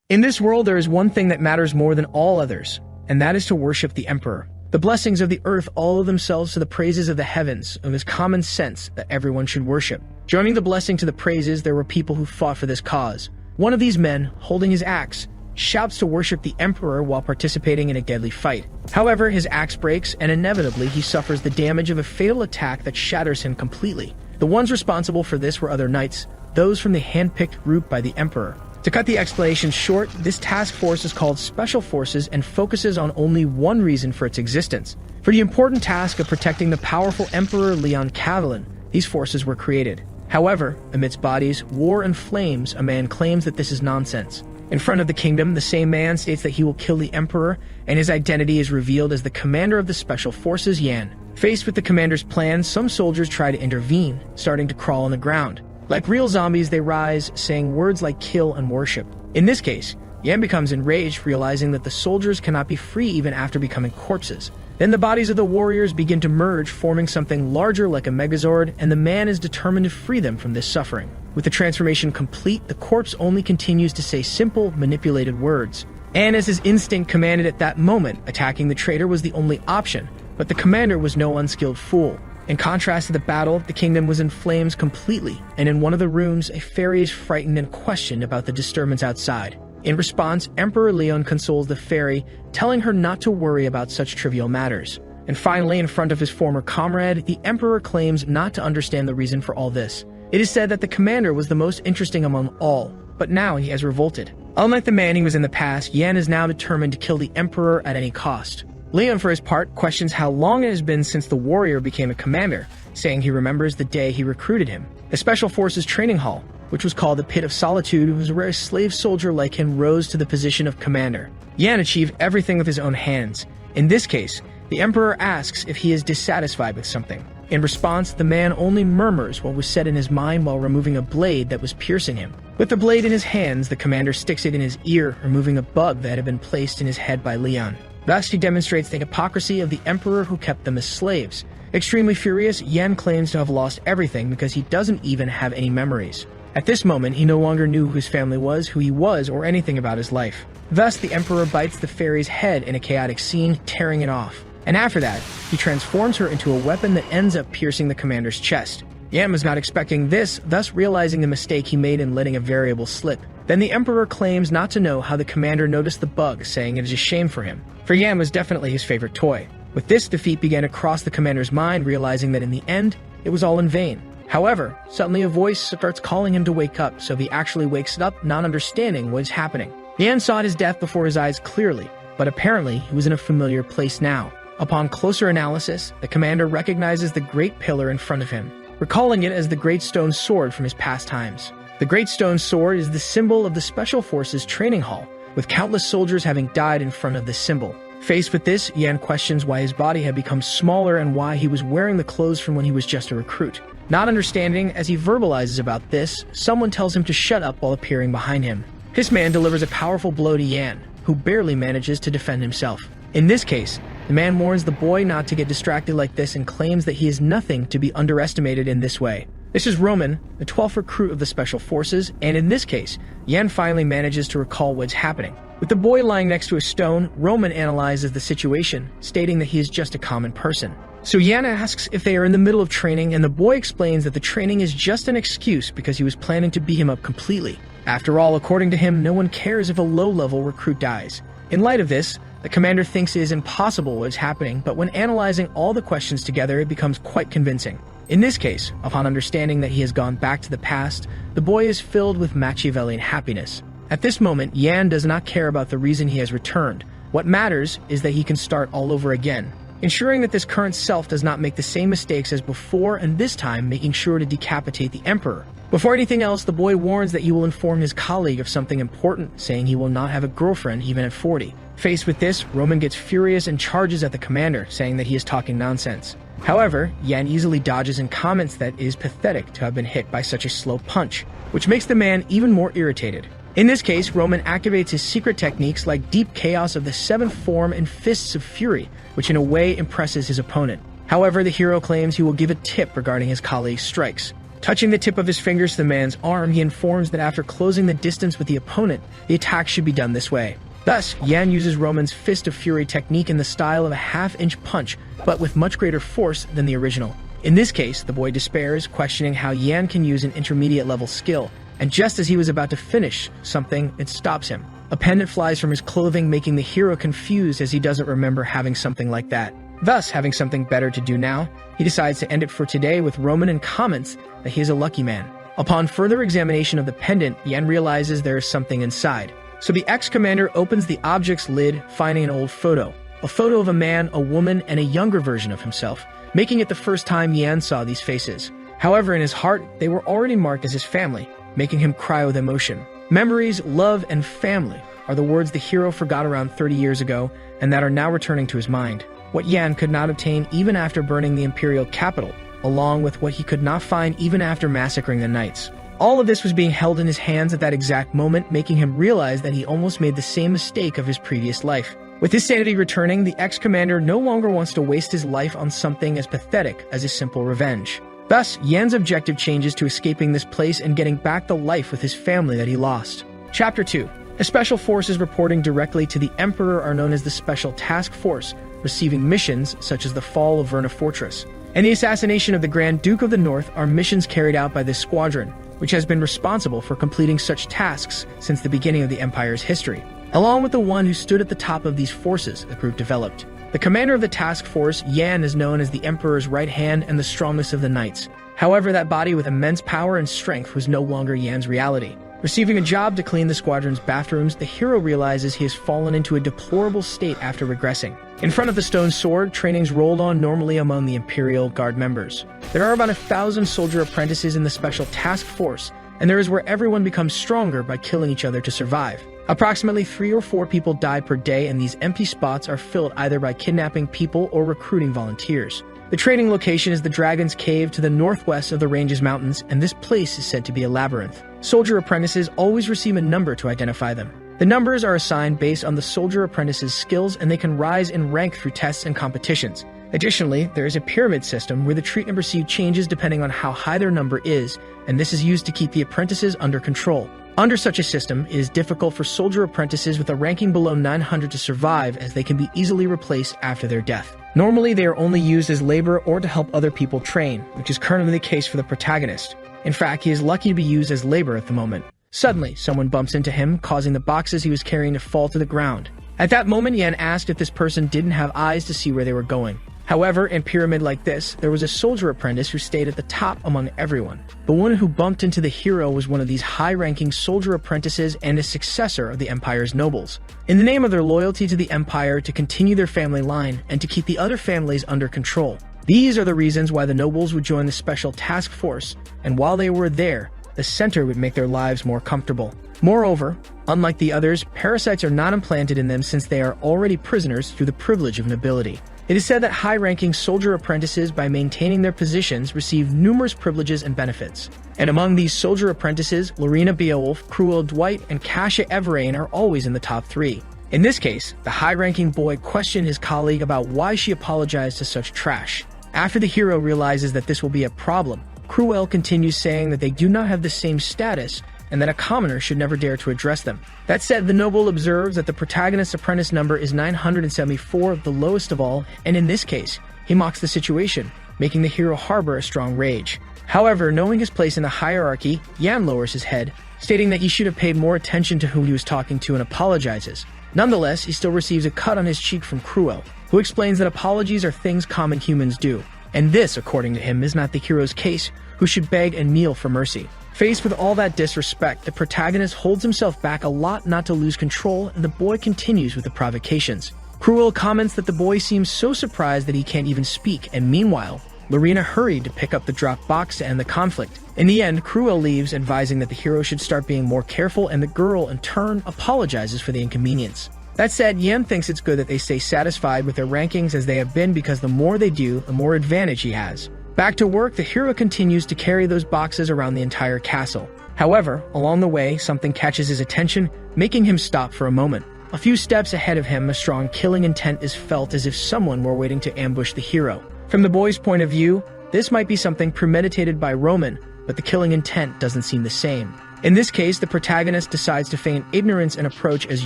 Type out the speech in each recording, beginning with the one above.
In this world, there is one thing that matters more than all others, and that is to worship the Emperor. The blessings of the earth all of themselves to the praises of the heavens, of his common sense that everyone should worship. Joining the blessing to the praises, there were people who fought for this cause. One of these men, holding his axe, shouts to worship the Emperor while participating in a deadly fight. However, his axe breaks, and inevitably he suffers the damage of a fatal attack that shatters him completely. The ones responsible for this were other knights, those from the hand-picked group by the Emperor. To cut the explanation short, this task force is called Special Forces and focuses on only one reason for its existence. For the important task of protecting the powerful Emperor Leon Kavalan, these forces were created. However, amidst bodies, war, and flames, a man claims that this is nonsense. In front of the kingdom, the same man states that he will kill the Emperor, and his identity is revealed as the commander of the Special Forces, Yan. Faced with the commander's plan, some soldiers try to intervene, starting to crawl on the ground. Like real zombies, they rise, saying words like kill and worship. In this case, Yan becomes enraged, realizing that the soldiers cannot be free even after becoming corpses. Then the bodies of the warriors begin to merge, forming something larger like a megazord, and the man is determined to free them from this suffering. With the transformation complete, the corpse only continues to say simple, manipulated words. And as his instinct commanded at that moment, attacking the traitor was the only option, but the commander was no unskilled fool. In contrast to the battle, the kingdom was in flames completely, and in one of the rooms, a fairy is frightened and questioned about the disturbance outside. In response, Emperor Leon consoles the fairy, telling her not to worry about such trivial matters. And finally, in front of his former comrade, the Emperor claims not to understand the reason for all this. It is said that the commander was the most interesting among all, but now he has revolted. Unlike the man he was in the past, Yan is now determined to kill the Emperor at any cost. Leon, for his part, questions how long it has been since the warrior became a commander, saying he remembers the day he recruited him. The Special Forces training hall, which was called the Pit of Solitude, was where a slave soldier like him rose to the position of commander. Yan achieved everything with his own hands. In this case, the Emperor asks if he is dissatisfied with something. In response, the man only murmurs what was said in his mind while removing a blade that was piercing him. With the blade in his hands, the commander sticks it in his ear, removing a bug that had been placed in his head by Leon. Thus, he demonstrates the hypocrisy of the Emperor who kept them as slaves. Extremely furious, Yan claims to have lost everything because he doesn't even have any memories. At this moment, he no longer knew who his family was, who he was, or anything about his life. Thus, the Emperor bites the fairy's head in a chaotic scene, tearing it off. And after that, he transforms her into a weapon that ends up piercing the commander's chest. Yan was not expecting this, thus realizing the mistake he made in letting a variable slip. Then the Emperor claims not to know how the commander noticed the bug, saying it is a shame for him. For Yan was definitely his favorite toy. With this, defeat began to cross the commander's mind, realizing that in the end, it was all in vain. However, suddenly a voice starts calling him to wake up, so he actually wakes up, not understanding what is happening. Yan saw his death before his eyes clearly, but apparently he was in a familiar place now. Upon closer analysis, the commander recognizes the great pillar in front of him, recalling it as the Great Stone Sword from his past times. The Great Stone Sword is the symbol of the Special Forces training hall, with countless soldiers having died in front of this symbol. Faced with this, Yan questions why his body had become smaller and why he was wearing the clothes from when he was just a recruit. Not understanding, as he verbalizes about this, someone tells him to shut up while appearing behind him. This man delivers a powerful blow to Yan, who barely manages to defend himself. In this case, the man warns the boy not to get distracted like this and claims that he is nothing to be underestimated in this way. This is Roman, the 12th recruit of the Special Forces, and in this case, Yan finally manages to recall what's happening. With the boy lying next to a stone, Roman analyzes the situation, stating that he is just a common person. So Yan asks if they are in the middle of training, and the boy explains that the training is just an excuse because he was planning to beat him up completely. After all, according to him, no one cares if a low-level recruit dies. In light of this, the commander thinks it is impossible what is happening, but when analyzing all the questions together, it becomes quite convincing. In this case, upon understanding that he has gone back to the past, the boy is filled with Machiavellian happiness. At this moment, Yan does not care about the reason he has returned. What matters is that he can start all over again, ensuring that this current self does not make the same mistakes as before, and this time making sure to decapitate the Emperor. Before anything else, the boy warns that he will inform his colleague of something important, saying he will not have a girlfriend even at 40. Faced with this, Roman gets furious and charges at the commander, saying that he is talking nonsense. However, Yan easily dodges and comments that it is pathetic to have been hit by such a slow punch, which makes the man even more irritated. In this case, Roman activates his secret techniques like Deep Chaos of the Seventh Form and Fists of Fury, which in a way impresses his opponent. However, the hero claims he will give a tip regarding his colleague's strikes. Touching the tip of his fingers to the man's arm, he informs that after closing the distance with the opponent, the attack should be done this way. Thus, Yan uses Roman's Fist of Fury technique in the style of a half-inch punch, but with much greater force than the original. In this case, the boy despairs, questioning how Yan can use an intermediate-level skill, and just as he was about to finish something, it stops him. A pendant flies from his clothing, making the hero confused as he doesn't remember having something like that. Thus, having something better to do now, he decides to end it for today with Roman and comments that he is a lucky man. Upon further examination of the pendant, Yan realizes there is something inside. So the ex-commander opens the object's lid, finding an old photo. A photo of a man, a woman, and a younger version of himself, making it the first time Yan saw these faces. However, in his heart, they were already marked as his family, making him cry with emotion. Memories, love, and family are the words the hero forgot around 30 years ago, and that are now returning to his mind. What Yan could not obtain even after burning the imperial capital, along with what he could not find even after massacring the knights. All of this was being held in his hands at that exact moment, making him realize that he almost made the same mistake of his previous life. With his sanity returning, the ex-commander no longer wants to waste his life on something as pathetic as a simple revenge. Thus, Yan's objective changes to escaping this place and getting back the life with his family that he lost. Chapter 2. The special forces reporting directly to the Emperor are known as the Special Task Force, receiving missions such as the fall of Verna Fortress and the assassination of the Grand Duke of the North are missions carried out by this squadron, which has been responsible for completing such tasks since the beginning of the Empire's history. Along with the one who stood at the top of these forces, the group developed. The commander of the task force, Yan, is known as the Emperor's right hand and the strongest of the knights. However, that body with immense power and strength was no longer Yan's reality. Receiving a job to clean the squadron's bathrooms, the hero realizes he has fallen into a deplorable state after regressing. In front of the stone sword, trainings rolled on normally among the Imperial Guard members. There are about 1,000 soldier apprentices in the Special Task Force, and there is where everyone becomes stronger by killing each other to survive. Approximately 3 or 4 people die per day, and these empty spots are filled either by kidnapping people or recruiting volunteers. The training location is the Dragon's Cave to the northwest of the Ranges Mountains, and this place is said to be a labyrinth. Soldier apprentices always receive a number to identify them. The numbers are assigned based on the soldier apprentice's skills, and they can rise in rank through tests and competitions. Additionally, there is a pyramid system where the treatment received changes depending on how high their number is, and this is used to keep the apprentices under control. Under such a system, it is difficult for soldier apprentices with a ranking below 900 to survive, as they can be easily replaced after their death. Normally, they are only used as labor or to help other people train, which is currently the case for the protagonist. In fact, he is lucky to be used as labor at the moment. Suddenly, someone bumps into him, causing the boxes he was carrying to fall to the ground. At that moment, Yan asked if this person didn't have eyes to see where they were going. However, in a pyramid like this, there was a soldier apprentice who stayed at the top among everyone. The one who bumped into the hero was one of these high-ranking soldier apprentices and a successor of the Empire's nobles. In the name of their loyalty to the Empire, to continue their family line, and to keep the other families under control. These are the reasons why the nobles would join the Special Task Force, and while they were there, the center would make their lives more comfortable. Moreover, unlike the others, parasites are not implanted in them since they are already prisoners through the privilege of nobility. It is said that high-ranking soldier apprentices, by maintaining their positions, receive numerous privileges and benefits. And among these soldier apprentices, Lorena Beowulf, Cruel Dwight, and Kasia Everain are always in the top 3. In this case, the high-ranking boy questioned his colleague about why she apologized to such trash. After the hero realizes that this will be a problem, Cruel continues saying that they do not have the same status, and that a commoner should never dare to address them. That said, the noble observes that the protagonist's apprentice number is 974, the lowest of all, and in this case, he mocks the situation, making the hero harbor a strong rage. However, knowing his place in the hierarchy, Yan lowers his head, stating that he should have paid more attention to who he was talking to and apologizes. Nonetheless, he still receives a cut on his cheek from Cruel, who explains that apologies are things common humans do. And this, according to him, is not the hero's case, who should beg and kneel for mercy. Faced with all that disrespect, the protagonist holds himself back a lot not to lose control, and the boy continues with the provocations. Cruel comments that the boy seems so surprised that he can't even speak, and meanwhile, Lorena hurried to pick up the dropped box to end the conflict. In the end, Cruel leaves, advising that the hero should start being more careful, and the girl, in turn, apologizes for the inconvenience. That said, Yan thinks it's good that they stay satisfied with their rankings as they have been, because the more they do, the more advantage he has. Back to work, the hero continues to carry those boxes around the entire castle. However, along the way, something catches his attention, making him stop for a moment. A few steps ahead of him, a strong killing intent is felt, as if someone were waiting to ambush the hero. From the boy's point of view, this might be something premeditated by Roman, but the killing intent doesn't seem the same. In this case, the protagonist decides to feign ignorance and approach as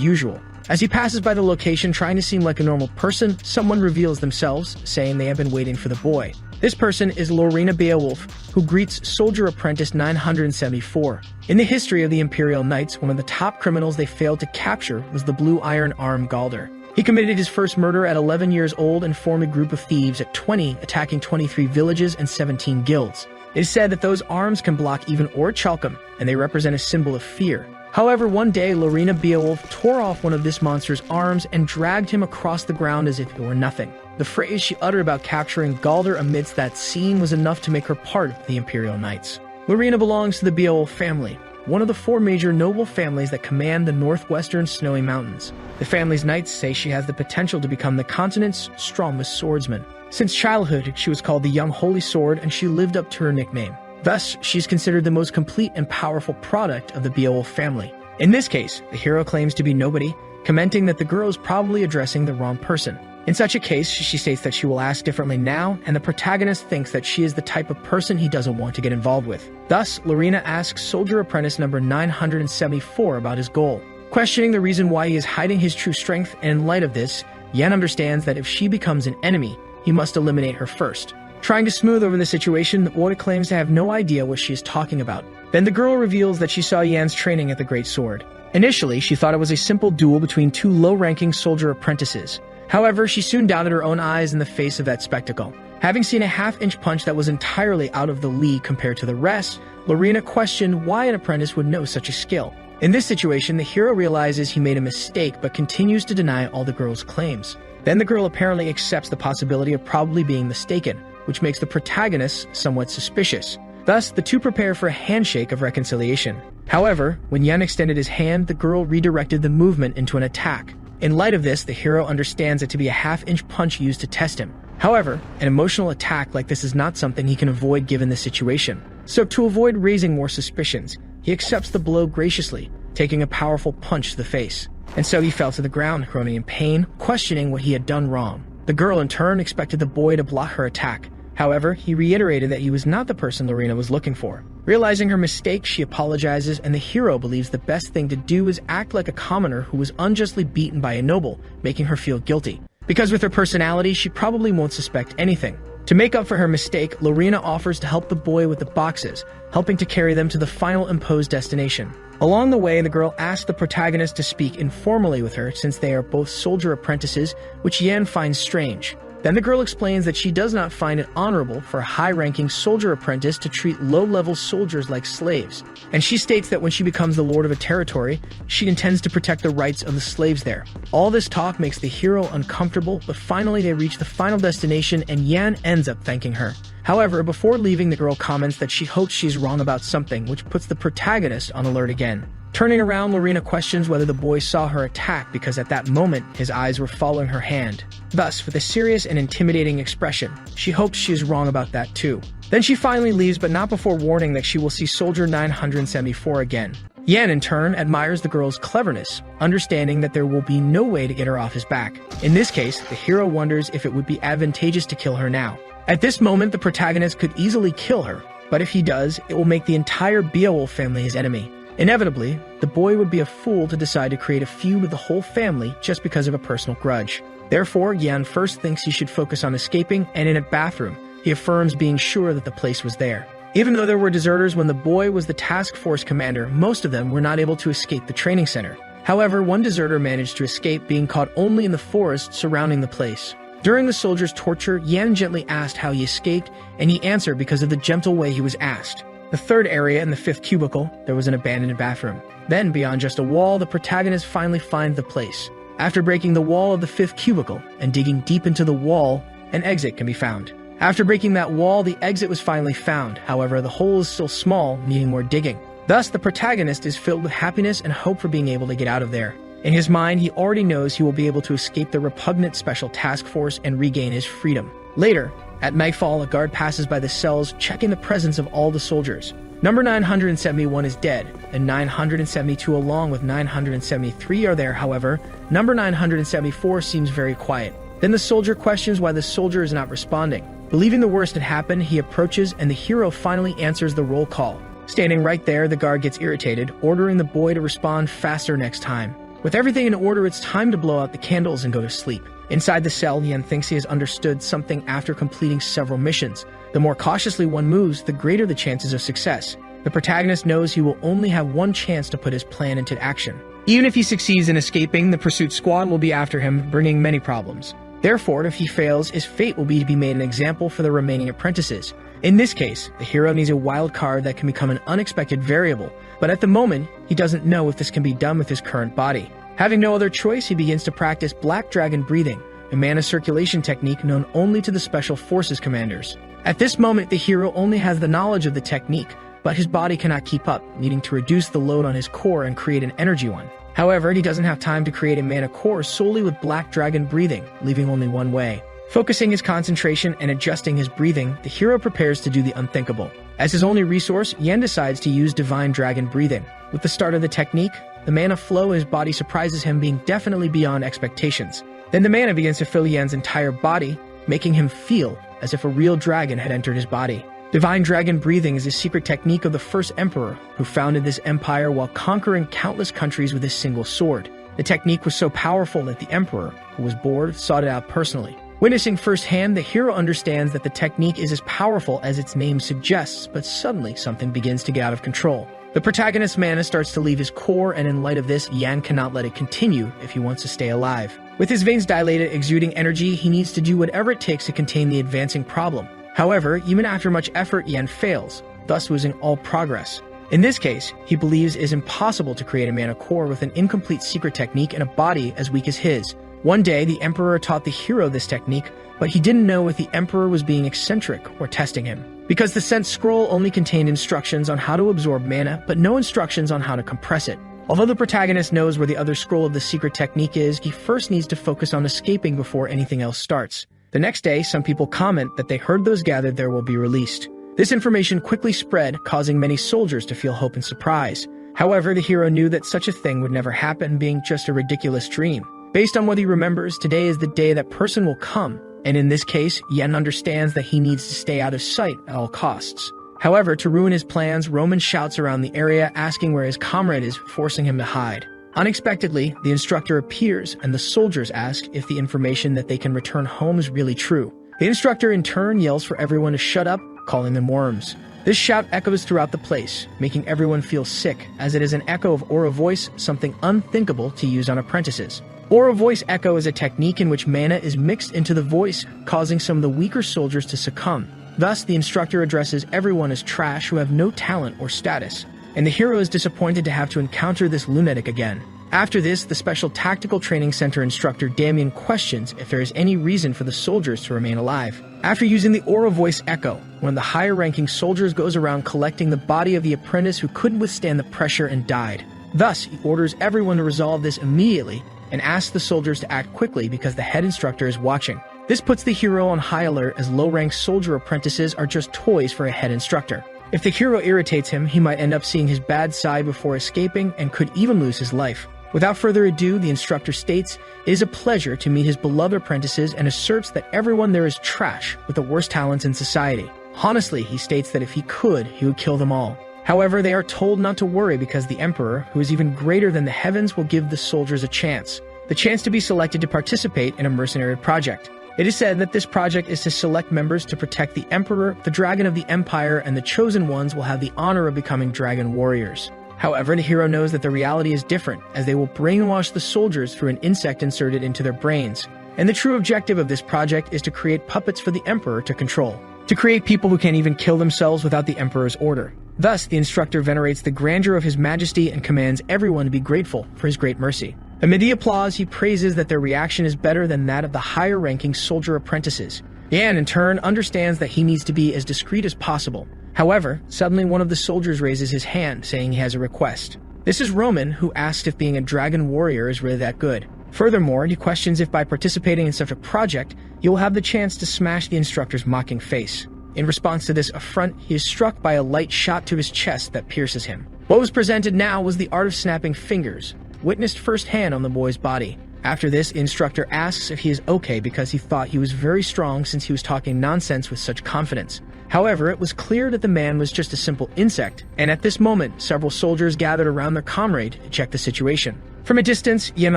usual. As he passes by the location trying to seem like a normal person, someone reveals themselves, saying they have been waiting for the boy. This person is Lorena Beowulf, who greets Soldier Apprentice 974. In the history of the Imperial Knights, one of the top criminals they failed to capture was the Blue Iron Arm Galder. He committed his first murder at 11 years old and formed a group of thieves at 20, attacking 23 villages and 17 guilds. It is said that those arms can block even orichalcum, and they represent a symbol of fear. However, one day, Lorena Beowulf tore off one of this monster's arms and dragged him across the ground as if it were nothing. The phrase she uttered about capturing Galder amidst that scene was enough to make her part of the Imperial Knights. Lorena belongs to the Beowulf family, one of the 4 major noble families that command the northwestern snowy mountains. The family's knights say she has the potential to become the continent's strongest swordsman. Since childhood, she was called the Young Holy Sword, and she lived up to her nickname. Thus, she's considered the most complete and powerful product of the Beowulf family. In this case, the hero claims to be nobody, commenting that the girl is probably addressing the wrong person. In such a case, she states that she will ask differently now, and the protagonist thinks that she is the type of person he doesn't want to get involved with. Thus, Lorena asks Soldier Apprentice number 974 about his goal, questioning the reason why he is hiding his true strength, and in light of this, Yan understands that if she becomes an enemy, he must eliminate her first. Trying to smooth over the situation, the boy claims to have no idea what she is talking about. Then the girl reveals that she saw Yan's training at the Great Sword. Initially, she thought it was a simple duel between 2 low-ranking soldier apprentices. However, she soon doubted her own eyes in the face of that spectacle. Having seen a half-inch punch that was entirely out of the league compared to the rest, Lorena questioned why an apprentice would know such a skill. In this situation, the hero realizes he made a mistake but continues to deny all the girl's claims. Then the girl apparently accepts the possibility of probably being mistaken, which makes the protagonist somewhat suspicious. Thus, the two prepare for a handshake of reconciliation. However, when Yan extended his hand, the girl redirected the movement into an attack. In light of this, the hero understands it to be a half-inch punch used to test him. However, an emotional attack like this is not something he can avoid given the situation. So to avoid raising more suspicions, he accepts the blow graciously, taking a powerful punch to the face. And so he fell to the ground, groaning in pain, questioning what he had done wrong. The girl, in turn, expected the boy to block her attack. However, he reiterated that he was not the person Lorena was looking for. Realizing her mistake, she apologizes, and the hero believes the best thing to do is act like a commoner who was unjustly beaten by a noble, making her feel guilty. Because with her personality, she probably won't suspect anything. To make up for her mistake, Lorena offers to help the boy with the boxes, helping to carry them to the final imposed destination. Along the way, the girl asks the protagonist to speak informally with her since they are both soldier apprentices, which Yan finds strange. Then the girl explains that she does not find it honorable for a high-ranking soldier apprentice to treat low-level soldiers like slaves. And she states that when she becomes the lord of a territory, she intends to protect the rights of the slaves there. All this talk makes the hero uncomfortable, but finally they reach the final destination and Yan ends up thanking her. However, before leaving, the girl comments that she hopes she's wrong about something, which puts the protagonist on alert again. Turning around, Lorena questions whether the boy saw her attack because at that moment, his eyes were following her hand. Thus, with a serious and intimidating expression, she hopes she is wrong about that too. Then she finally leaves, but not before warning that she will see Soldier 974 again. Yan, in turn, admires the girl's cleverness, understanding that there will be no way to get her off his back. In this case, the hero wonders if it would be advantageous to kill her now. At this moment, the protagonist could easily kill her, but if he does, it will make the entire Beowulf family his enemy. Inevitably, the boy would be a fool to decide to create a feud with the whole family just because of a personal grudge. Therefore, Yan first thinks he should focus on escaping, and in a bathroom, he affirms being sure that the place was there. Even though there were deserters when the boy was the task force commander, most of them were not able to escape the training center. However, one deserter managed to escape, being caught only in the forest surrounding the place. During the soldier's torture, Yan gently asked how he escaped, and he answered because of the gentle way he was asked. The third area, in the 5th cubicle, there was an abandoned bathroom. Then, beyond just a wall, the protagonist finally finds the place. After breaking the wall of the 5th cubicle and digging deep into the wall, an exit can be found. After breaking that wall, the exit was finally found. However, the hole is still small, needing more digging. Thus, the protagonist is filled with happiness and hope for being able to get out of there. In his mind, he already knows he will be able to escape the repugnant special task force and regain his freedom. Later, at nightfall, a guard passes by the cells, checking the presence of all the soldiers. Number 971 is dead, and 972 along with 973 are there. However, number 974 seems very quiet. Then the soldier questions why the soldier is not responding. Believing the worst had happened, he approaches and the hero finally answers the roll call. Standing right there, the guard gets irritated, ordering the boy to respond faster next time. With everything in order, it's time to blow out the candles and go to sleep. Inside the cell, Yen thinks he has understood something after completing several missions. The more cautiously one moves, the greater the chances of success. The protagonist knows he will only have one chance to put his plan into action. Even if he succeeds in escaping, the pursuit squad will be after him, bringing many problems. Therefore, if he fails, his fate will be to be made an example for the remaining apprentices. In this case, the hero needs a wild card that can become an unexpected variable, but at the moment, he doesn't know if this can be done with his current body. Having no other choice, he begins to practice Black Dragon Breathing, a mana circulation technique known only to the Special Forces commanders. At this moment, the hero only has the knowledge of the technique, but his body cannot keep up, needing to reduce the load on his core and create an energy one. However, he doesn't have time to create a mana core solely with Black Dragon Breathing, leaving only one way. Focusing his concentration and adjusting his breathing, the hero prepares to do the unthinkable. As his only resource, Yen decides to use Divine Dragon Breathing. With the start of the technique, the mana flow in his body surprises him, being definitely beyond expectations. Then the mana begins to fill Yen's entire body, making him feel as if a real dragon had entered his body. Divine Dragon Breathing is a secret technique of the first emperor, who founded this empire while conquering countless countries with a single sword. The technique was so powerful that the emperor, who was bored, sought it out personally. Witnessing firsthand, the hero understands that the technique is as powerful as its name suggests, but suddenly something begins to get out of control. The protagonist's mana starts to leave his core, and in light of this, Yan cannot let it continue if he wants to stay alive. With his veins dilated, exuding energy, he needs to do whatever it takes to contain the advancing problem. However, even after much effort, Yan fails, thus losing all progress. In this case, he believes it is impossible to create a mana core with an incomplete secret technique in a body as weak as his. One day, the Emperor taught the hero this technique, but he didn't know if the Emperor was being eccentric or testing him. Because the sent scroll only contained instructions on how to absorb mana, but no instructions on how to compress it. Although the protagonist knows where the other scroll of the secret technique is, he first needs to focus on escaping before anything else starts. The next day, some people comment that they heard those gathered there will be released. This information quickly spread, causing many soldiers to feel hope and surprise. However, the hero knew that such a thing would never happen, being just a ridiculous dream. Based on what he remembers, today is the day that person will come, and in this case, Yen understands that he needs to stay out of sight at all costs. However, to ruin his plans, Roman shouts around the area asking where his comrade is, forcing him to hide. Unexpectedly, the instructor appears, and the soldiers ask if the information that they can return home is really true. The instructor in turn yells for everyone to shut up, calling them worms. This shout echoes throughout the place, making everyone feel sick, as it is an echo of aura voice, something unthinkable to use on apprentices. Aura voice echo is a technique in which mana is mixed into the voice, causing some of the weaker soldiers to succumb. Thus, the instructor addresses everyone as trash who have no talent or status, and the hero is disappointed to have to encounter this lunatic again. After this, the Special Tactical Training Center instructor Damien questions if there is any reason for the soldiers to remain alive. After using the aura voice echo, one of the higher-ranking soldiers goes around collecting the body of the apprentice who couldn't withstand the pressure and died. Thus, he orders everyone to resolve this immediately and asks the soldiers to act quickly because the head instructor is watching. This puts the hero on high alert, as low-ranked soldier apprentices are just toys for a head instructor. If the hero irritates him, he might end up seeing his bad side before escaping and could even lose his life. Without further ado, the instructor states it is a pleasure to meet his beloved apprentices and asserts that everyone there is trash with the worst talents in society. Honestly, he states that if he could, he would kill them all. However, they are told not to worry because the Emperor, who is even greater than the heavens, will give the soldiers a chance. The chance to be selected to participate in a mercenary project. It is said that this project is to select members to protect the Emperor, the Dragon of the Empire, and the chosen ones will have the honor of becoming dragon warriors. However, the hero knows that the reality is different, as they will brainwash the soldiers through an insect inserted into their brains. And the true objective of this project is to create puppets for the Emperor to control. To create people who can't even kill themselves without the Emperor's order. Thus, the instructor venerates the grandeur of his majesty and commands everyone to be grateful for his great mercy. Amid the applause, he praises that their reaction is better than that of the higher-ranking soldier apprentices. Yan, in turn, understands that he needs to be as discreet as possible. However, suddenly one of the soldiers raises his hand, saying he has a request. This is Roman, who asks if being a dragon warrior is really that good. Furthermore, he questions if by participating in such a project, you will have the chance to smash the instructor's mocking face. In response to this affront, he is struck by a light shot to his chest that pierces him. What was presented now was the art of snapping fingers, witnessed firsthand on the boy's body. After this, the instructor asks if he is okay because he thought he was very strong since he was talking nonsense with such confidence. However, it was clear that the man was just a simple insect, and at this moment, several soldiers gathered around their comrade to check the situation. From a distance, Yen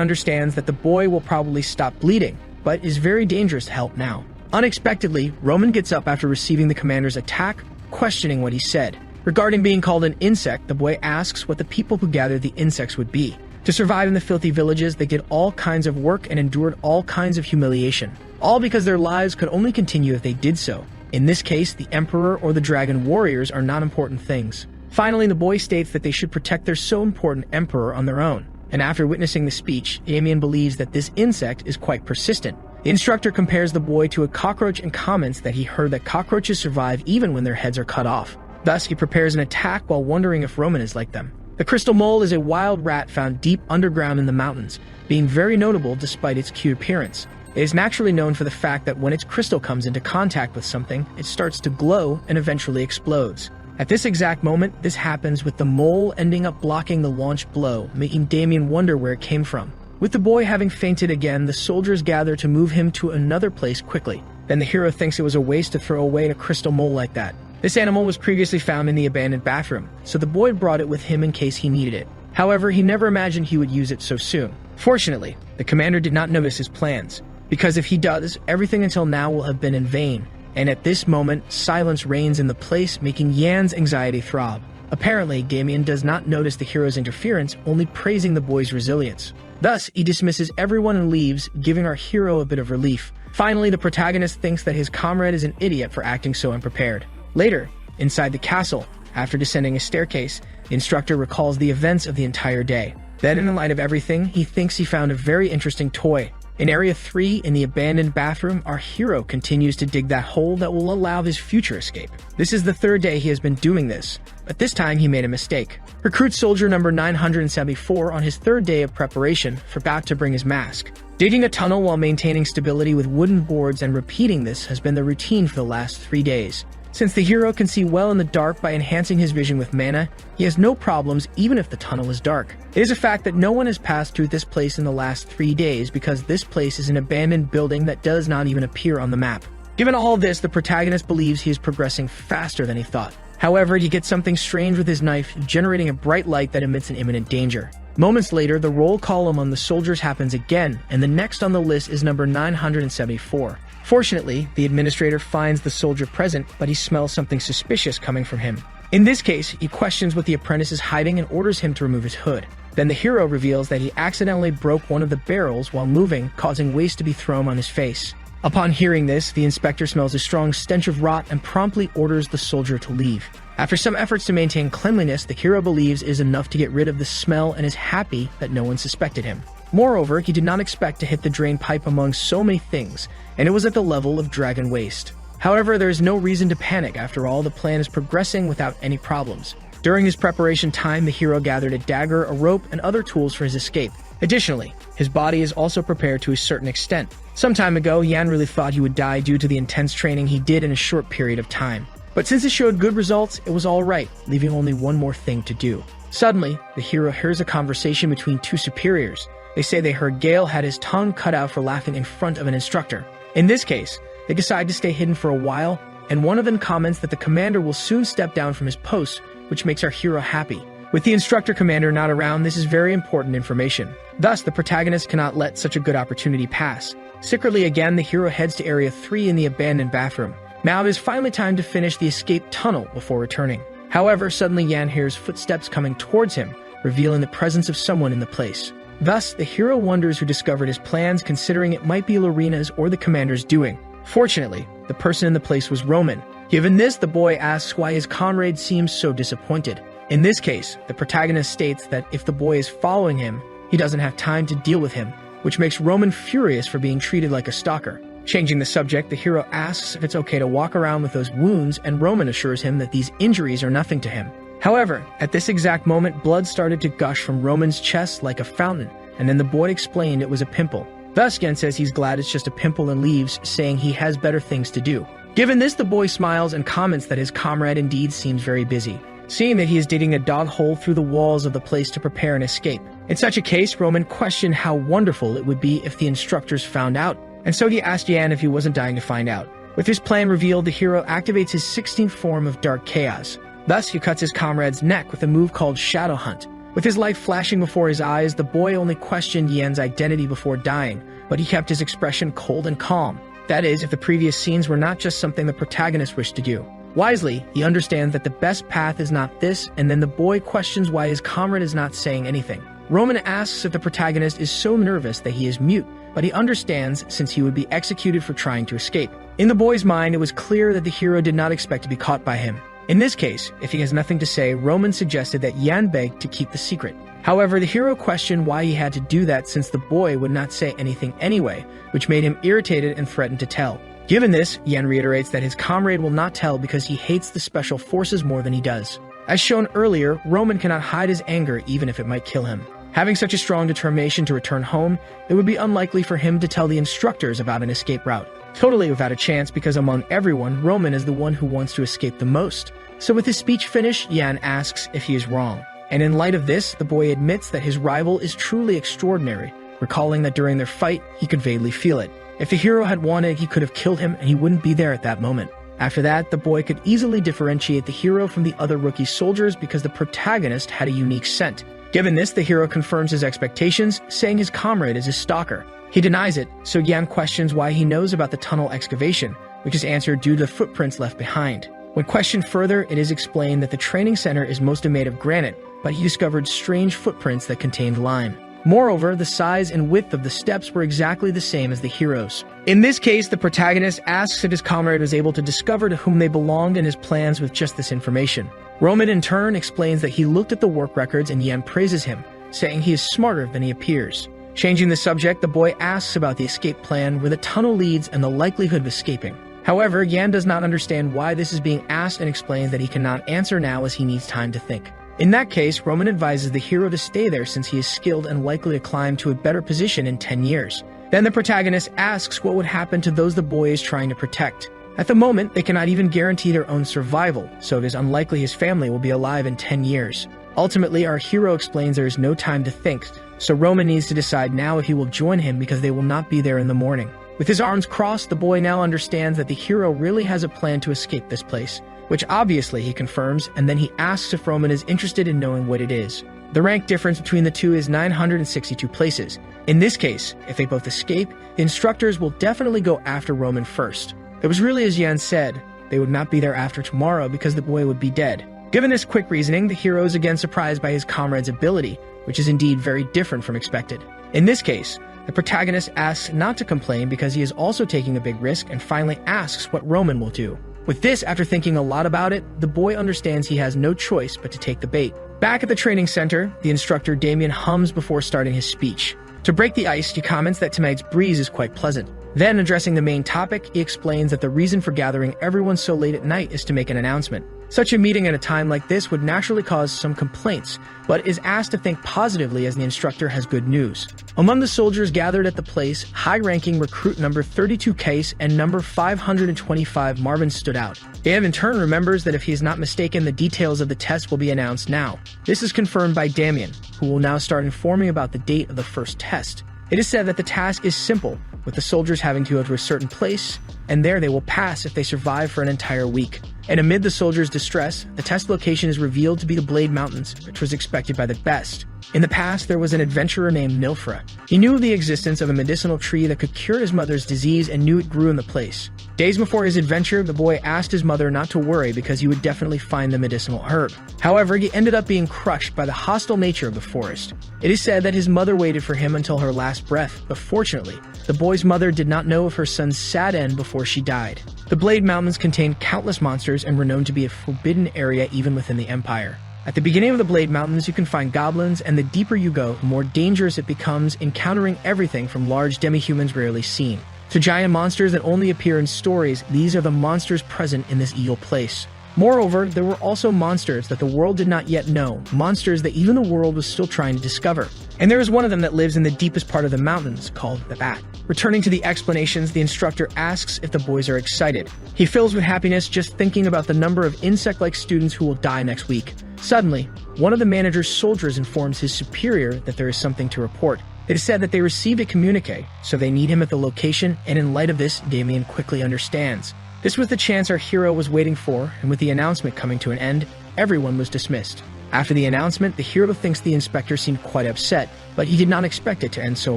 understands that the boy will probably stop bleeding, but is very dangerous to help now. Unexpectedly, Roman gets up after receiving the commander's attack, questioning what he said. Regarding being called an insect, the boy asks what the people who gathered the insects would be. To survive in the filthy villages, they did all kinds of work and endured all kinds of humiliation, all because their lives could only continue if they did so. In this case, the emperor or the dragon warriors are not important things. Finally, the boy states that they should protect their so important emperor on their own. And after witnessing the speech, Damien believes that this insect is quite persistent. The instructor compares the boy to a cockroach and comments that he heard that cockroaches survive even when their heads are cut off. Thus, he prepares an attack while wondering if Roman is like them. The crystal mole is a wild rat found deep underground in the mountains, being very notable despite its cute appearance. It is naturally known for the fact that when its crystal comes into contact with something, it starts to glow and eventually explodes. At this exact moment, this happens with the mole ending up blocking the launch blow, making Damien wonder where it came from. With the boy having fainted again, the soldiers gather to move him to another place quickly. Then the hero thinks it was a waste to throw away a crystal mole like that. This animal was previously found in the abandoned bathroom, so the boy brought it with him in case he needed it. However, he never imagined he would use it so soon. Fortunately, the commander did not notice his plans, because if he does, everything until now will have been in vain. And at this moment, silence reigns in the place, making Yan's anxiety throb. Apparently, Damien does not notice the hero's interference, only praising the boy's resilience. Thus, he dismisses everyone and leaves, giving our hero a bit of relief. Finally, the protagonist thinks that his comrade is an idiot for acting so unprepared. Later, inside the castle, after descending a staircase, the instructor recalls the events of the entire day. Then, in the light of everything, he thinks he found a very interesting toy. In Area 3, in the abandoned bathroom, our hero continues to dig that hole that will allow his future escape. This is the third day he has been doing this, but this time he made a mistake. Recruit soldier number 974 on his third day of preparation forgot to bring his mask. Digging a tunnel while maintaining stability with wooden boards and repeating this has been the routine for the last 3 days. Since the hero can see well in the dark by enhancing his vision with mana, he has no problems even if the tunnel is dark. It is a fact that no one has passed through this place in the last 3 days because this place is an abandoned building that does not even appear on the map. Given all this, the protagonist believes he is progressing faster than he thought. However, he gets something strange with his knife, generating a bright light that emits an imminent danger. Moments later, the roll column on the soldiers happens again, and the next on the list is number 974. Fortunately, the administrator finds the soldier present, but he smells something suspicious coming from him. In this case, he questions what the apprentice is hiding and orders him to remove his hood. Then the hero reveals that he accidentally broke one of the barrels while moving, causing waste to be thrown on his face. Upon hearing this, the inspector smells a strong stench of rot and promptly orders the soldier to leave. After some efforts to maintain cleanliness, the hero believes is enough to get rid of the smell and is happy that no one suspected him. Moreover, he did not expect to hit the drain pipe among so many things, and it was at the level of dragon waste. However, there is no reason to panic. After all, the plan is progressing without any problems. During his preparation time, the hero gathered a dagger, a rope, and other tools for his escape. Additionally, his body is also prepared to a certain extent. Some time ago, Yan really thought he would die due to the intense training he did in a short period of time. But since it showed good results, it was alright, leaving only one more thing to do. Suddenly, the hero hears a conversation between two superiors. They say they heard Gale had his tongue cut out for laughing in front of an instructor. In this case, they decide to stay hidden for a while, and one of them comments that the commander will soon step down from his post, which makes our hero happy. With the instructor commander not around, this is very important information. Thus, the protagonist cannot let such a good opportunity pass. Secretly again, the hero heads to Area 3 in the abandoned bathroom. Now it is finally time to finish the escape tunnel before returning. However, suddenly Yan hears footsteps coming towards him, revealing the presence of someone in the place. Thus, the hero wonders who discovered his plans, considering it might be Lorena's or the commander's doing. Fortunately, the person in the place was Roman. Given this, the boy asks why his comrade seems so disappointed. In this case, the protagonist states that if the boy is following him, he doesn't have time to deal with him, which makes Roman furious for being treated like a stalker. Changing the subject, the hero asks if it's okay to walk around with those wounds, and Roman assures him that these injuries are nothing to him. However, at this exact moment, blood started to gush from Roman's chest like a fountain, and then the boy explained it was a pimple. Thus, Gen says he's glad it's just a pimple and leaves, saying he has better things to do. Given this, the boy smiles and comments that his comrade indeed seems very busy. Seeing that he is digging a dog hole through the walls of the place to prepare an escape, In such a case, Roman questioned how wonderful it would be if the instructors found out, and so he asked Yan if he wasn't dying to find out. With his plan revealed, the hero activates his 16th form of Dark Chaos. Thus, he cuts his comrade's neck with a move called Shadow Hunt. With his life flashing before his eyes, the boy only questioned Yan's identity before dying, but he kept his expression cold and calm. That is, if the previous scenes were not just something the protagonist wished to do. Wisely, he understands that the best path is not this, and then the boy questions why his comrade is not saying anything. Roman asks if the protagonist is so nervous that he is mute, but he understands since he would be executed for trying to escape. In the boy's mind, it was clear that the hero did not expect to be caught by him. In this case, if he has nothing to say, Roman suggested that Yan beg to keep the secret. However, the hero questioned why he had to do that since the boy would not say anything anyway, which made him irritated and threatened to tell. Given this, Yan reiterates that his comrade will not tell because he hates the special forces more than he does. As shown earlier, Roman cannot hide his anger even if it might kill him. Having such a strong determination to return home, it would be unlikely for him to tell the instructors about an escape route. Totally without a chance because among everyone, Roman is the one who wants to escape the most. So with his speech finished, Yan asks if he is wrong. And in light of this, the boy admits that his rival is truly extraordinary, recalling that during their fight, he could vaguely feel it. If the hero had wanted, he could have killed him and he wouldn't be there at that moment. After that, the boy could easily differentiate the hero from the other rookie soldiers because the protagonist had a unique scent. Given this, the hero confirms his expectations, saying his comrade is his stalker. He denies it, so Yan questions why he knows about the tunnel excavation, which is answered due to the footprints left behind. When questioned further, it is explained that the training center is mostly made of granite, but he discovered strange footprints that contained lime. Moreover, the size and width of the steps were exactly the same as the hero's. In this case, the protagonist asks if his comrade was able to discover to whom they belonged and his plans with just this information. Roman in turn explains that he looked at the work records and Yan praises him, saying he is smarter than he appears. Changing the subject, the boy asks about the escape plan, where the tunnel leads and the likelihood of escaping. However, Yan does not understand why this is being asked and explains that he cannot answer now as he needs time to think. In that case, Roman advises the hero to stay there since he is skilled and likely to climb to a better position in 10 years. Then the protagonist asks what would happen to those the boy is trying to protect. At the moment, they cannot even guarantee their own survival, so it is unlikely his family will be alive in 10 years. Ultimately, our hero explains there is no time to think, so Roman needs to decide now if he will join him because they will not be there in the morning. With his arms crossed, the boy now understands that the hero really has a plan to escape this place, which obviously he confirms, and then he asks if Roman is interested in knowing what it is. The rank difference between the two is 962 places. In this case, if they both escape, the instructors will definitely go after Roman first. It was really as Yan said, they would not be there after tomorrow because the boy would be dead. Given this quick reasoning, the hero is again surprised by his comrade's ability, which is indeed very different from expected. In this case, the protagonist asks not to complain because he is also taking a big risk and finally asks what Roman will do. With this, after thinking a lot about it, the boy understands he has no choice but to take the bait. Back at the training center, the instructor Damien hums before starting his speech. To break the ice, he comments that tonight's breeze is quite pleasant. Then, addressing the main topic, he explains that the reason for gathering everyone so late at night is to make an announcement. Such a meeting at a time like this would naturally cause some complaints, but is asked to think positively as the instructor has good news. Among the soldiers gathered at the place, high-ranking recruit number 32 Case and number 525 Marvin stood out. Dave in turn remembers that if he is not mistaken, the details of the test will be announced now. This is confirmed by Damien, who will now start informing about the date of the first test. It is said that the task is simple, with the soldiers having to go to a certain place, and there they will pass if they survive for an entire week. And amid the soldiers' distress, the test location is revealed to be the Blade Mountains, which was expected by the best. In the past, there was an adventurer named Nilfra. He knew of the existence of a medicinal tree that could cure his mother's disease and knew it grew in the place. Days before his adventure, the boy asked his mother not to worry because he would definitely find the medicinal herb. However, he ended up being crushed by the hostile nature of the forest. It is said that his mother waited for him until her last breath, but fortunately, the boy's mother did not know of her son's sad end before she died. The Blade Mountains contained countless monsters and were known to be a forbidden area even within the Empire. At the beginning of the Blade Mountains, you can find goblins, and the deeper you go, the more dangerous it becomes, encountering everything from large demi-humans rarely seen to giant monsters that only appear in stories. These are the monsters present in this evil place. Moreover, there were also monsters that the world did not yet know, monsters that even the world was still trying to discover. And there is one of them that lives in the deepest part of the mountains, called the Bat. Returning to the explanations, the instructor asks if the boys are excited. He fills with happiness just thinking about the number of insect-like students who will die next week. Suddenly, one of the manager's soldiers informs his superior that there is something to report. It is said that they received a communique, so they need him at the location, and in light of this, Damien quickly understands. This was the chance our hero was waiting for, and with the announcement coming to an end, everyone was dismissed. After the announcement, the hero thinks the inspector seemed quite upset, but he did not expect it to end so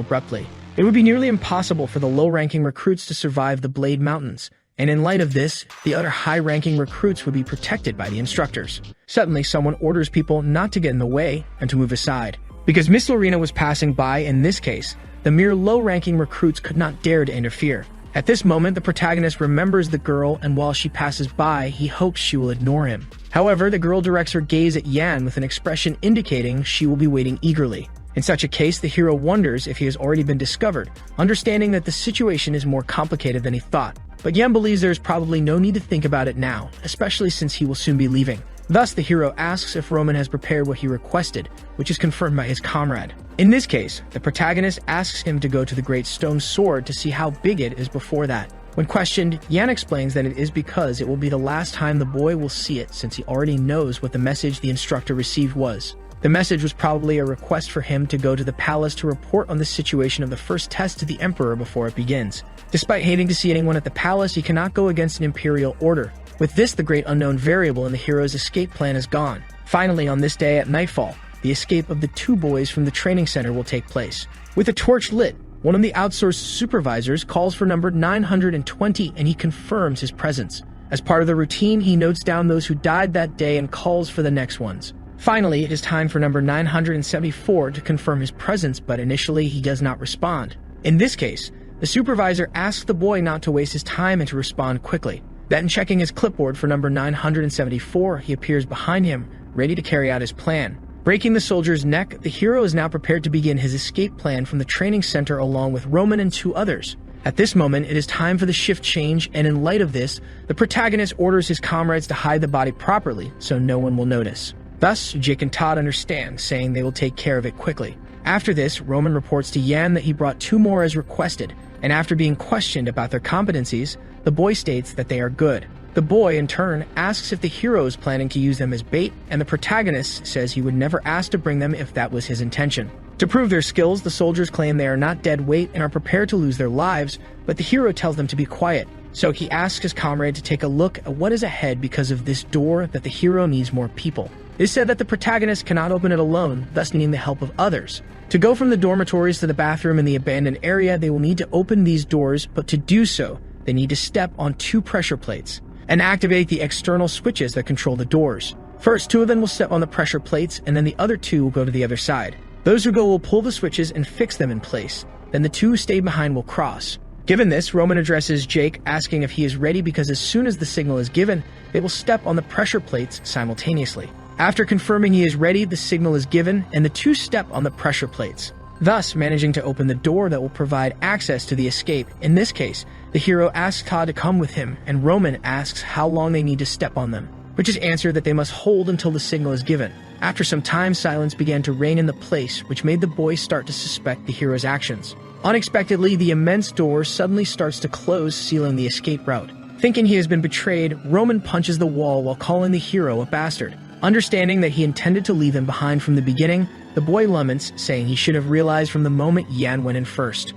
abruptly. It would be nearly impossible for the low-ranking recruits to survive the Blade Mountains, and in light of this, the other high-ranking recruits would be protected by the instructors. Suddenly, someone orders people not to get in the way and to move aside. Because Miss Lorena was passing by in this case, the mere low-ranking recruits could not dare to interfere. At this moment, the protagonist remembers the girl, and while she passes by, he hopes she will ignore him. However, the girl directs her gaze at Yan with an expression indicating she will be waiting eagerly. In such a case, the hero wonders if he has already been discovered, understanding that the situation is more complicated than he thought. But Yan believes there is probably no need to think about it now, especially since he will soon be leaving. Thus, the hero asks if Roman has prepared what he requested, which is confirmed by his comrade. In this case, the protagonist asks him to go to the Great Stone Sword to see how big it is before that. When questioned, Yan explains that it is because it will be the last time the boy will see it, since he already knows what the message the instructor received was. The message was probably a request for him to go to the palace to report on the situation of the first test to the Emperor before it begins. Despite hating to see anyone at the palace, he cannot go against an imperial order. With this, the great unknown variable in the hero's escape plan is gone. Finally, on this day at nightfall, the escape of the two boys from the training center will take place. With a torch lit, one of the outsourced supervisors calls for number 920 and he confirms his presence. As part of the routine, he notes down those who died that day and calls for the next ones. Finally, it is time for number 974 to confirm his presence, but initially he does not respond. In this case, the supervisor asks the boy not to waste his time and to respond quickly. Then, checking his clipboard for number 974, he appears behind him, ready to carry out his plan. Breaking the soldier's neck, the hero is now prepared to begin his escape plan from the training center along with Roman and two others. At this moment, it is time for the shift change, and in light of this, the protagonist orders his comrades to hide the body properly so no one will notice. Thus, Jake and Todd understand, saying they will take care of it quickly. After this, Roman reports to Yan that he brought two more as requested, and after being questioned about their competencies, the boy states that they are good. The boy, in turn, asks if the hero is planning to use them as bait, and the protagonist says he would never ask to bring them if that was his intention. To prove their skills, the soldiers claim they are not dead weight and are prepared to lose their lives, but the hero tells them to be quiet. So he asks his comrade to take a look at what is ahead because of this door that the hero needs more people. It is said that the protagonist cannot open it alone, thus needing the help of others. To go from the dormitories to the bathroom in the abandoned area, they will need to open these doors, but to do so, they need to step on two pressure plates and activate the external switches that control the doors. First, two of them will step on the pressure plates, and then the other two will go to the other side. Those who go will pull the switches and fix them in place. Then the two who stay behind will cross. Given this, Roman addresses Jake, asking if he is ready because as soon as the signal is given, they will step on the pressure plates simultaneously. After confirming he is ready, the signal is given, and the two step on the pressure plates, thus managing to open the door that will provide access to the escape. In this case, the hero asks Todd to come with him, and Roman asks how long they need to step on them, which is answered that they must hold until the signal is given. After some time, silence began to reign in the place, which made the boy start to suspect the hero's actions. Unexpectedly, the immense door suddenly starts to close, sealing the escape route. Thinking he has been betrayed, Roman punches the wall while calling the hero a bastard. Understanding that he intended to leave them behind from the beginning, the boy laments, saying he should have realized from the moment Yan went in first.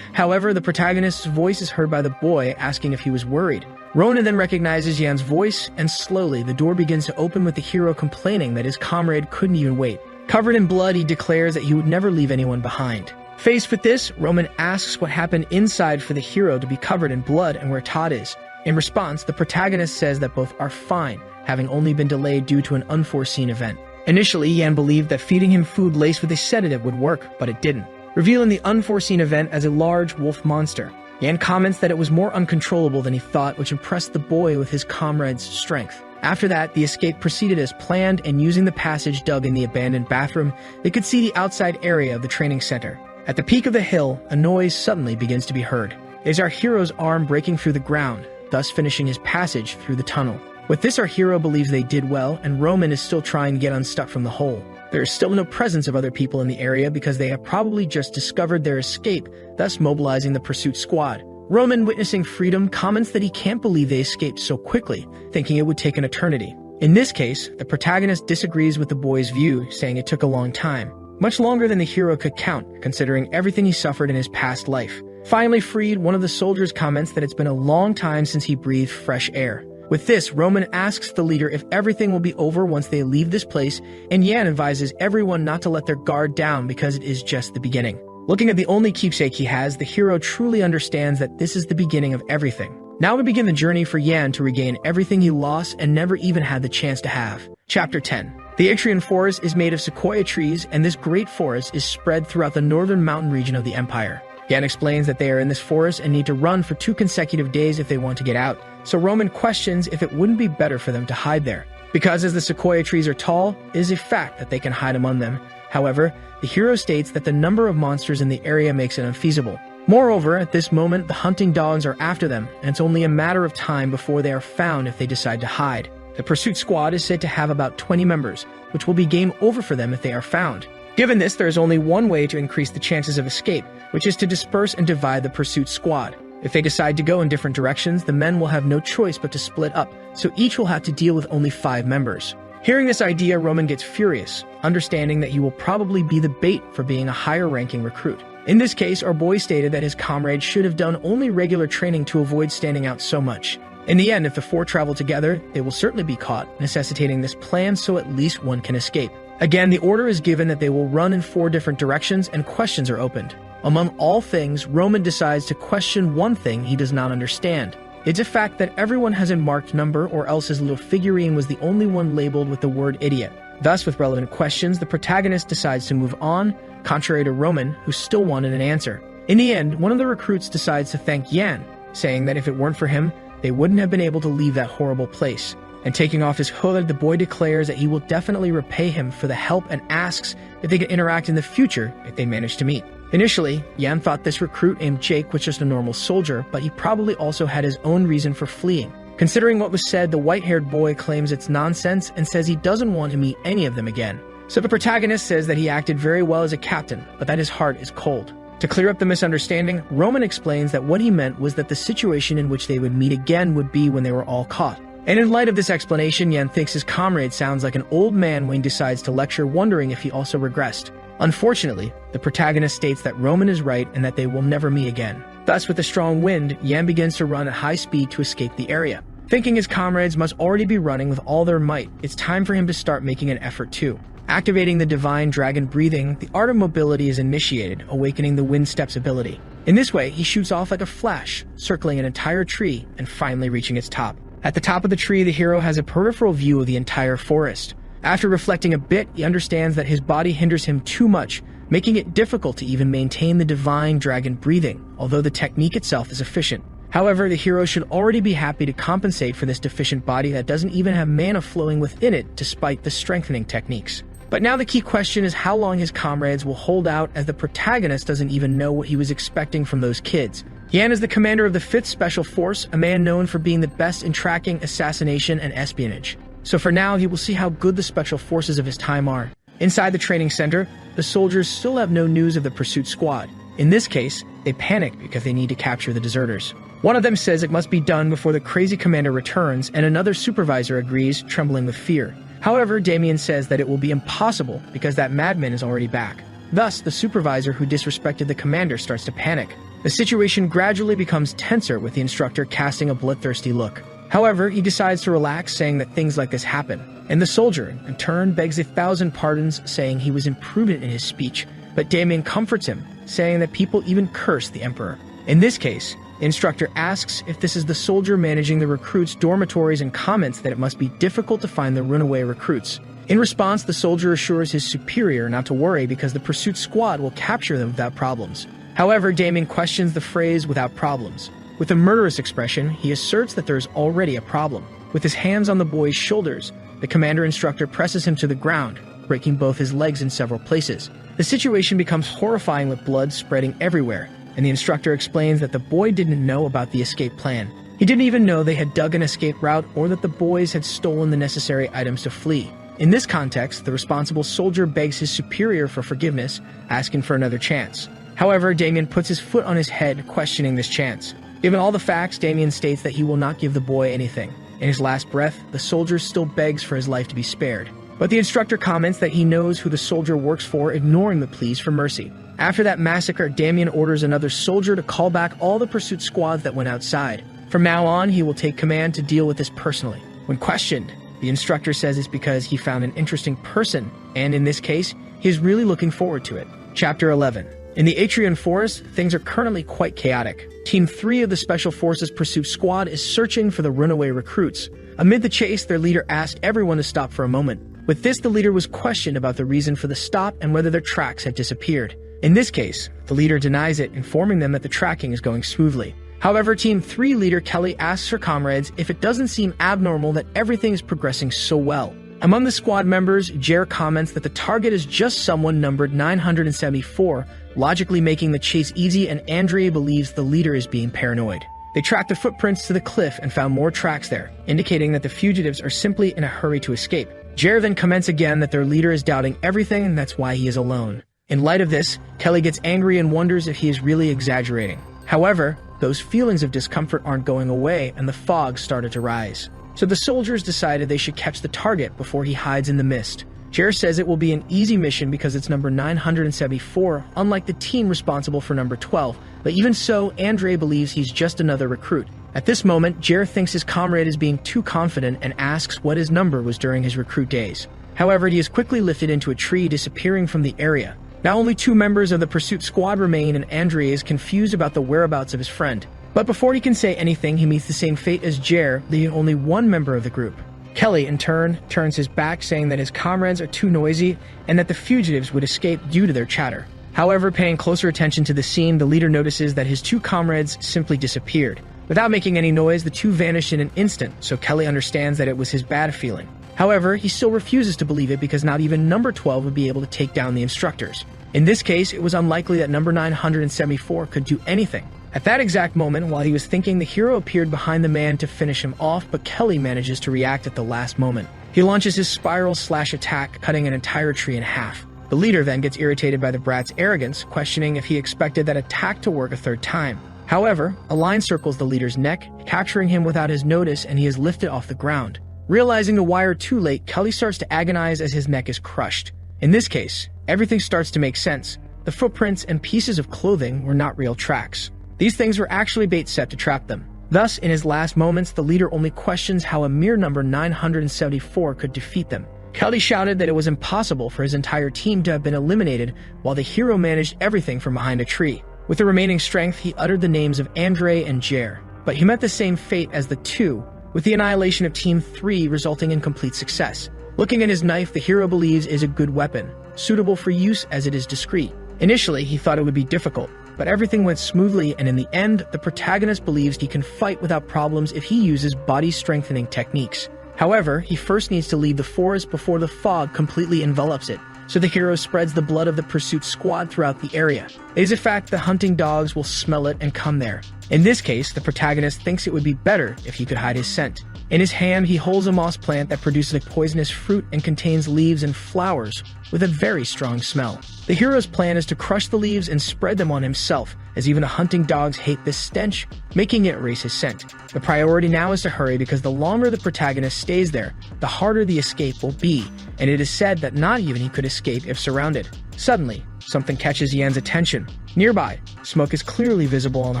However, the protagonist's voice is heard by the boy, asking if he was worried. Ronan then recognizes Yan's voice, and slowly the door begins to open with the hero complaining that his comrade couldn't even wait. Covered in blood, he declares that he would never leave anyone behind. Faced with this, Roman asks what happened inside for the hero to be covered in blood and where Todd is. In response, the protagonist says that both are fine, having only been delayed due to an unforeseen event. Initially, Yan believed that feeding him food laced with a sedative would work, but it didn't, revealing the unforeseen event as a large wolf monster. Yan comments that it was more uncontrollable than he thought, which impressed the boy with his comrade's strength. After that, the escape proceeded as planned, and using the passage dug in the abandoned bathroom, they could see the outside area of the training center. At the peak of the hill, a noise suddenly begins to be heard. It is our hero's arm breaking through the ground, thus finishing his passage through the tunnel. With this, our hero believes they did well, and Roman is still trying to get unstuck from the hole. There is still no presence of other people in the area because they have probably just discovered their escape, thus mobilizing the pursuit squad. Roman, witnessing freedom, comments that he can't believe they escaped so quickly, thinking it would take an eternity. In this case, the protagonist disagrees with the boy's view, saying it took a long time. Much longer than the hero could count, considering everything he suffered in his past life. Finally freed, one of the soldiers comments that it's been a long time since he breathed fresh air. With this, Roman asks the leader if everything will be over once they leave this place, and Yan advises everyone not to let their guard down because it is just the beginning. Looking at the only keepsake he has, the hero truly understands that this is the beginning of everything. Now we begin the journey for Yan to regain everything he lost and never even had the chance to have. Chapter 10. The Icrian forest is made of sequoia trees, and this great forest is spread throughout the northern mountain region of the empire. Yan explains that they are in this forest and need to run for 2 consecutive days if they want to get out, so Roman questions if it wouldn't be better for them to hide there. Because as the sequoia trees are tall, it is a fact that they can hide among them. However, the hero states that the number of monsters in the area makes it unfeasible. Moreover, at this moment, the hunting dogs are after them, and it's only a matter of time before they are found if they decide to hide. The pursuit squad is said to have about 20 members, which will be game over for them if they are found. Given this, there is only one way to increase the chances of escape, which is to disperse and divide the pursuit squad. If they decide to go in different directions, the men will have no choice but to split up, so each will have to deal with only 5 members. Hearing this idea, Roman gets furious, understanding that he will probably be the bait for being a higher-ranking recruit. In this case, our boy stated that his comrades should have done only regular training to avoid standing out so much. In the end, if the 4 travel together, they will certainly be caught, necessitating this plan so at least one can escape. Again, the order is given that they will run in 4 different directions and questions are opened. Among all things, Roman decides to question one thing he does not understand. It's a fact that everyone has a marked number, or else his little figurine was the only one labeled with the word idiot. Thus, with relevant questions, the protagonist decides to move on, contrary to Roman, who still wanted an answer. In the end, one of the recruits decides to thank Yan, saying that if it weren't for him, they wouldn't have been able to leave that horrible place. And taking off his hood, the boy declares that he will definitely repay him for the help and asks if they can interact in the future if they manage to meet. Initially, Yan thought this recruit named Jake was just a normal soldier, but he probably also had his own reason for fleeing. Considering what was said, the white-haired boy claims it's nonsense and says he doesn't want to meet any of them again. So the protagonist says that he acted very well as a captain, but that his heart is cold. To clear up the misunderstanding, Roman explains that what he meant was that the situation in which they would meet again would be when they were all caught. And in light of this explanation, Yan thinks his comrade sounds like an old man when he decides to lecture, wondering if he also regressed. Unfortunately, the protagonist states that Roman is right and that they will never meet again. Thus, with a strong wind, Yan begins to run at high speed to escape the area. Thinking his comrades must already be running with all their might, it's time for him to start making an effort too. Activating the divine dragon breathing, the art of mobility is initiated, awakening the wind steps ability. In this way, he shoots off like a flash, circling an entire tree and finally reaching its top. At the top of the tree, the hero has a peripheral view of the entire forest. After reflecting a bit, he understands that his body hinders him too much, making it difficult to even maintain the divine dragon breathing, although the technique itself is efficient. However, the hero should already be happy to compensate for this deficient body that doesn't even have mana flowing within it despite the strengthening techniques. But now the key question is how long his comrades will hold out, as the protagonist doesn't even know what he was expecting from those kids. Yan is the commander of the 5th Special Force, a man known for being the best in tracking, assassination, and espionage. So for now, he will see how good the special forces of his time are. Inside the training center, the soldiers still have no news of the pursuit squad. In this case, they panic because they need to capture the deserters. One of them says it must be done before the crazy commander returns, and another supervisor agrees, trembling with fear. However, Damien says that it will be impossible because that madman is already back. Thus, the supervisor who disrespected the commander starts to panic. The situation gradually becomes tenser, with the instructor casting a bloodthirsty look. However, he decides to relax, saying that things like this happen. And the soldier, in turn, begs 1,000 pardons, saying he was imprudent in his speech, but Damien comforts him, saying that people even curse the emperor. In this case, the instructor asks if this is the soldier managing the recruits' dormitories and comments that it must be difficult to find the runaway recruits. In response, the soldier assures his superior not to worry because the pursuit squad will capture them without problems. However, Damien questions the phrase "without problems." With a murderous expression, he asserts that there is already a problem. With his hands on the boy's shoulders, the commander instructor presses him to the ground, breaking both his legs in several places. The situation becomes horrifying, with blood spreading everywhere, and the instructor explains that the boy didn't know about the escape plan. He didn't even know they had dug an escape route or that the boys had stolen the necessary items to flee. In this context, the responsible soldier begs his superior for forgiveness, asking for another chance. However, Damien puts his foot on his head, questioning this chance. Given all the facts, Damien states that he will not give the boy anything. In his last breath, the soldier still begs for his life to be spared. But the instructor comments that he knows who the soldier works for, ignoring the pleas for mercy. After that massacre, Damien orders another soldier to call back all the pursuit squads that went outside. From now on, he will take command to deal with this personally. When questioned, the instructor says it's because he found an interesting person, and in this case, he is really looking forward to it. Chapter 11. In the Atrian Forest, things are currently quite chaotic. Team 3 of the Special Forces Pursuit Squad is searching for the runaway recruits. Amid the chase, their leader asked everyone to stop for a moment. With this, the leader was questioned about the reason for the stop and whether their tracks had disappeared. In this case, the leader denies it, informing them that the tracking is going smoothly. However, Team 3 leader Kelly asks her comrades if it doesn't seem abnormal that everything is progressing so well. Among the squad members, Jer comments that the target is just someone numbered 974, logically making the chase easy, and Andrea believes the leader is being paranoid. They tracked the footprints to the cliff and found more tracks there, indicating that the fugitives are simply in a hurry to escape. Jer then comments again that their leader is doubting everything and that's why he is alone. In light of this, Kelly gets angry and wonders if he is really exaggerating. However, those feelings of discomfort aren't going away and the fog started to rise. So the soldiers decided they should catch the target before he hides in the mist. Jer says it will be an easy mission because it's number 974, unlike the team responsible for number 12, but even so, Andre believes he's just another recruit. At this moment, Jer thinks his comrade is being too confident and asks what his number was during his recruit days. However, he is quickly lifted into a tree, disappearing from the area. Now only 2 members of the pursuit squad remain, and Andre is confused about the whereabouts of his friend. But before he can say anything, he meets the same fate as Jer, leaving only 1 member of the group. Kelly, in turn, turns his back, saying that his comrades are too noisy and that the fugitives would escape due to their chatter. However, paying closer attention to the scene, the leader notices that his 2 comrades simply disappeared. Without making any noise, the 2 vanished in an instant, so Kelly understands that it was his bad feeling. However, he still refuses to believe it because not even number 12 would be able to take down the instructors. In this case, it was unlikely that number 974 could do anything. At that exact moment, while he was thinking, the hero appeared behind the man to finish him off, but Kelly manages to react at the last moment. He launches his spiral/attack, cutting an entire tree in half. The leader then gets irritated by the brat's arrogance, questioning if he expected that attack to work a 3rd time. However, a line circles the leader's neck, capturing him without his notice, and he is lifted off the ground. Realizing the wire too late, Kelly starts to agonize as his neck is crushed. In this case, everything starts to make sense. The footprints and pieces of clothing were not real tracks. These things were actually bait set to trap them. Thus, in his last moments, the leader only questions how a mere number 974 could defeat them. Kelly shouted that it was impossible for his entire team to have been eliminated, while the hero managed everything from behind a tree. With the remaining strength, he uttered the names of Andre and Jer, but he met the same fate as the 2, with the annihilation of Team 3 resulting in complete success. Looking at his knife, the hero believes is a good weapon, suitable for use as it is discreet. Initially, he thought it would be difficult, but everything went smoothly, and in the end, the protagonist believes he can fight without problems if he uses body-strengthening techniques. However, he first needs to leave the forest before the fog completely envelops it, so the hero spreads the blood of the pursuit squad throughout the area. It is a fact the hunting dogs will smell it and come there. In this case, the protagonist thinks it would be better if he could hide his scent. In his hand, he holds a moss plant that produces a poisonous fruit and contains leaves and flowers with a very strong smell. The hero's plan is to crush the leaves and spread them on himself, as even the hunting dogs hate this stench, making it erase his scent. The priority now is to hurry because the longer the protagonist stays there, the harder the escape will be, and it is said that not even he could escape if surrounded. Suddenly, something catches Yan's attention. Nearby, smoke is clearly visible on the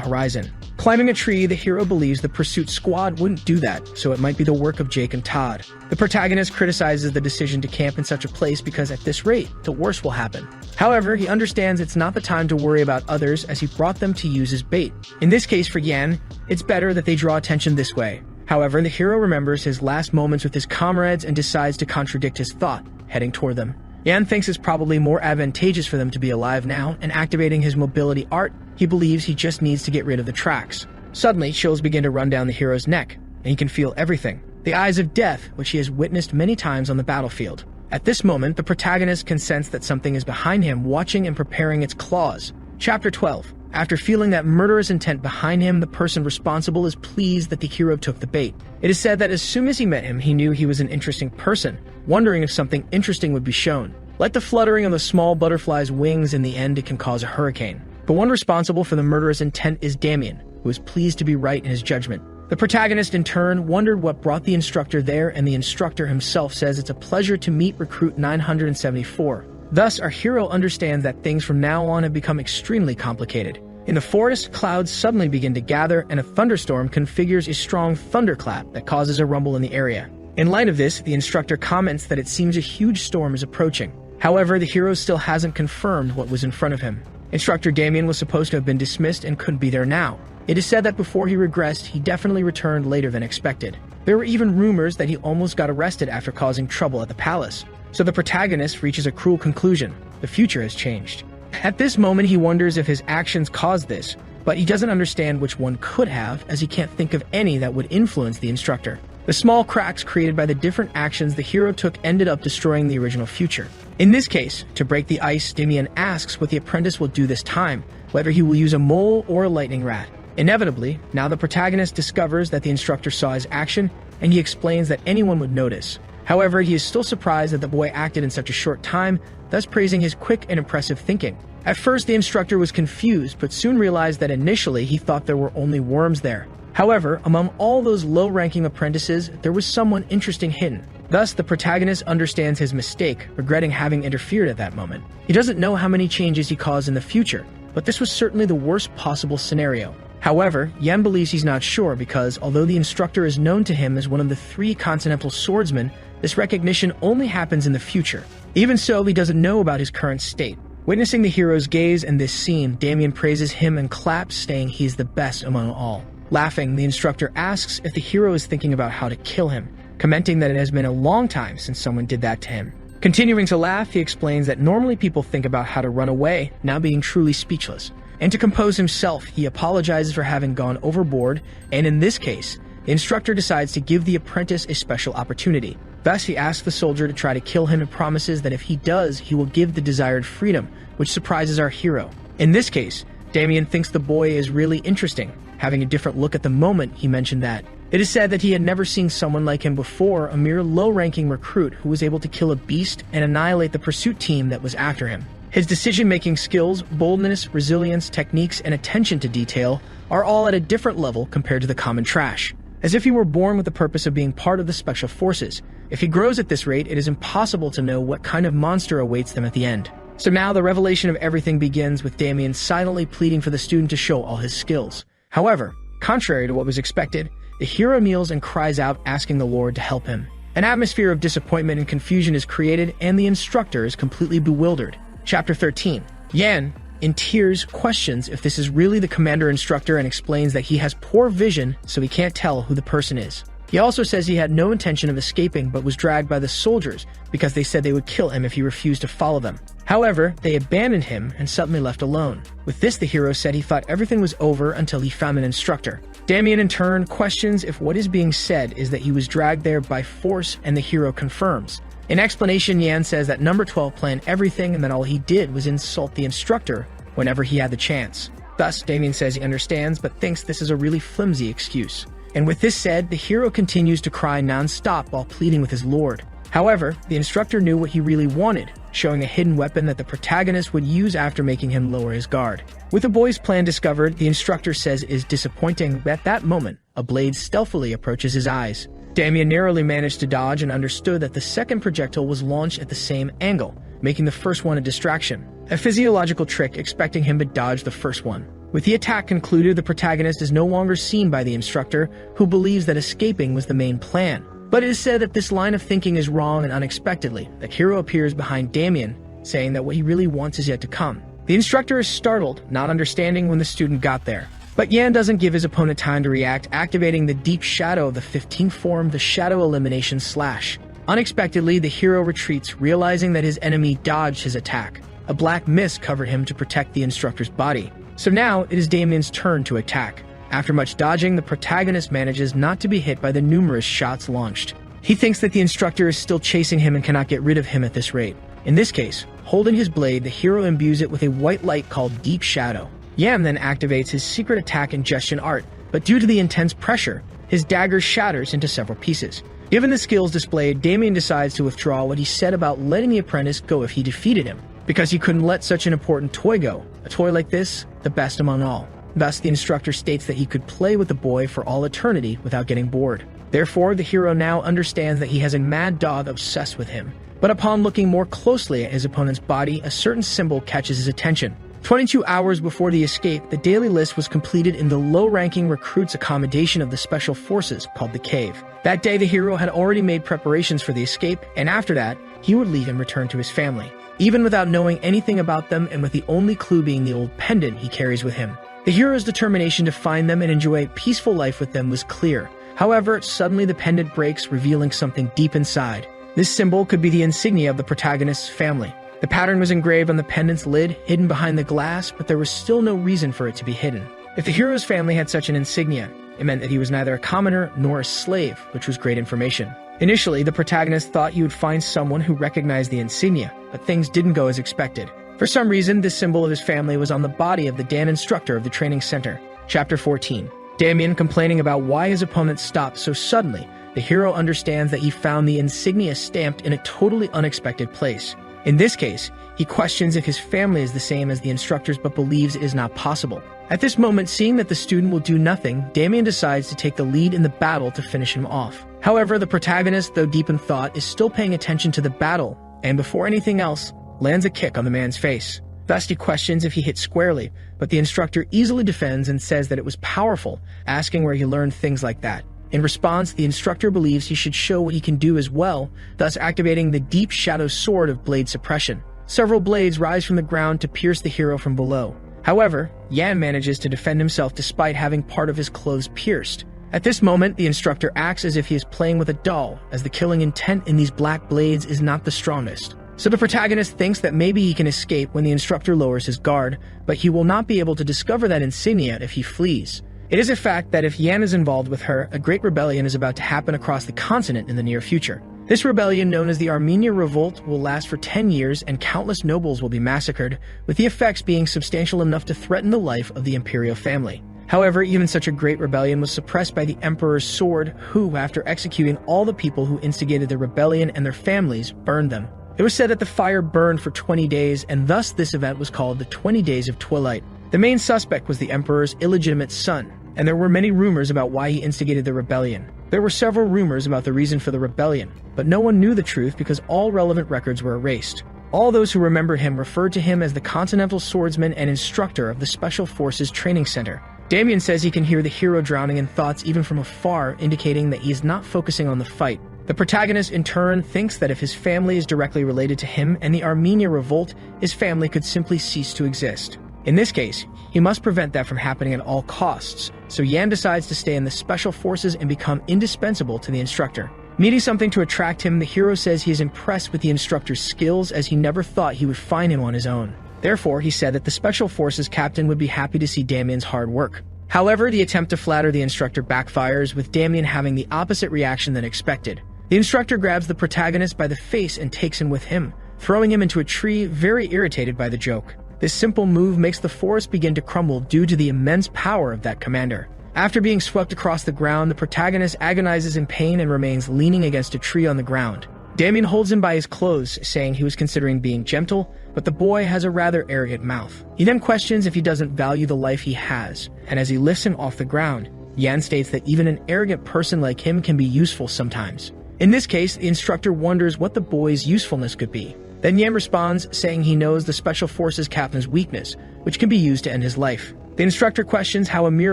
horizon. Climbing a tree, the hero believes the pursuit squad wouldn't do that, so it might be the work of Jake and Todd. The protagonist criticizes the decision to camp in such a place because at this rate, the worst will happen. However, he understands it's not the time to worry about others as he brought them to use as bait. In this case for Yan, it's better that they draw attention this way. However, the hero remembers his last moments with his comrades and decides to contradict his thought, heading toward them. Yan thinks it's probably more advantageous for them to be alive now, and activating his mobility art, he believes he just needs to get rid of the tracks. Suddenly, chills begin to run down the hero's neck, and he can feel everything. The eyes of death, which he has witnessed many times on the battlefield. At this moment, the protagonist can sense that something is behind him, watching and preparing its claws. Chapter 12. After feeling that murderous intent behind him, the person responsible is pleased that the hero took the bait. It is said that as soon as he met him, he knew he was an interesting person, wondering if something interesting would be shown. Like the fluttering of the small butterfly's wings, in the end it can cause a hurricane. The one responsible for the murderous intent is Damien, who is pleased to be right in his judgment. The protagonist, in turn, wondered what brought the instructor there, and the instructor himself says it's a pleasure to meet recruit 974. Thus, our hero understands that things from now on have become extremely complicated. In the forest, clouds suddenly begin to gather, and a thunderstorm configures a strong thunderclap that causes a rumble in the area. In light of this, the instructor comments that it seems a huge storm is approaching. However, the hero still hasn't confirmed what was in front of him. Instructor Damien was supposed to have been dismissed and couldn't be there now. It is said that before he regressed, he definitely returned later than expected. There were even rumors that he almost got arrested after causing trouble at the palace. So the protagonist reaches a cruel conclusion. The future has changed. At this moment, he wonders if his actions caused this, but he doesn't understand which one could have, as he can't think of any that would influence the instructor. The small cracks created by the different actions the hero took ended up destroying the original future. In this case, to break the ice, Damien asks what the apprentice will do this time, whether he will use a mole or a lightning rat. Inevitably, now the protagonist discovers that the instructor saw his action, and he explains that anyone would notice. However, he is still surprised that the boy acted in such a short time, thus praising his quick and impressive thinking. At first, the instructor was confused, but soon realized that initially he thought there were only worms there. However, among all those low-ranking apprentices, there was someone interesting hidden. Thus, the protagonist understands his mistake, regretting having interfered at that moment. He doesn't know how many changes he caused in the future, but this was certainly the worst possible scenario. However, Yan believes he's not sure because, although the instructor is known to him as one of the 3 continental swordsmen, this recognition only happens in the future. Even so, he doesn't know about his current state. Witnessing the hero's gaze in this scene, Damien praises him and claps, saying he is the best among all. Laughing, the instructor asks if the hero is thinking about how to kill him, commenting that it has been a long time since someone did that to him. Continuing to laugh, he explains that normally people think about how to run away, now being truly speechless. And to compose himself, he apologizes for having gone overboard, and in this case, the instructor decides to give the apprentice a special opportunity. Thus, he asks the soldier to try to kill him and promises that if he does, he will give the desired freedom, which surprises our hero. In this case, Damien thinks the boy is really interesting. Having a different look at the moment, he mentioned that. It is said that he had never seen someone like him before, a mere low-ranking recruit who was able to kill a beast and annihilate the pursuit team that was after him. His decision-making skills, boldness, resilience, techniques, and attention to detail are all at a different level compared to the common trash. As if he were born with the purpose of being part of the special forces. If he grows at this rate, it is impossible to know what kind of monster awaits them at the end. So now the revelation of everything begins with Damien silently pleading for the student to show all his skills. However, contrary to what was expected, the hero kneels and cries out, asking the Lord to help him. An atmosphere of disappointment and confusion is created, and the instructor is completely bewildered. Chapter 13. Yan, in tears, questions if this is really the commander instructor and explains that he has poor vision, so he can't tell who the person is. He also says he had no intention of escaping but was dragged by the soldiers because they said they would kill him if he refused to follow them. However, they abandoned him and suddenly left alone. With this, the hero said he thought everything was over until he found an instructor. Damien, in turn, questions if what is being said is that he was dragged there by force, and the hero confirms. In explanation, Yan says that number 12 planned everything and that all he did was insult the instructor whenever he had the chance. Thus, Damien says he understands but thinks this is a really flimsy excuse. And with this said, the hero continues to cry non-stop while pleading with his lord. However, the instructor knew what he really wanted, showing a hidden weapon that the protagonist would use after making him lower his guard. With the boy's plan discovered, the instructor says it is disappointing that at that moment, a blade stealthily approaches his eyes. Damien narrowly managed to dodge and understood that the second projectile was launched at the same angle, making the first one a distraction. A physiological trick expecting him to dodge the first one. With the attack concluded, the protagonist is no longer seen by the instructor, who believes that escaping was the main plan. But it is said that this line of thinking is wrong, and unexpectedly, the hero appears behind Damien, saying that what he really wants is yet to come. The instructor is startled, not understanding when the student got there. But Yan doesn't give his opponent time to react, activating the deep shadow of the 15th form, the Shadow Elimination Slash. Unexpectedly, the hero retreats, realizing that his enemy dodged his attack. A black mist covered him to protect the instructor's body. So now, it is Damien's turn to attack. After much dodging, the protagonist manages not to be hit by the numerous shots launched. He thinks that the instructor is still chasing him and cannot get rid of him at this rate. In this case, holding his blade, the hero imbues it with a white light called Deep Shadow. Yam then activates his secret attack ingestion art, but due to the intense pressure, his dagger shatters into several pieces. Given the skills displayed, Damien decides to withdraw what he said about letting the apprentice go if he defeated him, because he couldn't let such an important toy go. A toy like this, the best among all. Thus, the instructor states that he could play with the boy for all eternity without getting bored. Therefore, the hero now understands that he has a mad dog obsessed with him. But upon looking more closely at his opponent's body, a certain symbol catches his attention. 22 hours before the escape, the daily list was completed in the low-ranking recruit's accommodation of the Special Forces, called the Cave. That day, the hero had already made preparations for the escape, and after that, he would leave and return to his family, even without knowing anything about them and with the only clue being the old pendant he carries with him. The hero's determination to find them and enjoy a peaceful life with them was clear. However, suddenly the pendant breaks, revealing something deep inside. This symbol could be the insignia of the protagonist's family. The pattern was engraved on the pendant's lid, hidden behind the glass, but there was still no reason for it to be hidden. If the hero's family had such an insignia, it meant that he was neither a commoner nor a slave, which was great information. Initially, the protagonist thought he would find someone who recognized the insignia, but things didn't go as expected. For some reason, this symbol of his family was on the body of the Dan instructor of the training center. Chapter 14. Damien complaining about why his opponent stopped so suddenly, the hero understands that he found the insignia stamped in a totally unexpected place. In this case, he questions if his family is the same as the instructor's but believes it is not possible. At this moment, seeing that the student will do nothing, Damien decides to take the lead in the battle to finish him off. However, the protagonist, though deep in thought, is still paying attention to the battle, and before anything else, lands a kick on the man's face. Thus, he questions if he hit squarely, but the instructor easily defends and says that it was powerful, asking where he learned things like that. In response, the instructor believes he should show what he can do as well, thus activating the Deep Shadow Sword of Blade Suppression. Several blades rise from the ground to pierce the hero from below. However, Yan manages to defend himself despite having part of his clothes pierced. At this moment, the instructor acts as if he is playing with a doll, as the killing intent in these black blades is not the strongest. So the protagonist thinks that maybe he can escape when the instructor lowers his guard, but he will not be able to discover that insignia if he flees. It is a fact that if Yan is involved with her, a great rebellion is about to happen across the continent in the near future. This rebellion, known as the Armenia Revolt, will last for 10 years and countless nobles will be massacred, with the effects being substantial enough to threaten the life of the imperial family. However, even such a great rebellion was suppressed by the Emperor's sword, who, after executing all the people who instigated the rebellion and their families, burned them. It was said that the fire burned for 20 days, and thus this event was called the 20 Days of Twilight. The main suspect was the Emperor's illegitimate son, and there were many rumors about why he instigated the rebellion. There were several rumors about the reason for the rebellion, but no one knew the truth because all relevant records were erased. All those who remember him referred to him as the Continental Swordsman and instructor of the Special Forces Training Center. Damien says he can hear the hero drowning in thoughts even from afar, indicating that he is not focusing on the fight. The protagonist, in turn, thinks that if his family is directly related to him and the Armenia Revolt, his family could simply cease to exist. In this case, he must prevent that from happening at all costs, so Yan decides to stay in the Special Forces and become indispensable to the instructor. Needing something to attract him, the hero says he is impressed with the instructor's skills as he never thought he would find him on his own. Therefore, he said that the Special Forces captain would be happy to see Damien's hard work. However, the attempt to flatter the instructor backfires, with Damien having the opposite reaction than expected. The instructor grabs the protagonist by the face and takes him with him, throwing him into a tree, very irritated by the joke. This simple move makes the forest begin to crumble due to the immense power of that commander. After being swept across the ground, the protagonist agonizes in pain and remains leaning against a tree on the ground. Damien holds him by his clothes, saying he was considering being gentle, but the boy has a rather arrogant mouth. He then questions if he doesn't value the life he has, and as he lifts him off the ground, Yan states that even an arrogant person like him can be useful sometimes. In this case, the instructor wonders what the boy's usefulness could be. Then Yan responds, saying he knows the Special Forces captain's weakness, which can be used to end his life. The instructor questions how a mere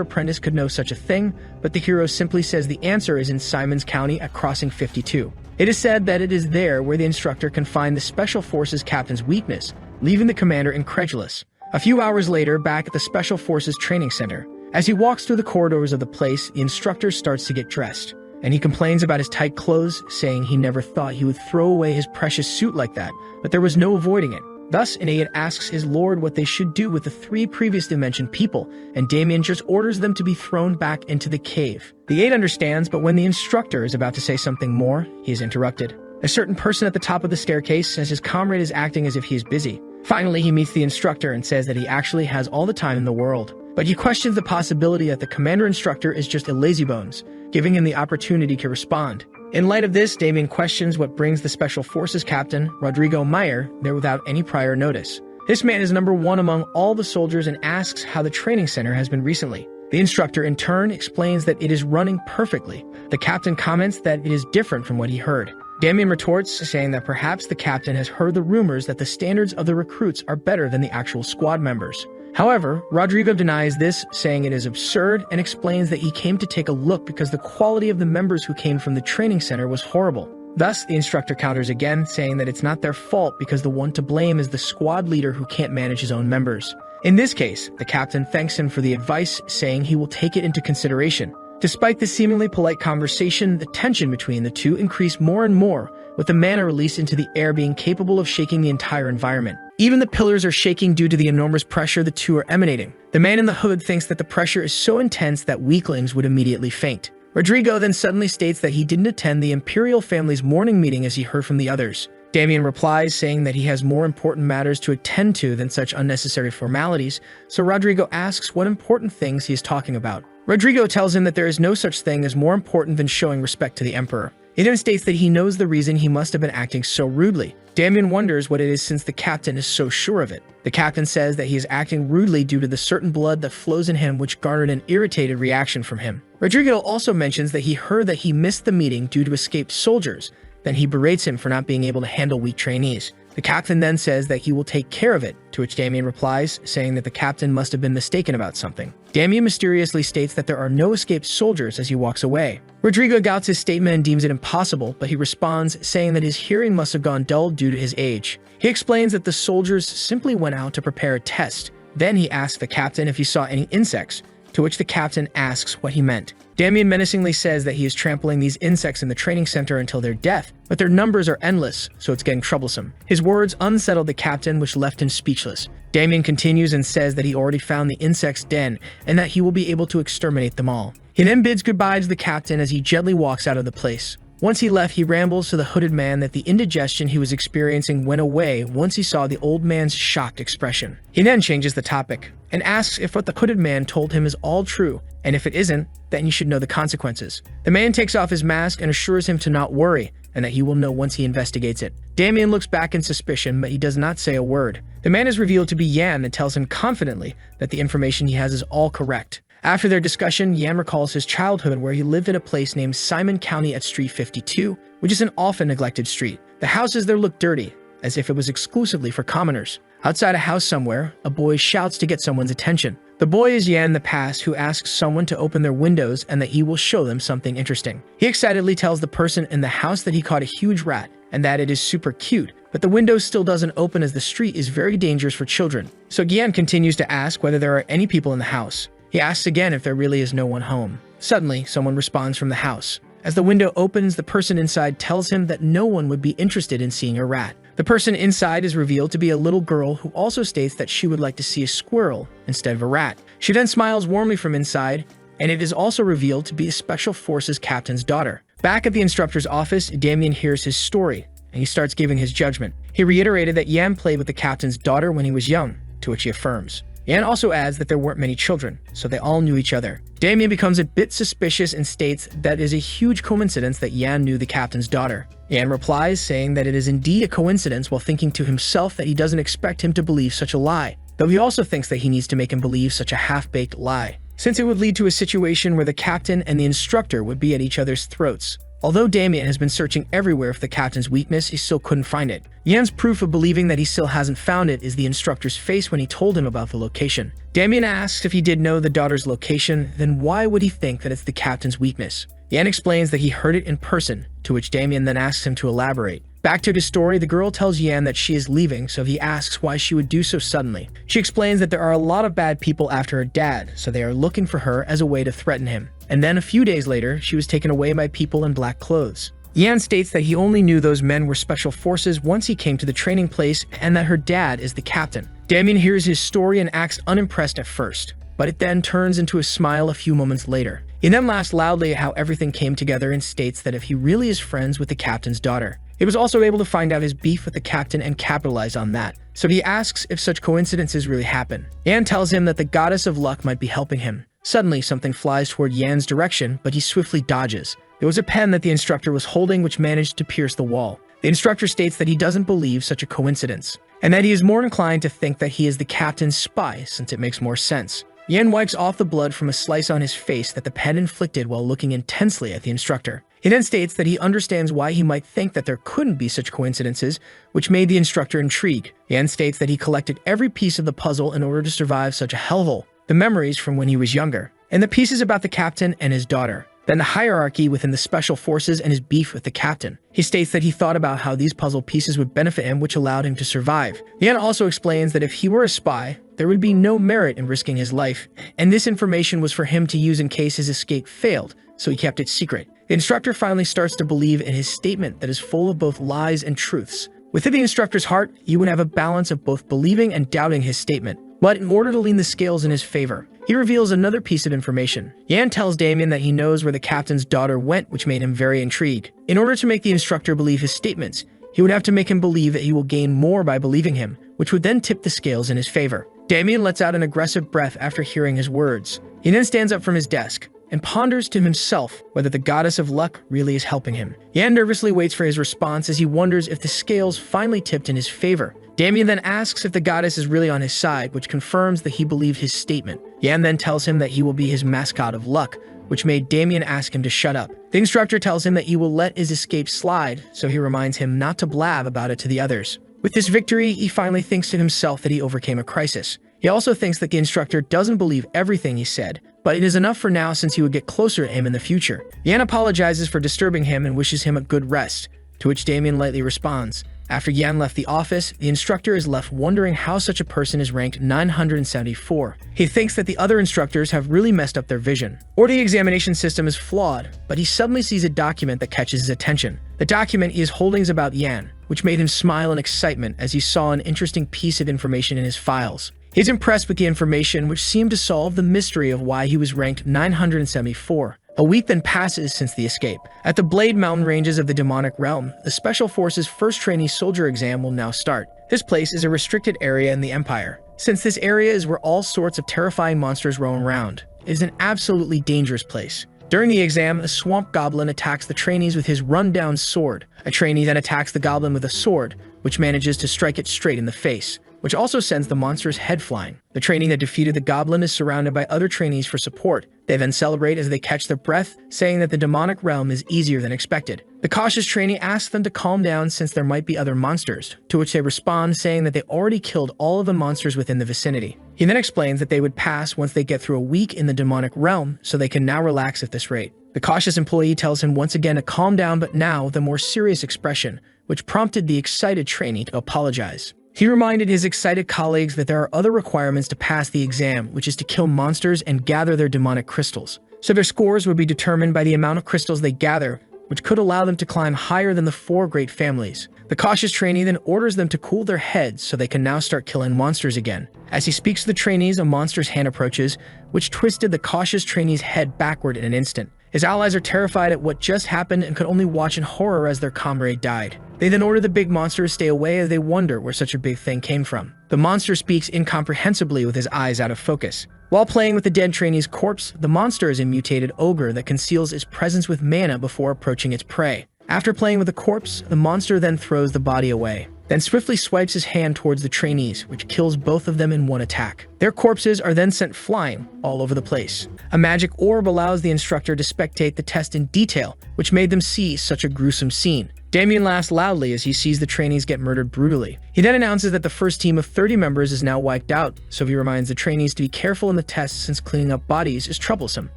apprentice could know such a thing, but the hero simply says the answer is in Simons County at Crossing 52. It is said that it is there where the instructor can find the Special Forces captain's weakness, leaving the commander incredulous. A few hours later, back at the Special Forces Training Center, as he walks through the corridors of the place, the instructor starts to get dressed, and he complains about his tight clothes, saying he never thought he would throw away his precious suit like that, but there was no avoiding it. Thus, an aide asks his lord what they should do with the 3 previously mentioned people, and Damien just orders them to be thrown back into the cave. The aide understands, but when the instructor is about to say something more, he is interrupted. A certain person at the top of the staircase says his comrade is acting as if he is busy. Finally, he meets the instructor and says that he actually has all the time in the world. But he questions the possibility that the commander instructor is just a lazybones, giving him the opportunity to respond. In light of this, Damien questions what brings the Special Forces captain, Rodrigo Meyer, there without any prior notice. This man is number one among all the soldiers and asks how the training center has been recently. The instructor in turn explains that it is running perfectly. The captain comments that it is different from what he heard. Damien retorts, saying that perhaps the captain has heard the rumors that the standards of the recruits are better than the actual squad members. However, Rodrigo denies this, saying it is absurd, and explains that he came to take a look because the quality of the members who came from the training center was horrible. Thus, the instructor counters again, saying that it's not their fault because the one to blame is the squad leader who can't manage his own members. In this case, the captain thanks him for the advice, saying he will take it into consideration. Despite the seemingly polite conversation, the tension between the two increased more and more, with the mana released into the air being capable of shaking the entire environment. Even the pillars are shaking due to the enormous pressure the two are emanating. The man in the hood thinks that the pressure is so intense that weaklings would immediately faint. Rodrigo then suddenly states that he didn't attend the Imperial family's morning meeting as he heard from the others. Damien replies, saying that he has more important matters to attend to than such unnecessary formalities, so Rodrigo asks what important things he is talking about. Rodrigo tells him that there is no such thing as more important than showing respect to the Emperor. He then states that he knows the reason he must have been acting so rudely. Damien wonders what it is since the captain is so sure of it. The captain says that he is acting rudely due to the certain blood that flows in him, which garnered an irritated reaction from him. Rodrigo also mentions that he heard that he missed the meeting due to escaped soldiers. Then he berates him for not being able to handle weak trainees. The captain then says that he will take care of it, to which Damien replies, saying that the captain must have been mistaken about something. Damien mysteriously states that there are no escaped soldiers as he walks away. Rodrigo doubts his statement and deems it impossible, but he responds, saying that his hearing must have gone dull due to his age. He explains that the soldiers simply went out to prepare a test. Then he asks the captain if he saw any insects, to which the captain asks what he meant. Damien menacingly says that he is trampling these insects in the training center until their death, but their numbers are endless, so it's getting troublesome. His words unsettled the captain, which left him speechless. Damien continues and says that he already found the insect's den and that he will be able to exterminate them all. He then bids goodbye to the captain as he gently walks out of the place. Once he left, he rambles to the hooded man that the indigestion he was experiencing went away once he saw the old man's shocked expression. He then changes the topic and asks if what the hooded man told him is all true, and if it isn't, then he should know the consequences. The man takes off his mask and assures him to not worry, and that he will know once he investigates it. Damien looks back in suspicion, but he does not say a word. The man is revealed to be Yan and tells him confidently that the information he has is all correct. After their discussion, Yan recalls his childhood where he lived in a place named Simon County at Street 52, which is an often neglected street. The houses there look dirty, as if it was exclusively for commoners. Outside a house somewhere, a boy shouts to get someone's attention. The boy is Yan the past, who asks someone to open their windows and that he will show them something interesting. He excitedly tells the person in the house that he caught a huge rat and that it is super cute, but the window still doesn't open as the street is very dangerous for children. So Yan continues to ask whether there are any people in the house. He asks again if there really is no one home. Suddenly, someone responds from the house. As the window opens, the person inside tells him that no one would be interested in seeing a rat. The person inside is revealed to be a little girl who also states that she would like to see a squirrel instead of a rat. She then smiles warmly from inside, and it is also revealed to be a Special Forces captain's daughter. Back at the instructor's office, Damien hears his story, and he starts giving his judgment. He reiterated that Yan played with the captain's daughter when he was young, to which he affirms. Yan also adds that there weren't many children, so they all knew each other. Damien becomes a bit suspicious and states that it is a huge coincidence that Yan knew the captain's daughter. Yan replies, saying that it is indeed a coincidence, while thinking to himself that he doesn't expect him to believe such a lie, though he also thinks that he needs to make him believe such a half-baked lie, since it would lead to a situation where the captain and the instructor would be at each other's throats. Although Damien has been searching everywhere for the captain's weakness, he still couldn't find it. Yan's proof of believing that he still hasn't found it is the instructor's face when he told him about the location. Damien asks if he did know the daughter's location, then why would he think that it's the captain's weakness? Yan explains that he heard it in person, to which Damien then asks him to elaborate. Back to the story, the girl tells Yan that she is leaving, so he asks why she would do so suddenly. She explains that there are a lot of bad people after her dad, so they are looking for her as a way to threaten him. And then a few days later, she was taken away by people in black clothes. Yan states that he only knew those men were special forces once he came to the training place and that her dad is the captain. Damien hears his story and acts unimpressed at first, but it then turns into a smile a few moments later. He then laughs loudly at how everything came together and states that if he really is friends with the captain's daughter, he was also able to find out his beef with the captain and capitalize on that. So he asks if such coincidences really happen. Yan tells him that the goddess of luck might be helping him. Suddenly, something flies toward Yan's direction, but he swiftly dodges. There was a pen that the instructor was holding which managed to pierce the wall. The instructor states that he doesn't believe such a coincidence. and that he is more inclined to think that he is the captain's spy since it makes more sense. Yan wipes off the blood from a slice on his face that the pen inflicted while looking intensely at the instructor. He then states that he understands why he might think that there couldn't be such coincidences, which made the instructor intrigued. Yan states that he collected every piece of the puzzle in order to survive such a hellhole, the memories from when he was younger, and the pieces about the captain and his daughter, then the hierarchy within the special forces and his beef with the captain. He states that he thought about how these puzzle pieces would benefit him, which allowed him to survive. Yan also explains that if he were a spy, there would be no merit in risking his life, and this information was for him to use in case his escape failed, so he kept it secret. The instructor finally starts to believe in his statement that is full of both lies and truths. Within the instructor's heart, you would have a balance of both believing and doubting his statement. But in order to lean the scales in his favor, he reveals another piece of information. Yan tells Damien that he knows where the captain's daughter went, which made him very intrigued. In order to make the instructor believe his statements, he would have to make him believe that he will gain more by believing him, which would then tip the scales in his favor. Damien lets out an aggressive breath after hearing his words. He then stands up from his desk and ponders to himself whether the goddess of luck really is helping him. Yan nervously waits for his response as he wonders if the scales finally tipped in his favor. Damien then asks if the goddess is really on his side, which confirms that he believed his statement. Yan then tells him that he will be his mascot of luck, which made Damien ask him to shut up. The instructor tells him that he will let his escape slide, so he reminds him not to blab about it to the others. With this victory, he finally thinks to himself that he overcame a crisis. He also thinks that the instructor doesn't believe everything he said, but it is enough for now since he would get closer to him in the future. Yan apologizes for disturbing him and wishes him a good rest, to which Damien lightly responds. After Yan left the office, the instructor is left wondering how such a person is ranked 974. He thinks that the other instructors have really messed up their vision, or the examination system is flawed, but he suddenly sees a document that catches his attention. The document he is holding is about Yan, which made him smile in excitement as he saw an interesting piece of information in his files. He's impressed with the information, which seemed to solve the mystery of why he was ranked 974. A week then passes since the escape. At the Blade Mountain ranges of the demonic realm, the Special Forces first trainee soldier exam will now start. This place is a restricted area in the Empire, since this area is where all sorts of terrifying monsters roam around. It is an absolutely dangerous place. During the exam, a swamp goblin attacks the trainees with his run-down sword. A trainee then attacks the goblin with a sword, which manages to strike it straight in the face, which also sends the monster's head flying. The trainee that defeated the goblin is surrounded by other trainees for support. They then celebrate as they catch their breath, saying that the demonic realm is easier than expected. The cautious trainee asks them to calm down since there might be other monsters, to which they respond saying that they already killed all of the monsters within the vicinity. He then explains that they would pass once they get through a week in the demonic realm, so they can now relax at this rate. The cautious employee tells him once again to calm down, but now with a more serious expression, which prompted the excited trainee to apologize. He reminded his excited colleagues that there are other requirements to pass the exam, which is to kill monsters and gather their demonic crystals. So their scores would be determined by the amount of crystals they gather, which could allow them to climb higher than the 4 great families. The cautious trainee then orders them to cool their heads so they can now start killing monsters again. As he speaks to the trainees, a monster's hand approaches, which twisted the cautious trainee's head backward in an instant. His allies are terrified at what just happened and could only watch in horror as their comrade died. They then order the big monster to stay away as they wonder where such a big thing came from. The monster speaks incomprehensibly with his eyes out of focus. While playing with the dead trainee's corpse, the monster is a mutated ogre that conceals its presence with mana before approaching its prey. After playing with the corpse, the monster then throws the body away, then swiftly swipes his hand towards the trainees, which kills both of them in one attack. Their corpses are then sent flying all over the place. A magic orb allows the instructor to spectate the test in detail, which made them see such a gruesome scene. Damien laughs loudly as he sees the trainees get murdered brutally. He then announces that the first team of 30 members is now wiped out, so he reminds the trainees to be careful in the test since cleaning up bodies is troublesome.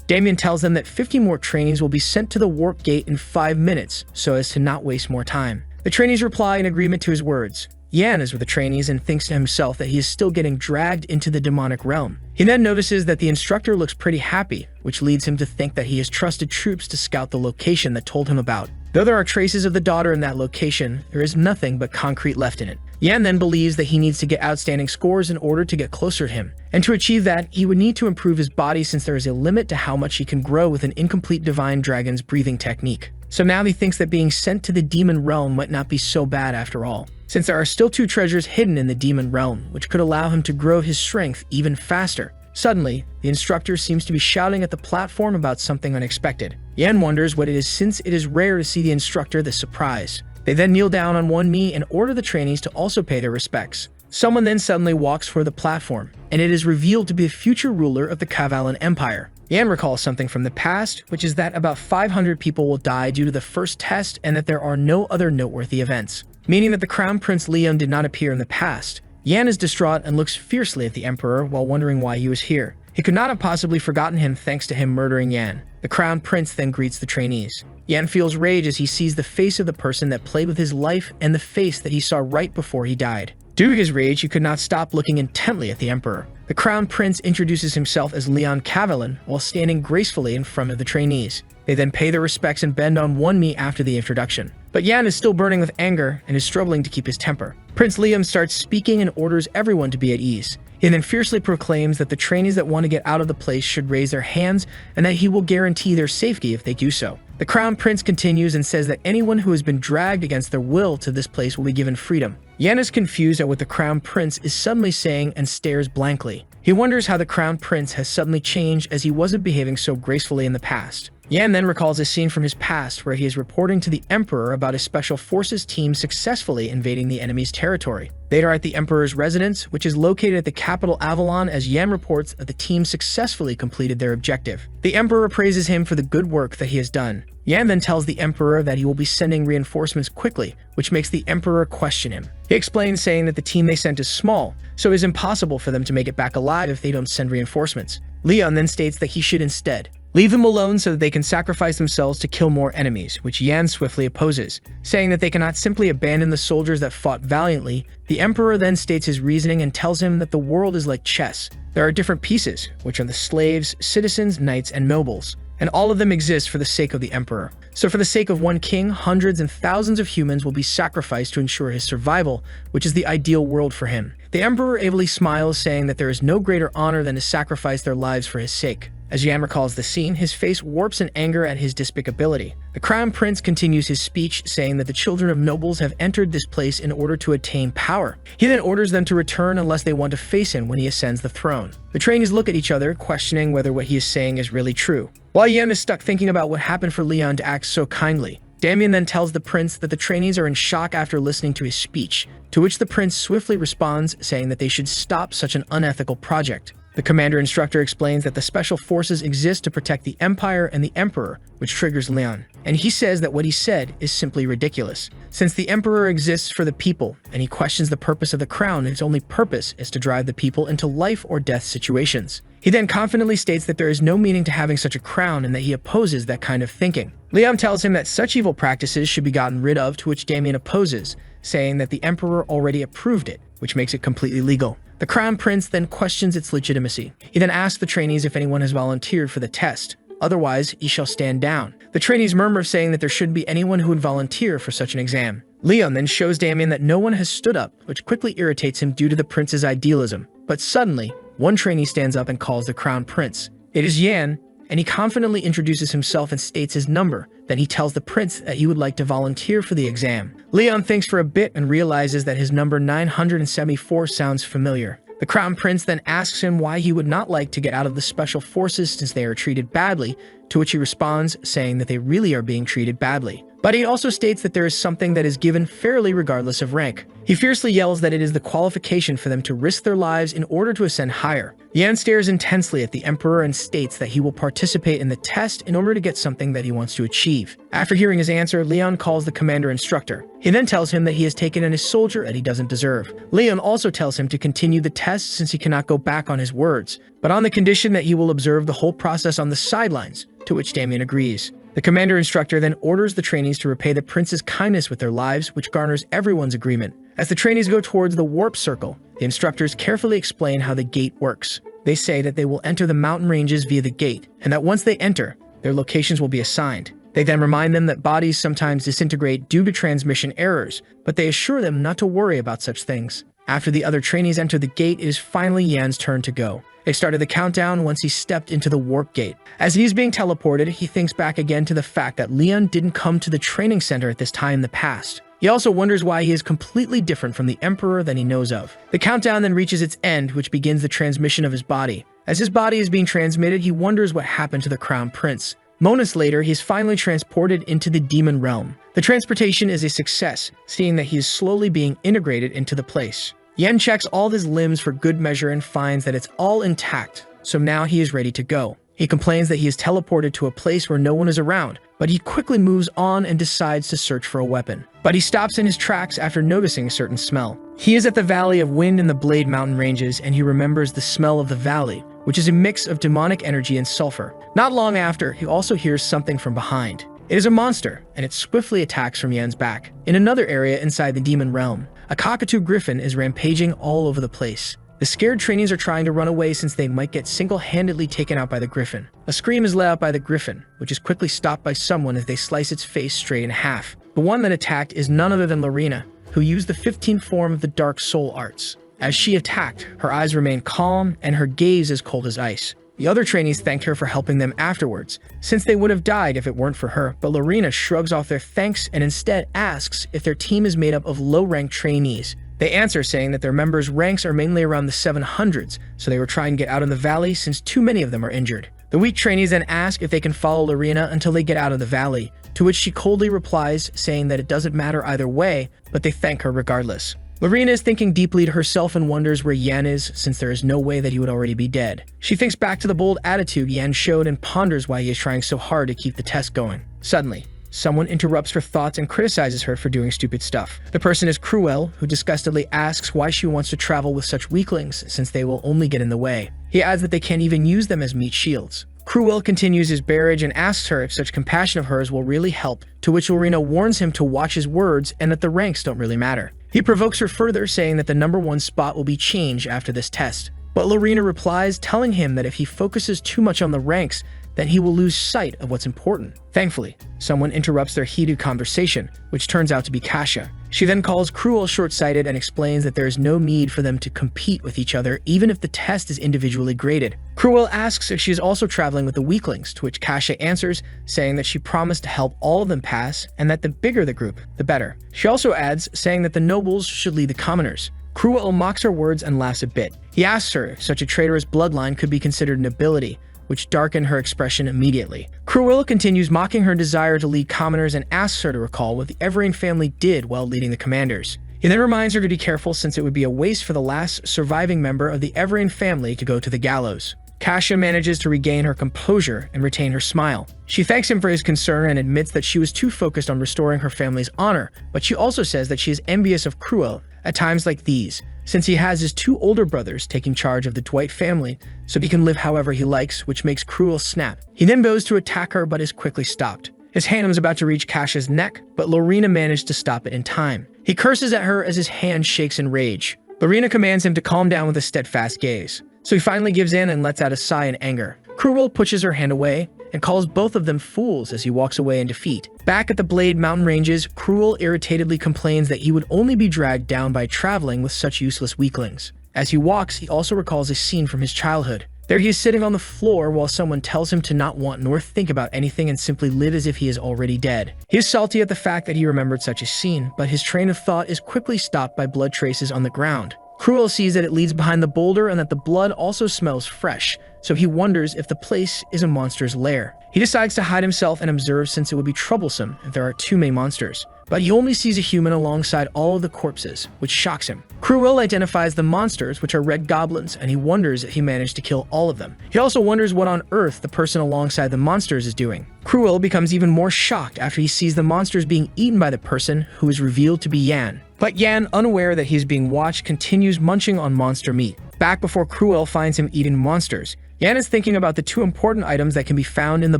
Damien tells them that 50 more trainees will be sent to the warp gate in 5 minutes, so as to not waste more time. The trainees reply in agreement to his words. Yan is with the trainees and thinks to himself that he is still getting dragged into the demonic realm. He then notices that the instructor looks pretty happy, which leads him to think that he has trusted troops to scout the location that told him about. Though there are traces of the daughter in that location, there is nothing but concrete left in it. Yan then believes that he needs to get outstanding scores in order to get closer to him. And to achieve that, he would need to improve his body since there is a limit to how much he can grow with an incomplete divine dragon's breathing technique. So now he thinks that being sent to the demon realm might not be so bad after all, since there are still 2 treasures hidden in the demon realm, which could allow him to grow his strength even faster. Suddenly, the instructor seems to be shouting at the platform about something unexpected. Yan wonders what it is since it is rare to see the instructor this surprised. They then kneel down on one knee and order the trainees to also pay their respects. Someone then suddenly walks for the platform, and it is revealed to be the future ruler of the Kavalan Empire. Yan recalls something from the past, which is that about 500 people will die due to the first test and that there are no other noteworthy events, meaning that the Crown Prince Leon did not appear in the past. Yan is distraught and looks fiercely at the Emperor while wondering why he was here. He could not have possibly forgotten him thanks to him murdering Yan. The Crown Prince then greets the trainees. Yan feels rage as he sees the face of the person that played with his life and the face that he saw right before he died. Due to his rage, he could not stop looking intently at the Emperor. The Crown Prince introduces himself as Leon Kavalan while standing gracefully in front of the trainees. They then pay their respects and bend on one knee after the introduction. But Yan is still burning with anger and is struggling to keep his temper. Prince Liam starts speaking and orders everyone to be at ease. He then fiercely proclaims that the trainees that want to get out of the place should raise their hands and that he will guarantee their safety if they do so. The Crown Prince continues and says that anyone who has been dragged against their will to this place will be given freedom. Yan is confused at what the Crown Prince is suddenly saying and stares blankly. He wonders how the Crown Prince has suddenly changed as he wasn't behaving so gracefully in the past. Yan then recalls a scene from his past where he is reporting to the Emperor about his special forces team successfully invading the enemy's territory. They are at the Emperor's residence, which is located at the capital Avalon, as Yan reports that the team successfully completed their objective. The Emperor praises him for the good work that he has done. Yan then tells the Emperor that he will be sending reinforcements quickly, which makes the Emperor question him. He explains saying that the team they sent is small, so it is impossible for them to make it back alive if they don't send reinforcements. Leon then states that he should instead leave them alone so that they can sacrifice themselves to kill more enemies, which Yan swiftly opposes, saying that they cannot simply abandon the soldiers that fought valiantly. The Emperor then states his reasoning and tells him that the world is like chess. There are different pieces, which are the slaves, citizens, knights, and nobles, and all of them exist for the sake of the Emperor. So for the sake of one king, hundreds and thousands of humans will be sacrificed to ensure his survival, which is the ideal world for him. The Emperor ably smiles, saying that there is no greater honor than to sacrifice their lives for his sake. As Yan recalls the scene, his face warps in anger at his despicability. The Crown Prince continues his speech, saying that the children of nobles have entered this place in order to attain power. He then orders them to return unless they want to face him when he ascends the throne. The trainees look at each other, questioning whether what he is saying is really true. While Yan is stuck thinking about what happened for Leon to act so kindly, Damien then tells the prince that the trainees are in shock after listening to his speech, to which the prince swiftly responds, saying that they should stop such an unethical project. The commander instructor explains that the special forces exist to protect the Empire and the Emperor, which triggers Leon. And he says that what he said is simply ridiculous. Since the Emperor exists for the people, and he questions the purpose of the crown, its only purpose is to drive the people into life or death situations. He then confidently states that there is no meaning to having such a crown and that he opposes that kind of thinking. Leon tells him that such evil practices should be gotten rid of, to which Damien opposes, saying that the Emperor already approved it, which makes it completely legal. The Crown Prince then questions its legitimacy. He then asks the trainees if anyone has volunteered for the test. Otherwise, he shall stand down. The trainees murmur, saying that there shouldn't be anyone who would volunteer for such an exam. Leon then shows Damien that no one has stood up, which quickly irritates him due to the prince's idealism. But suddenly, one trainee stands up and calls the Crown Prince. It is Yan, and he confidently introduces himself and states his number. Then he tells the prince that he would like to volunteer for the exam. Leon thinks for a bit and realizes that his number 974 sounds familiar. The Crown Prince then asks him why he would not like to get out of the special forces since they are treated badly, to which he responds, saying that they really are being treated badly. But he also states that there is something that is given fairly regardless of rank. He fiercely yells that it is the qualification for them to risk their lives in order to ascend higher. Yan stares intensely at the Emperor and states that he will participate in the test in order to get something that he wants to achieve. After hearing his answer, Leon calls the commander instructor. He then tells him that he has taken in a soldier that he doesn't deserve. Leon also tells him to continue the test since he cannot go back on his words, but on the condition that he will observe the whole process on the sidelines, to which Damien agrees. The commander instructor then orders the trainees to repay the prince's kindness with their lives, which garners everyone's agreement. As the trainees go towards the warp circle, the instructors carefully explain how the gate works. They say that they will enter the mountain ranges via the gate, and that once they enter, their locations will be assigned. They then remind them that bodies sometimes disintegrate due to transmission errors, but they assure them not to worry about such things. After the other trainees enter the gate, it is finally Yan's turn to go. They started the countdown once he stepped into the warp gate. As he is being teleported, he thinks back again to the fact that Leon didn't come to the training center at this time in the past. He also wonders why he is completely different from the Emperor than he knows of. The countdown then reaches its end, which begins the transmission of his body. As his body is being transmitted, he wonders what happened to the Crown Prince. Moments later, he is finally transported into the demon realm. The transportation is a success, seeing that he is slowly being integrated into the place. Yan checks all his limbs for good measure and finds that it's all intact, so now he is ready to go. He complains that he is teleported to a place where no one is around, but he quickly moves on and decides to search for a weapon. But he stops in his tracks after noticing a certain smell. He is at the Valley of Wind in the Blade Mountain ranges, and he remembers the smell of the valley, which is a mix of demonic energy and sulfur. Not long after, he also hears something from behind. It is a monster, and it swiftly attacks from Yan's back. In another area inside the demon realm, a cockatoo griffin is rampaging all over the place. The scared trainees are trying to run away since they might get single-handedly taken out by the griffin. A scream is let out by the griffin, which is quickly stopped by someone as they slice its face straight in half. The one that attacked is none other than Lorena, who used the 15th form of the Dark Soul Arts. As she attacked, her eyes remained calm and her gaze as cold as ice. The other trainees thanked her for helping them afterwards, since they would have died if it weren't for her, but Lorena shrugs off their thanks and instead asks if their team is made up of low-ranked trainees. They answer saying that their members' ranks are mainly around the 700s, so they were trying to get out of the valley since too many of them are injured. The weak trainees then ask if they can follow Lorena until they get out of the valley, to which she coldly replies saying that it doesn't matter either way, but they thank her regardless. Lorena is thinking deeply to herself and wonders where Yan is, since there is no way that he would already be dead. She thinks back to the bold attitude Yan showed and ponders why he is trying so hard to keep the test going. Suddenly, someone interrupts her thoughts and criticizes her for doing stupid stuff. The person is Cruel, who disgustedly asks why she wants to travel with such weaklings since they will only get in the way. He adds that they can't even use them as meat shields. Cruel continues his barrage and asks her if such compassion of hers will really help, to which Lorena warns him to watch his words and that the ranks don't really matter. He provokes her further, saying that the #1 spot will be changed after this test. But Lorena replies, telling him that if he focuses too much on the ranks, then he will lose sight of what's important. Thankfully, someone interrupts their heated conversation, which turns out to be Kasia. She then calls Cruel short-sighted and explains that there is no need for them to compete with each other even if the test is individually graded. Cruel asks if she is also traveling with the weaklings, to which Kasia answers, saying that she promised to help all of them pass and that the bigger the group, the better. She also adds, saying that the nobles should lead the commoners. Cruel mocks her words and laughs a bit. He asks her if such a traitorous bloodline could be considered an ability, which darkened her expression immediately. Cruella continues mocking her desire to lead commoners and asks her to recall what the Everine family did while leading the commanders. He then reminds her to be careful since it would be a waste for the last surviving member of the Everine family to go to the gallows. Kasia manages to regain her composure and retain her smile. She thanks him for his concern and admits that she was too focused on restoring her family's honor, but she also says that she is envious of Cruel at times like these, since he has his 2 older brothers taking charge of the Dwight family so he can live however he likes, which makes Cruel snap. He then goes to attack her but is quickly stopped. His hand was about to reach Kasia's neck, but Lorena managed to stop it in time. He curses at her as his hand shakes in rage. Lorena commands him to calm down with a steadfast gaze, so he finally gives in and lets out a sigh in anger. Cruel pushes her hand away and calls both of them fools as he walks away in defeat. Back at the Blade Mountain ranges, Cruel irritatedly complains that he would only be dragged down by traveling with such useless weaklings. As he walks, he also recalls a scene from his childhood. There he is sitting on the floor while someone tells him to not want nor think about anything and simply live as if he is already dead. He is salty at the fact that he remembered such a scene, but his train of thought is quickly stopped by blood traces on the ground. Cruel sees that it leads behind the boulder and that the blood also smells fresh, so he wonders if the place is a monster's lair. He decides to hide himself and observe since it would be troublesome if there are too many monsters. But he only sees a human alongside all of the corpses, which shocks him. Cruel identifies the monsters, which are red goblins, and he wonders if he managed to kill all of them. He also wonders what on earth the person alongside the monsters is doing. Cruel becomes even more shocked after he sees the monsters being eaten by the person who is revealed to be Yan. But Yan, unaware that he is being watched, continues munching on monster meat. Back before Cruel finds him eating monsters, Yan is thinking about the 2 important items that can be found in the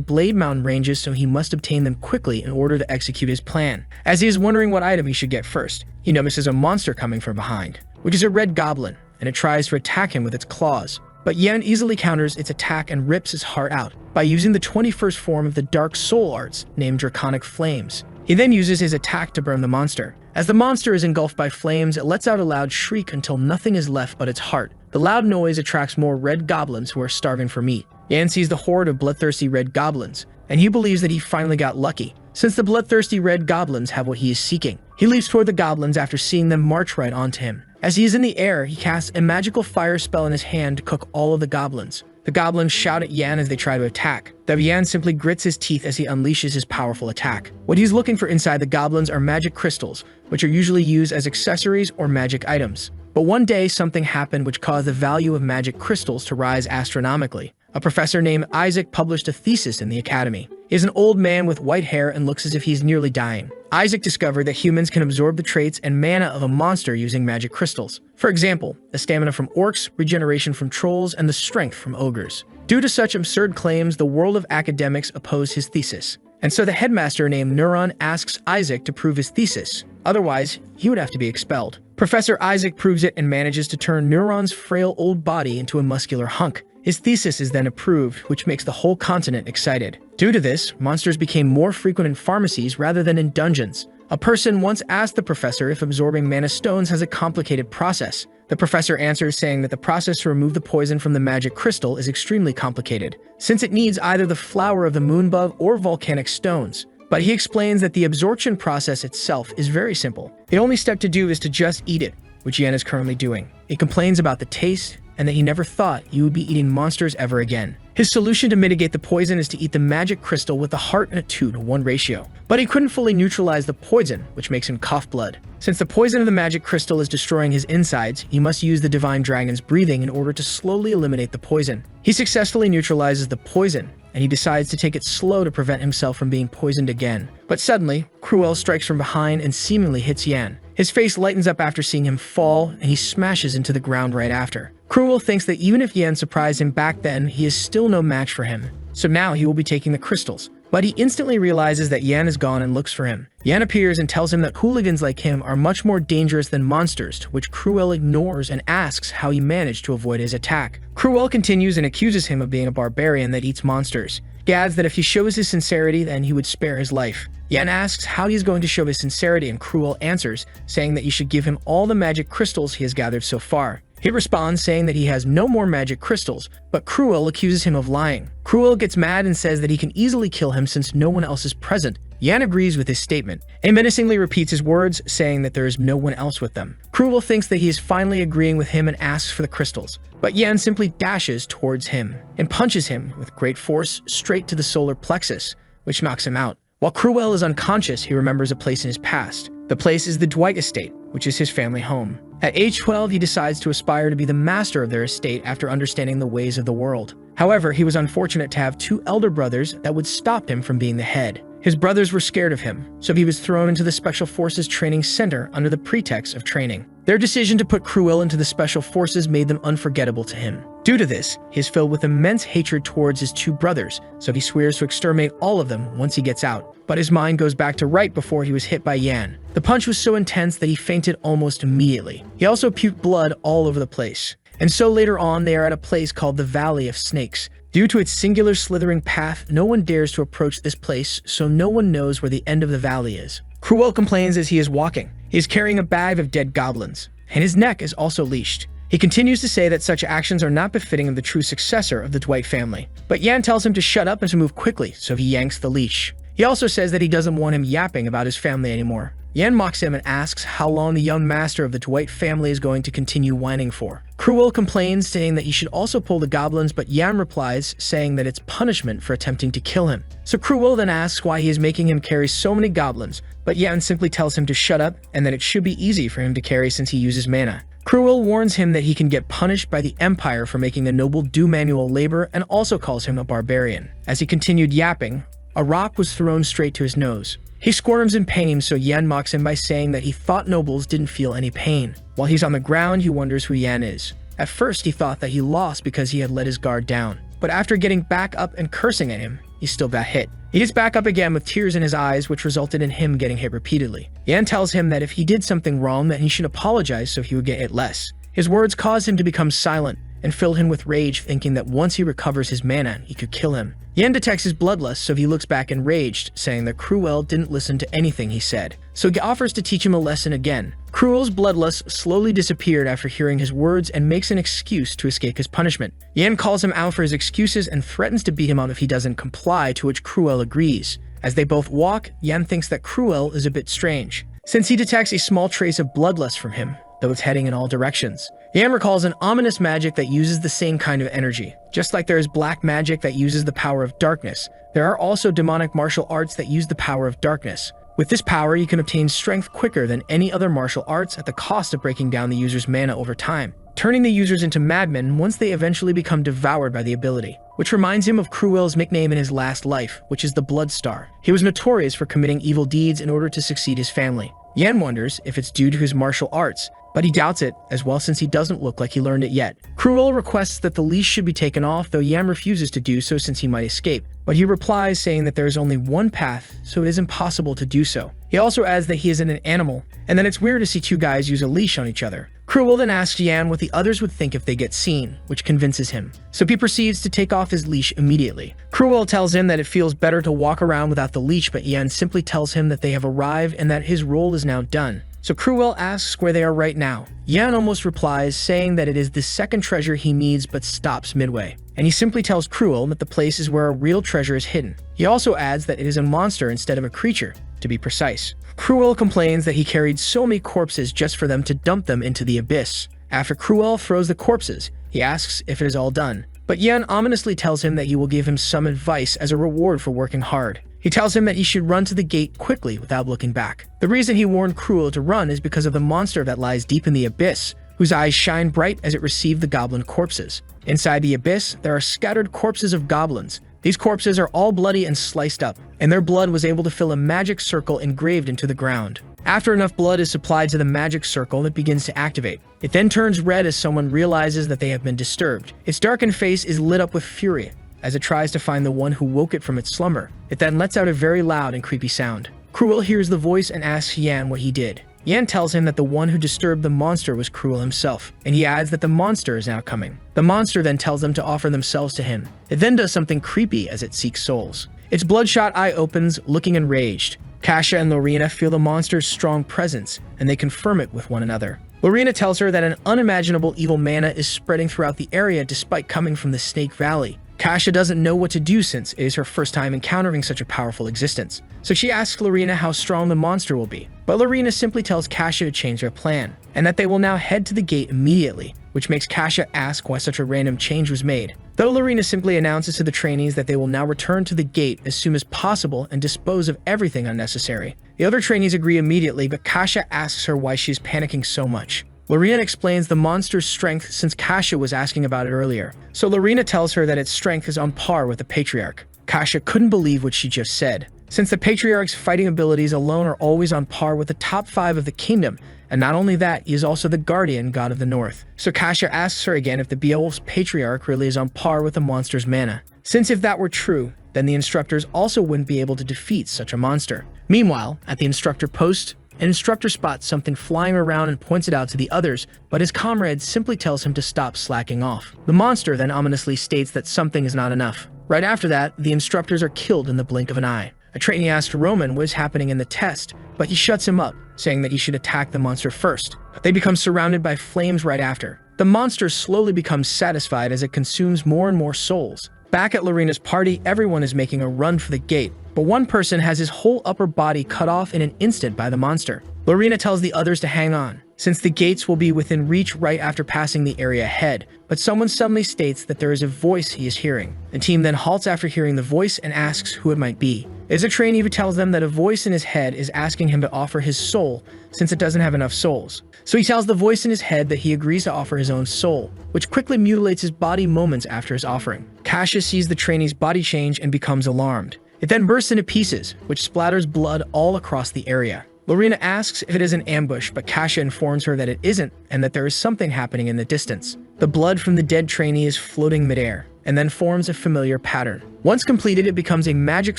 Blade Mountain ranges, so he must obtain them quickly in order to execute his plan. As he is wondering what item he should get first, he notices a monster coming from behind, which is a red goblin, and it tries to attack him with its claws. But Yan easily counters its attack and rips his heart out by using the 21st form of the Dark Soul Arts, named Draconic Flames. He then uses his attack to burn the monster. As the monster is engulfed by flames, it lets out a loud shriek until nothing is left but its heart. The loud noise attracts more red goblins who are starving for meat. Yan sees the horde of bloodthirsty red goblins, and he believes that he finally got lucky, since the bloodthirsty red goblins have what he is seeking. He leaps toward the goblins after seeing them march right onto him. As he is in the air, he casts a magical fire spell in his hand to cook all of the goblins. The goblins shout at Yan as they try to attack. Yan simply grits his teeth as he unleashes his powerful attack. What he's looking for inside the goblins are magic crystals, which are usually used as accessories or magic items. But one day, something happened which caused the value of magic crystals to rise astronomically. A professor named Isaac published a thesis in the academy. He is an old man with white hair and looks as if he's nearly dying. Isaac discovered that humans can absorb the traits and mana of a monster using magic crystals. For example, the stamina from orcs, regeneration from trolls, and the strength from ogres. Due to such absurd claims, the world of academics opposed his thesis. And so the headmaster named Neuron asks Isaac to prove his thesis. Otherwise, he would have to be expelled. Professor Isaac proves it and manages to turn Neuron's frail old body into a muscular hunk. His thesis is then approved, which makes the whole continent excited. Due to this, monsters became more frequent in pharmacies rather than in dungeons. A person once asked the professor if absorbing mana stones has a complicated process. The professor answers saying that the process to remove the poison from the magic crystal is extremely complicated, since it needs either the flower of the moonbug or volcanic stones. But he explains that the absorption process itself is very simple. The only step to do is to just eat it, which Yan is currently doing. He complains about the taste, and that he never thought he would be eating monsters ever again. His solution to mitigate the poison is to eat the magic crystal with a heart and a 2-to-1 ratio. But he couldn't fully neutralize the poison, which makes him cough blood. Since the poison of the magic crystal is destroying his insides, he must use the divine dragon's breathing in order to slowly eliminate the poison. He successfully neutralizes the poison, and he decides to take it slow to prevent himself from being poisoned again. But suddenly, Cruel strikes from behind and seemingly hits Yan. His face lightens up after seeing him fall, and he smashes into the ground right after. Cruel thinks that even if Yan surprised him back then, he is still no match for him. So now he will be taking the crystals. But he instantly realizes that Yan is gone and looks for him. Yan appears and tells him that hooligans like him are much more dangerous than monsters, to which Cruel ignores and asks how he managed to avoid his attack. Cruel continues and accuses him of being a barbarian that eats monsters. He adds that if he shows his sincerity, then he would spare his life. Yan asks how he is going to show his sincerity, and Cruel answers, saying that he should give him all the magic crystals he has gathered so far. He responds saying that he has no more magic crystals, but Cruel accuses him of lying. Cruel gets mad and says that he can easily kill him since no one else is present. Yan agrees with his statement and menacingly repeats his words, saying that there is no one else with them. Cruel thinks that he is finally agreeing with him and asks for the crystals, but Yan simply dashes towards him and punches him with great force straight to the solar plexus, which knocks him out. While Cruel is unconscious, he remembers a place in his past. The place is the Dwight estate, which is his family home. At age 12, he decides to aspire to be the master of their estate after understanding the ways of the world. However, he was unfortunate to have 2 elder brothers that would stop him from being the head. His brothers were scared of him, so he was thrown into the Special Forces Training Center under the pretext of training. Their decision to put Cruel into the Special Forces made them unforgettable to him. Due to this, he is filled with immense hatred towards his 2 brothers, so he swears to exterminate all of them once he gets out. But his mind goes back to right before he was hit by Yan. The punch was so intense that he fainted almost immediately. He also puked blood all over the place. And so later on, they are at a place called the Valley of Snakes. Due to its singular slithering path, no one dares to approach this place, so no one knows where the end of the valley is. Cruel complains as he is walking. He is carrying a bag of dead goblins, and his neck is also leashed. He continues to say that such actions are not befitting of the true successor of the Dwight family. But Yan tells him to shut up and to move quickly, so he yanks the leash. He also says that he doesn't want him yapping about his family anymore. Yan mocks him and asks how long the young master of the Dwight family is going to continue whining for. Cruel complains, saying that he should also pull the goblins, but Yan replies, saying that it's punishment for attempting to kill him. So Cruel then asks why he is making him carry so many goblins, but Yan simply tells him to shut up and that it should be easy for him to carry since he uses mana. Cruel warns him that he can get punished by the Empire for making the noble do manual labor and also calls him a barbarian. As he continued yapping, a rock was thrown straight to his nose. He squirms in pain, so Yan mocks him by saying that he thought nobles didn't feel any pain. While he's on the ground, he wonders who Yan is. At first, he thought that he lost because he had let his guard down. But after getting back up and cursing at him, he still got hit. He gets back up again with tears in his eyes, which resulted in him getting hit repeatedly. Yan tells him that if he did something wrong, that he should apologize so he would get hit less. His words cause him to become silent and fill him with rage, thinking that once he recovers his mana, he could kill him. Yan detects his bloodlust, so he looks back enraged, saying that Cruel didn't listen to anything he said. So he offers to teach him a lesson again. Cruel's bloodlust slowly disappeared after hearing his words and makes an excuse to escape his punishment. Yan calls him out for his excuses and threatens to beat him up if he doesn't comply, to which Cruel agrees. As they both walk, Yan thinks that Cruel is a bit strange, since he detects a small trace of bloodlust from him, though it's heading in all directions. Yan recalls an ominous magic that uses the same kind of energy. Just like there is black magic that uses the power of darkness, there are also demonic martial arts that use the power of darkness. With this power, you can obtain strength quicker than any other martial arts at the cost of breaking down the user's mana over time, turning the users into madmen once they eventually become devoured by the ability. Which reminds him of Cruel's nickname in his last life, which is the Blood Star. He was notorious for committing evil deeds in order to succeed his family. Yan wonders if it's due to his martial arts, but he doubts it as well since he doesn't look like he learned it yet. Cruel requests that the leash should be taken off, though Yan refuses to do so since he might escape, but he replies saying that there is only one path, so it is impossible to do so. He also adds that he isn't an animal, and that it's weird to see two guys use a leash on each other. Cruel then asks Yan what the others would think if they get seen, which convinces him. So he proceeds to take off his leash immediately. Cruel tells him that it feels better to walk around without the leash, but Yan simply tells him that they have arrived and that his role is now done. So Cruel asks where they are right now. Yan almost replies, saying that it is the second treasure he needs but stops midway. And he simply tells Cruel that the place is where a real treasure is hidden. He also adds that it is a monster instead of a creature, to be precise. Cruel complains that he carried so many corpses just for them to dump them into the abyss. After Cruel throws the corpses, he asks if it is all done. But Yan ominously tells him that he will give him some advice as a reward for working hard. He tells him that he should run to the gate quickly without looking back. The reason he warned Cruel to run is because of the monster that lies deep in the abyss, whose eyes shine bright as it received the goblin corpses. Inside the abyss, there are scattered corpses of goblins. These corpses are all bloody and sliced up, and their blood was able to fill a magic circle engraved into the ground. After enough blood is supplied to the magic circle, it begins to activate. It then turns red as someone realizes that they have been disturbed. Its darkened face is lit up with fury as it tries to find the one who woke it from its slumber. It then lets out a very loud and creepy sound. Cruel hears the voice and asks Yan what he did. Yan tells him that the one who disturbed the monster was Cruel himself, and he adds that the monster is now coming. The monster then tells them to offer themselves to him. It then does something creepy as it seeks souls. Its bloodshot eye opens, looking enraged. Kasia and Lorena feel the monster's strong presence, and they confirm it with one another. Lorena tells her that an unimaginable evil mana is spreading throughout the area despite coming from the Snake Valley. Kasia doesn't know what to do since it is her first time encountering such a powerful existence. So she asks Lorena how strong the monster will be. But Lorena simply tells Kasia to change their plan, and that they will now head to the gate immediately, which makes Kasia ask why such a random change was made. Though Lorena simply announces to the trainees that they will now return to the gate as soon as possible and dispose of everything unnecessary. The other trainees agree immediately, but Kasia asks her why she is panicking so much. Lorena explains the monster's strength since Kasia was asking about it earlier. So Lorena tells her that its strength is on par with the Patriarch. Kasia couldn't believe what she just said, since the Patriarch's fighting abilities alone are always on par with the top 5 of the kingdom, and not only that, he is also the guardian god of the north. So Kasia asks her again if the Beowulf's Patriarch really is on par with the monster's mana, since if that were true, then the instructors also wouldn't be able to defeat such a monster. Meanwhile, at the instructor post, an instructor spots something flying around and points it out to the others, but his comrade simply tells him to stop slacking off. The monster then ominously states that something is not enough. Right after that, the instructors are killed in the blink of an eye. A trainee asks Roman what is happening in the test, but he shuts him up, saying that he should attack the monster first. They become surrounded by flames right after. The monster slowly becomes satisfied as it consumes more and more souls. Back at Lorena's party, everyone is making a run for the gate, but one person has his whole upper body cut off in an instant by the monster. Lorena tells the others to hang on, since the gates will be within reach right after passing the area ahead, but someone suddenly states that there is a voice he is hearing. The team then halts after hearing the voice and asks who it might be. It is a trainee who tells them that a voice in his head is asking him to offer his soul, since it doesn't have enough souls. So he tells the voice in his head that he agrees to offer his own soul, which quickly mutilates his body moments after his offering. Kasia sees the trainee's body change and becomes alarmed. It then bursts into pieces, which splatters blood all across the area. Lorena asks if it is an ambush, but Kasia informs her that it isn't and that there is something happening in the distance. The blood from the dead trainee is floating midair, and then forms a familiar pattern. Once completed, it becomes a magic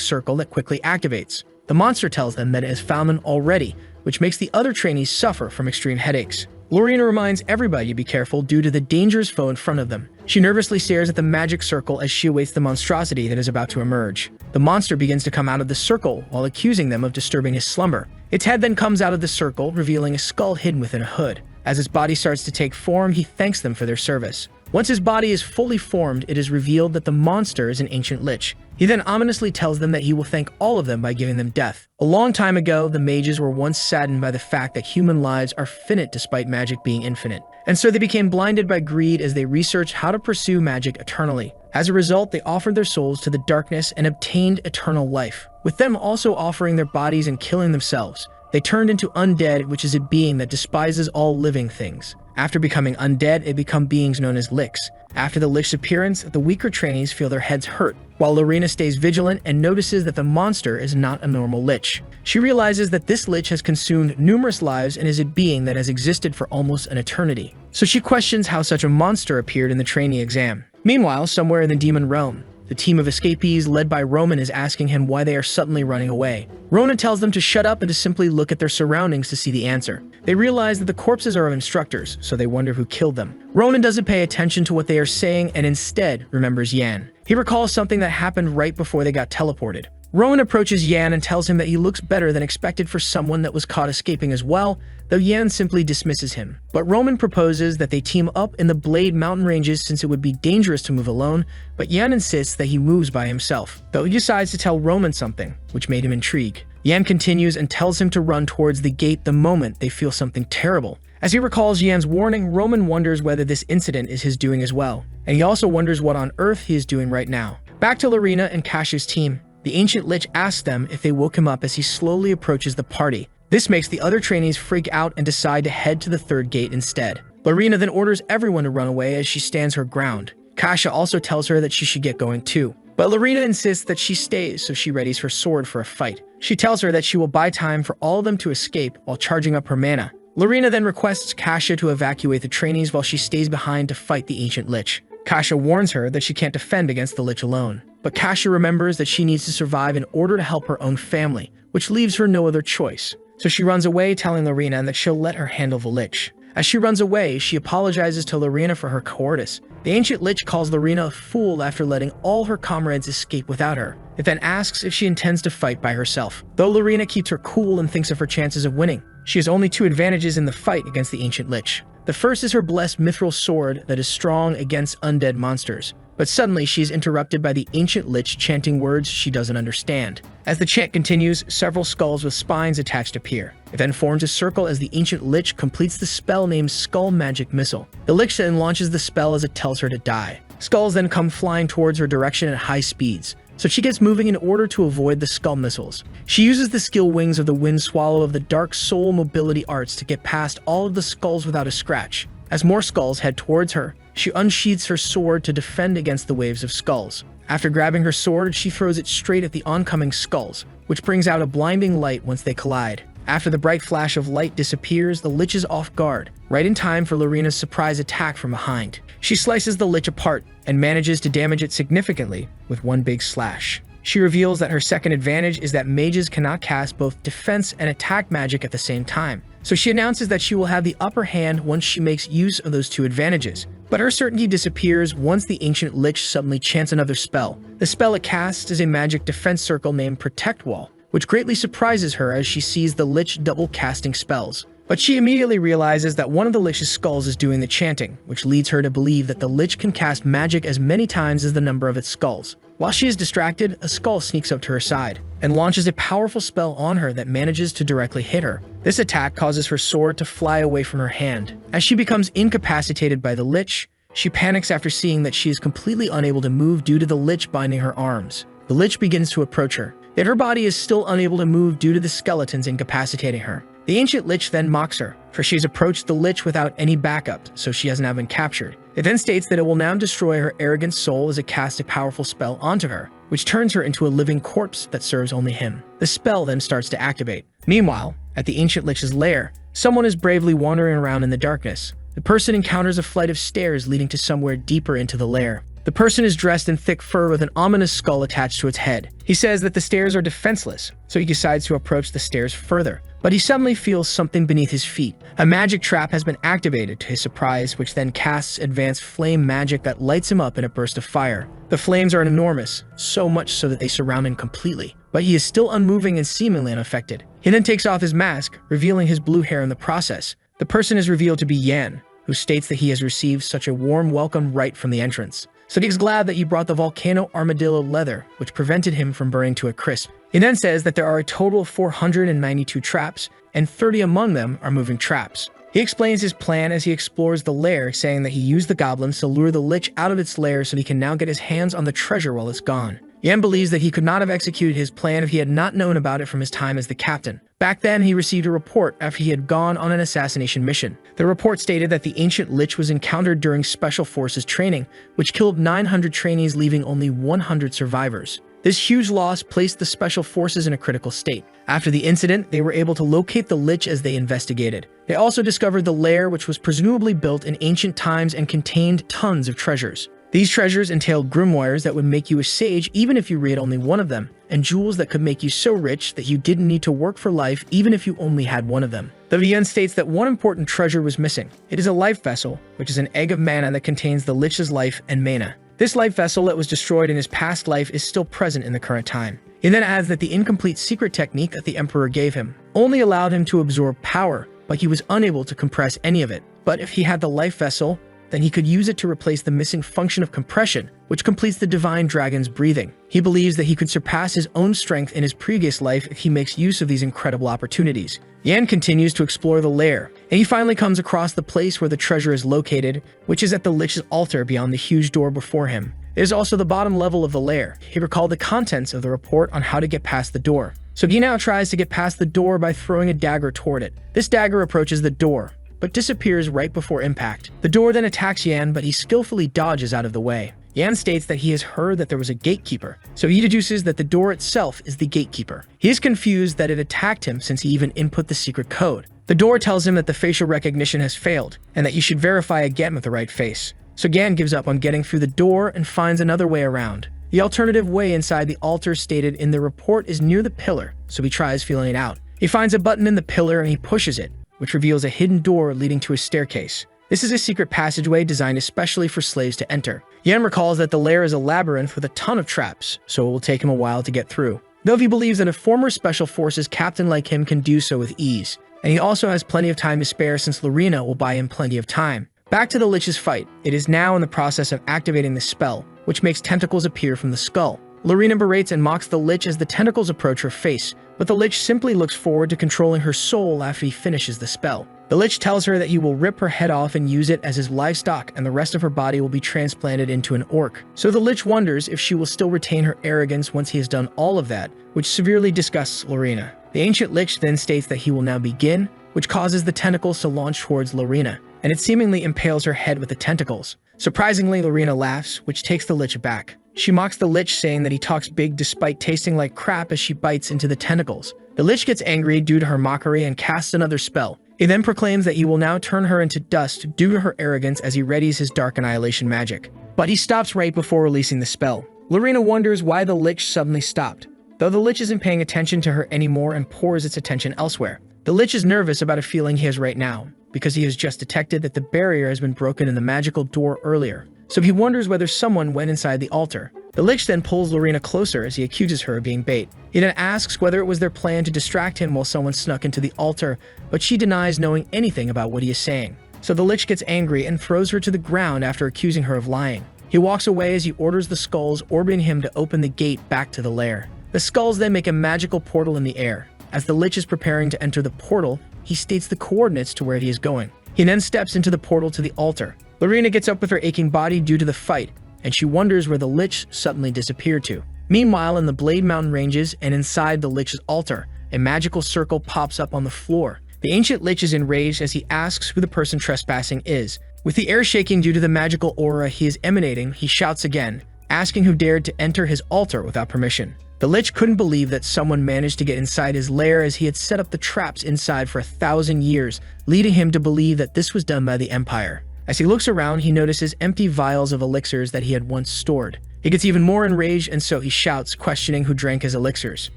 circle that quickly activates. The monster tells them that it has found them already, which makes the other trainees suffer from extreme headaches. Lorena reminds everybody to be careful due to the dangerous foe in front of them. She nervously stares at the magic circle as she awaits the monstrosity that is about to emerge. The monster begins to come out of the circle while accusing them of disturbing his slumber. Its head then comes out of the circle, revealing a skull hidden within a hood. As its body starts to take form, he thanks them for their service. Once his body is fully formed, it is revealed that the monster is an ancient lich. He then ominously tells them that he will thank all of them by giving them death. A long time ago, the mages were once saddened by the fact that human lives are finite despite magic being infinite. And so they became blinded by greed as they researched how to pursue magic eternally. As a result, they offered their souls to the darkness and obtained eternal life, with them also offering their bodies and killing themselves. They turned into undead, which is a being that despises all living things. After becoming undead, they become beings known as lichs. After the lich's appearance, the weaker trainees feel their heads hurt, while Lorena stays vigilant and notices that the monster is not a normal lich. She realizes that this lich has consumed numerous lives and is a being that has existed for almost an eternity. So she questions how such a monster appeared in the trainee exam. Meanwhile, somewhere in the demon realm, the team of escapees led by Roman is asking him why they are suddenly running away. Ronan tells them to shut up and to simply look at their surroundings to see the answer. They realize that the corpses are of instructors, so they wonder who killed them. Ronan doesn't pay attention to what they are saying and instead remembers Yan. He recalls something that happened right before they got teleported. Rowan approaches Yan and tells him that he looks better than expected for someone that was caught escaping as well, though Yan simply dismisses him. But Roman proposes that they team up in the Blade Mountain ranges since it would be dangerous to move alone, but Yan insists that he moves by himself, though he decides to tell Roman something, which made him intrigue. Yan continues and tells him to run towards the gate the moment they feel something terrible. As he recalls Yan's warning, Roman wonders whether this incident is his doing as well, and he also wonders what on earth he is doing right now. Back to Lorena and Kash's team. The ancient lich asks them if they woke him up as he slowly approaches the party. This makes the other trainees freak out and decide to head to the third gate instead. Lorena then orders everyone to run away as she stands her ground. Kasha also tells her that she should get going too. But Lorena insists that she stays, so she readies her sword for a fight. She tells her that she will buy time for all of them to escape while charging up her mana. Lorena then requests Kasha to evacuate the trainees while she stays behind to fight the ancient lich. Kasha warns her that she can't defend against the lich alone. But Kasha remembers that she needs to survive in order to help her own family, which leaves her no other choice. So she runs away, telling Lorena that she'll let her handle the lich. As she runs away, she apologizes to Lorena for her cowardice. The ancient lich calls Lorena a fool after letting all her comrades escape without her. It then asks if she intends to fight by herself. Though Lorena keeps her cool and thinks of her chances of winning, she has only 2 advantages in the fight against the ancient lich. The first is her blessed mithril sword that is strong against undead monsters. But suddenly she is interrupted by the ancient lich chanting words she doesn't understand. As the chant continues, several skulls with spines attached appear. It then forms a circle as the ancient lich completes the spell named Skull Magic Missile. The lich then launches the spell as it tells her to die. Skulls then come flying towards her direction at high speeds, so she gets moving in order to avoid the skull missiles. She uses the skill Wings of the Wind Swallow of the Dark Soul Mobility Arts to get past all of the skulls without a scratch. As more skulls head towards her, she unsheathes her sword to defend against the waves of skulls. After grabbing her sword, she throws it straight at the oncoming skulls, which brings out a blinding light once they collide. After the bright flash of light disappears, the lich is off guard, right in time for Lorena's surprise attack from behind. She slices the lich apart and manages to damage it significantly with one big slash. She reveals that her second advantage is that mages cannot cast both defense and attack magic at the same time. So she announces that she will have the upper hand once she makes use of those 2 advantages. But her certainty disappears once the ancient lich suddenly chants another spell. The spell it casts is a magic defense circle named Protect Wall, which greatly surprises her as she sees the lich double casting spells. But she immediately realizes that one of the lich's skulls is doing the chanting, which leads her to believe that the lich can cast magic as many times as the number of its skulls. While she is distracted, a skull sneaks up to her side and launches a powerful spell on her that manages to directly hit her. This attack causes her sword to fly away from her hand. As she becomes incapacitated by the lich, she panics after seeing that she is completely unable to move due to the lich binding her arms. The lich begins to approach her, yet her body is still unable to move due to the skeletons incapacitating her. The ancient lich then mocks her, for she has approached the lich without any backup, so she has now been captured. It then states that it will now destroy her arrogant soul as it casts a powerful spell onto her, which turns her into a living corpse that serves only him. The spell then starts to activate. Meanwhile, at the ancient lich's lair, someone is bravely wandering around in the darkness. The person encounters a flight of stairs leading to somewhere deeper into the lair. The person is dressed in thick fur with an ominous skull attached to its head. He says that the stairs are defenseless, so he decides to approach the stairs further. But he suddenly feels something beneath his feet. A magic trap has been activated to his surprise, which then casts advanced flame magic that lights him up in a burst of fire. The flames are enormous, so much so that they surround him completely. But he is still unmoving and seemingly unaffected. He then takes off his mask, revealing his blue hair in the process. The person is revealed to be Yan, who states that he has received such a warm welcome right from the entrance. So he's glad that you brought the volcano armadillo leather, which prevented him from burning to a crisp. He then says that there are a total of 492 traps, and 30 among them are moving traps. He explains his plan as he explores the lair, saying that he used the goblins to lure the lich out of its lair so he can now get his hands on the treasure while it's gone. Yan believes that he could not have executed his plan if he had not known about it from his time as the captain. Back then, he received a report after he had gone on an assassination mission. The report stated that the ancient lich was encountered during Special Forces training, which killed 900 trainees, leaving only 100 survivors. This huge loss placed the Special Forces in a critical state. After the incident, they were able to locate the lich as they investigated. They also discovered the lair, which was presumably built in ancient times and contained tons of treasures. These treasures entailed grimoires that would make you a sage even if you read only one of them, and jewels that could make you so rich that you didn't need to work for life even if you only had one of them. The VN states that one important treasure was missing. It is a life vessel, which is an egg of mana that contains the lich's life and mana. This life vessel that was destroyed in his past life is still present in the current time. He then adds that the incomplete secret technique that the Emperor gave him only allowed him to absorb power, but he was unable to compress any of it. But if he had the life vessel, then he could use it to replace the missing function of compression, which completes the divine dragon's breathing. He believes that he could surpass his own strength in his previous life if he makes use of these incredible opportunities. Yan continues to explore the lair, and he finally comes across the place where the treasure is located, which is at the lich's altar beyond the huge door before him. It is also the bottom level of the lair. He recalled the contents of the report on how to get past the door. So he now tries to get past the door by throwing a dagger toward it. This dagger approaches the door, but disappears right before impact. The door then attacks Yan, but he skillfully dodges out of the way. Yan states that he has heard that there was a gatekeeper, so he deduces that the door itself is the gatekeeper. He is confused that it attacked him since he even input the secret code. The door tells him that the facial recognition has failed, and that you should verify again with the right face. So Yan gives up on getting through the door and finds another way around. The alternative way inside the altar stated in the report is near the pillar, so he tries feeling it out. He finds a button in the pillar and he pushes it, which reveals a hidden door leading to a staircase. This is a secret passageway designed especially for slaves to enter. Yan recalls that the lair is a labyrinth with a ton of traps, so it will take him a while to get through. Though he believes that a former Special Forces captain like him can do so with ease. And he also has plenty of time to spare since Lorena will buy him plenty of time. Back to the lich's fight. It is now in the process of activating the spell, which makes tentacles appear from the skull. Lorena berates and mocks the lich as the tentacles approach her face, but the lich simply looks forward to controlling her soul after he finishes the spell. The lich tells her that he will rip her head off and use it as his livestock, and the rest of her body will be transplanted into an orc. So the lich wonders if she will still retain her arrogance once he has done all of that, which severely disgusts Lorena. The ancient lich then states that he will now begin, which causes the tentacles to launch towards Lorena, and it seemingly impales her head with the tentacles. Surprisingly, Lorena laughs, which takes the lich aback. She mocks the lich, saying that he talks big despite tasting like crap as she bites into the tentacles. The lich gets angry due to her mockery and casts another spell. He then proclaims that he will now turn her into dust due to her arrogance as he readies his dark annihilation magic. But he stops right before releasing the spell. Lorena wonders why the lich suddenly stopped, though the lich isn't paying attention to her anymore and pours its attention elsewhere. The lich is nervous about a feeling he has right now, because he has just detected that the barrier has been broken in the magical door earlier. So he wonders whether someone went inside the altar. The lich then pulls Lorena closer as he accuses her of being bait. He then asks whether it was their plan to distract him while someone snuck into the altar, but she denies knowing anything about what he is saying. So the lich gets angry and throws her to the ground after accusing her of lying. He walks away as he orders the skulls orbiting him to open the gate back to the lair. The skulls then make a magical portal in the air. As the lich is preparing to enter the portal, he states the coordinates to where he is going. He then steps into the portal to the altar. Lorena gets up with her aching body due to the fight, and she wonders where the lich suddenly disappeared to. Meanwhile, in the Blade Mountain ranges and inside the lich's altar, a magical circle pops up on the floor. The ancient lich is enraged as he asks who the person trespassing is. With the air shaking due to the magical aura he is emanating, he shouts again, asking who dared to enter his altar without permission. The lich couldn't believe that someone managed to get inside his lair as he had set up the traps inside for 1,000 years, leading him to believe that this was done by the Empire. As he looks around, he notices empty vials of elixirs that he had once stored. He gets even more enraged, and so he shouts, questioning who drank his elixirs.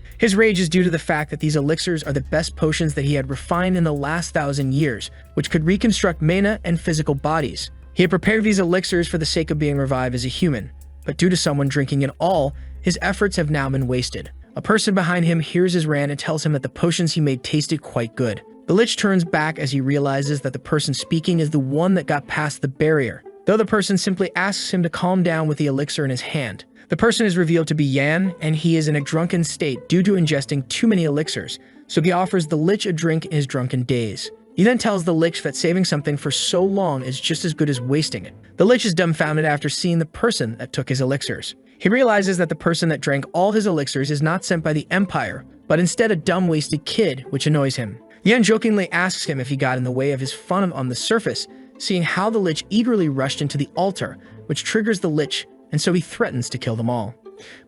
His rage is due to the fact that these elixirs are the best potions that he had refined in the last 1,000 years, which could reconstruct mana and physical bodies. He had prepared these elixirs for the sake of being revived as a human, but due to someone drinking it all, his efforts have now been wasted. A person behind him hears his rant and tells him that the potions he made tasted quite good, The Lich turns back as he realizes that the person speaking is the one that got past the barrier, though the person simply asks him to calm down with the elixir in his hand. The person is revealed to be Yan, and he is in a drunken state due to ingesting too many elixirs, so he offers the Lich a drink in his drunken daze. He then tells the Lich that saving something for so long is just as good as wasting it. The Lich is dumbfounded after seeing the person that took his elixirs. He realizes that the person that drank all his elixirs is not sent by the Empire, but instead a dumb wasted kid, which annoys him. Yan jokingly asks him if he got in the way of his fun on the surface, seeing how the Lich eagerly rushed into the altar, which triggers the Lich, and so he threatens to kill them all.